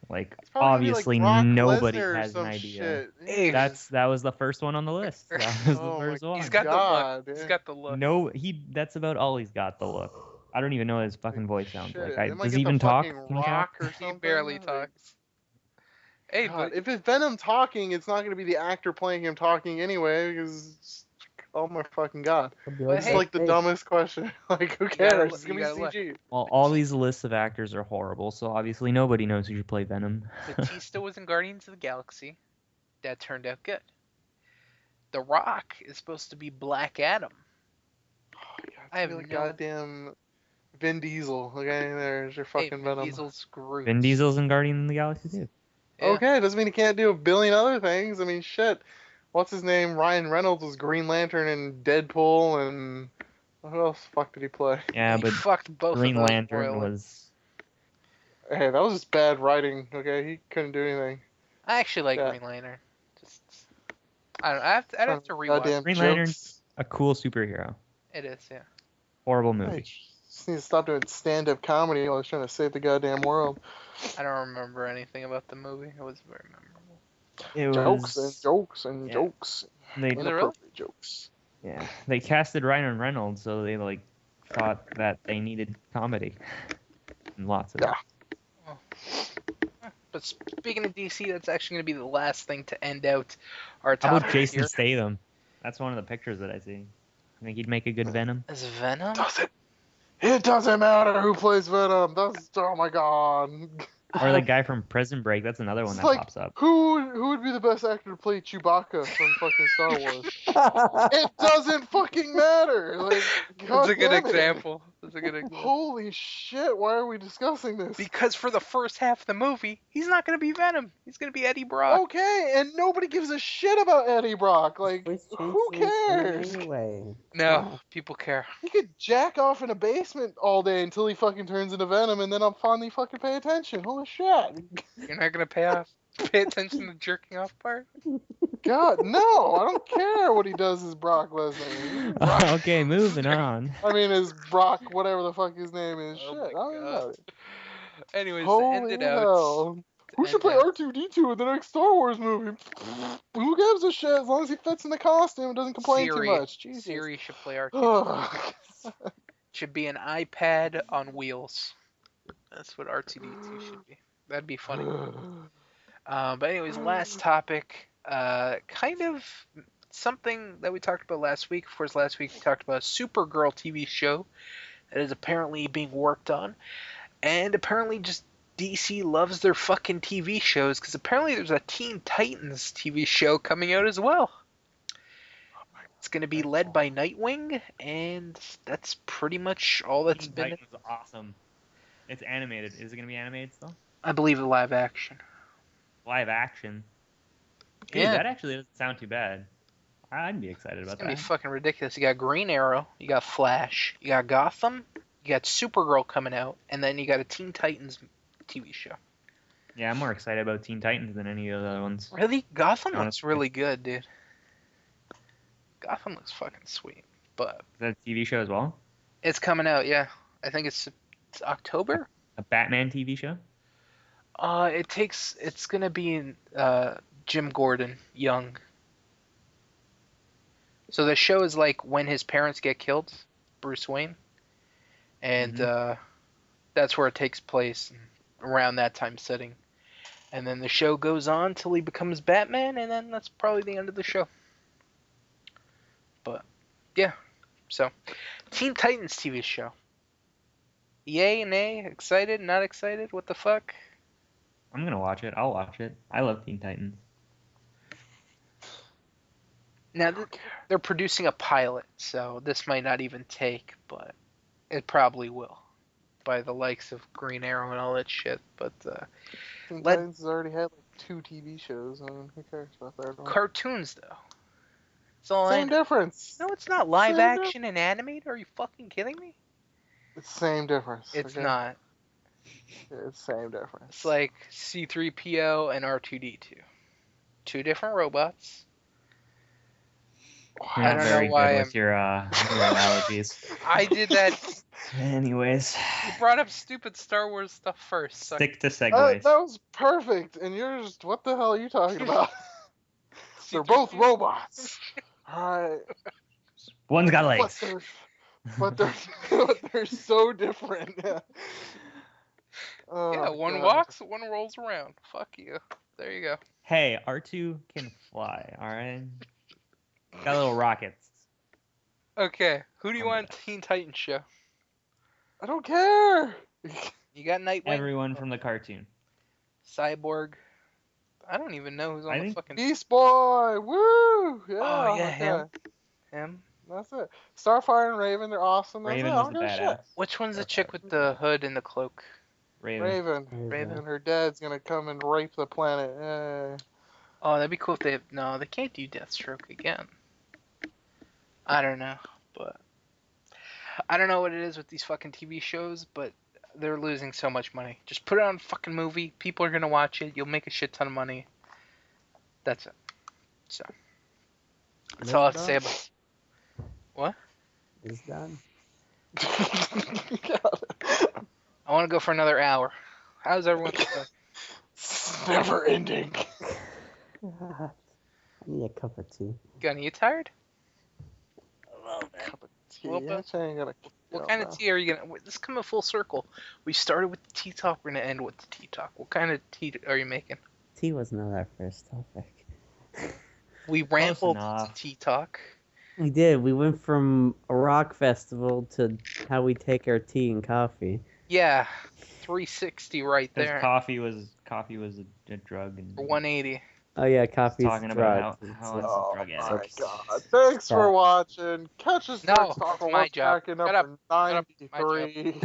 Like, it's probably gonna be obviously like Brock nobody Lesnar or has an some idea. shit. Hey, That was the first one on the list. That was the Oh my first one. he's got God, the look. He's yeah. got the look. No, that's about all he's got, the look. I don't even know what his fucking voice sounds Shit, like. they might Does get he the even talk? fucking Can he talk? Rock or He something. barely Like, talks. Hey, God, but if it's Venom talking, it's not gonna be the actor playing him talking anyway. Because, oh my fucking God, But it's hey, like the dumbest question. Like, who cares? It's gonna be CG. Well, all these lists of actors are horrible, so obviously nobody knows who should play Venom. Batista was in Guardians of the Galaxy. That turned out good. The Rock is supposed to be Black Adam. Oh, yeah, I have it's like no- goddamn Vin Diesel. Okay, there's your Hey, fucking Vin Venom. Diesel's Groot. Vin Diesel's in Guardians of the Galaxy too. Yeah. Okay, doesn't mean he can't do a billion other things. I mean, shit. What's his name? Ryan Reynolds was Green Lantern and Deadpool, and who else the fuck did he play? Yeah, He but fucked both Green of those Lantern royally. was. Hey, that was just bad writing. Okay, he couldn't do anything. I actually like Yeah. Green Lantern. Just I don't know. I'd have to rewatch. Goddamn Green jokes. Lantern's a cool superhero. It is, yeah. Horrible Hey, movie. just need to stop doing stand-up comedy while he's trying to save the goddamn world. I don't remember anything about the movie. It was very memorable. It Jokes and was. jokes and yeah. jokes. They Was it really? Inappropriate jokes. Yeah, they casted Ryan Reynolds, so they like thought that they needed comedy, and lots of it. But speaking of DC, that's actually going to be the last thing to end out our How topic about Jason here. Statham? That's one of the pictures that I see. I think he'd make a good Venom. Is Venom? It doesn't matter who plays Venom. Oh my God. Or the guy from Prison Break. That's another one It's that like, pops up. who would be the best actor to play Chewbacca from fucking Star Wars? It doesn't fucking matter. Like, That's a good damn it. example. That's a good example. Holy shit! Why are we discussing this? Because for the first half of the movie, he's not going to be Venom. He's going to be Eddie Brock. Okay, and nobody gives a shit about Eddie Brock. Like, Voice who changed cares? Anyway. No, people care. He could jack off in a basement all day until he fucking turns into Venom, and then I'll finally fucking pay attention. Holy shit! You're not going to pay attention to the jerking off part? God, no! I don't care what he does as Brock Lesnar. Okay, moving on. I mean, as Brock, whatever the fuck his name is. Oh Shit, my I don't God. know. Anyways, to Holy end it out. hell. Who should play R2-D2 in the next Star Wars movie? Who gives a shit as long as he fits in the costume and doesn't complain Siri. too much? Jesus. Siri should play R2. Ugh. Should be an iPad on wheels. That's what R2D2 should be. That'd be funny. But anyways, last topic. Kind of something that we talked about last week. Of course, last week we talked about a Supergirl TV show that is apparently being worked on. And apparently just DC loves their fucking TV shows, because apparently there's a Teen Titans TV show coming out as well. It's going to be led by Nightwing, and that's pretty much all that's Teen been. Titans is awesome. It's animated. Is it gonna be animated still? I believe live action. Live action. Dude, Yeah. that actually doesn't sound too bad. I'd be excited It's about gonna be that. fucking ridiculous. You got Green Arrow, you got Flash, you got Gotham, you got Supergirl coming out, and then you got a Teen Titans TV show. Yeah, I'm more excited about Teen Titans than any of the other ones. Really? Gotham looks Honestly. really good, dude. Gotham looks fucking sweet. But Is that a TV show as well? it's coming out, yeah. I think it's October? A Batman TV show? It's gonna be Jim Gordon, young. So the show is like when his parents get killed, Bruce Wayne. And that's where it takes place, around that time setting. And then the show goes on till he becomes Batman, and then that's probably the end of the show. But, yeah. So, Teen Titans TV show. Yay, nay, excited, not excited, what the fuck? I'm gonna watch it. I'll watch it. I love Teen Titans. Now, they're producing a pilot, so this might not even take, but it probably will. By the likes of Green Arrow and all that shit, but, Teen Titans has already had like 2 TV shows. I mean, who cares about that one? cartoons, though. It's all Same difference. No, it's not live Same action and animated. Are you fucking kidding me? It's same difference. It's okay? not. It's same difference. It's like C-3PO and R2-D2. 2 different robots. You're I not don't very know why good with your analogies. I did that. Anyways, You brought up stupid Star Wars stuff first. So stick to segues. that was perfect, and you're just, what the hell are you talking about? They're both robots. Alright. One's got But legs. they're so different. Oh, yeah, one God. walks, one rolls around. Fuck you. There you go. Hey, R2 can fly, alright? Got little rockets. Okay, who do you I'm want Teen Titans show? I don't care. You got Nightwing, Everyone from the cartoon. Cyborg. I don't even know who's on I the think fucking. Beast Boy. Woo. Yeah. Oh yeah, okay. him. That's it. Starfire and Raven, they're awesome. That's Raven it. I was don't the give a shit. badass. Which one's the Starfire chick with was the hood and the cloak? Raven. Raven. And her dad's gonna come and rape the planet. Oh, that'd be cool if they. No, they can't do Deathstroke again. I don't know, but I don't know what it is with these fucking TV shows, but they're losing so much money. Just put it on a fucking movie. People are gonna watch it. You'll make a shit ton of money. That's it. So that's all I have to say about it. What? Is done. I want to go for another hour. How's everyone doing? It's never ending. I need a cup of tea. Gunny, you tired? Cup of tea. Little bit. I ain't gonna, What kind of tea are you gonna? This is coming full circle. We started with the tea talk. We're gonna end with the tea talk. What kind of tea are you making? Tea was not our first topic. We rambled enough. to tea talk. We did. We went from a rock festival to how we take our tea and coffee. Yeah, 360 right Because there. coffee was a drug. And Or 180. Oh yeah, coffee's talking about drugs. how it's Oh drug my addicts. god. Thanks Stop. for watching. Catch us No, next time that's on my What's job. Crackin' Shut Number up. 93.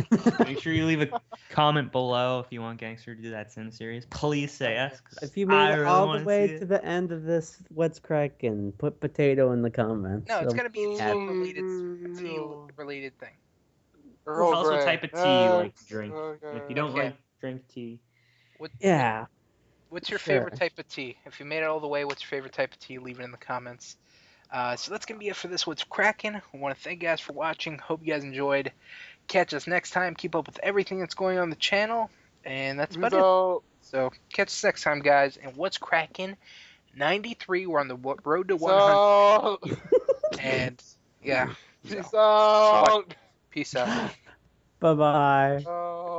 Make sure you leave a comment below if you want Gangster to do that Sin series. Please say yes. 'cause If you I made it really all wanna the way see to it. the end of this, what's cracking? Put potato in the comments. No, it's So- gonna be a Mm. tea-related thing. Earl also Grey. type of tea you like to drink. Okay. And if you don't Okay. like drink tea, Yeah. What's your Sure. favorite type of tea? If you made it all the way, what's your favorite type of tea? Leave it in the comments. So that's going to be it for this What's Crackin'. I want to thank you guys for watching. Hope you guys enjoyed. Catch us next time. Keep up with everything that's going on the channel. And that's about it. So, So catch us next time, guys. And What's Crackin'? 93. We're on the road to 100. And, yeah. peace out. Peace out. Bye bye. Oh.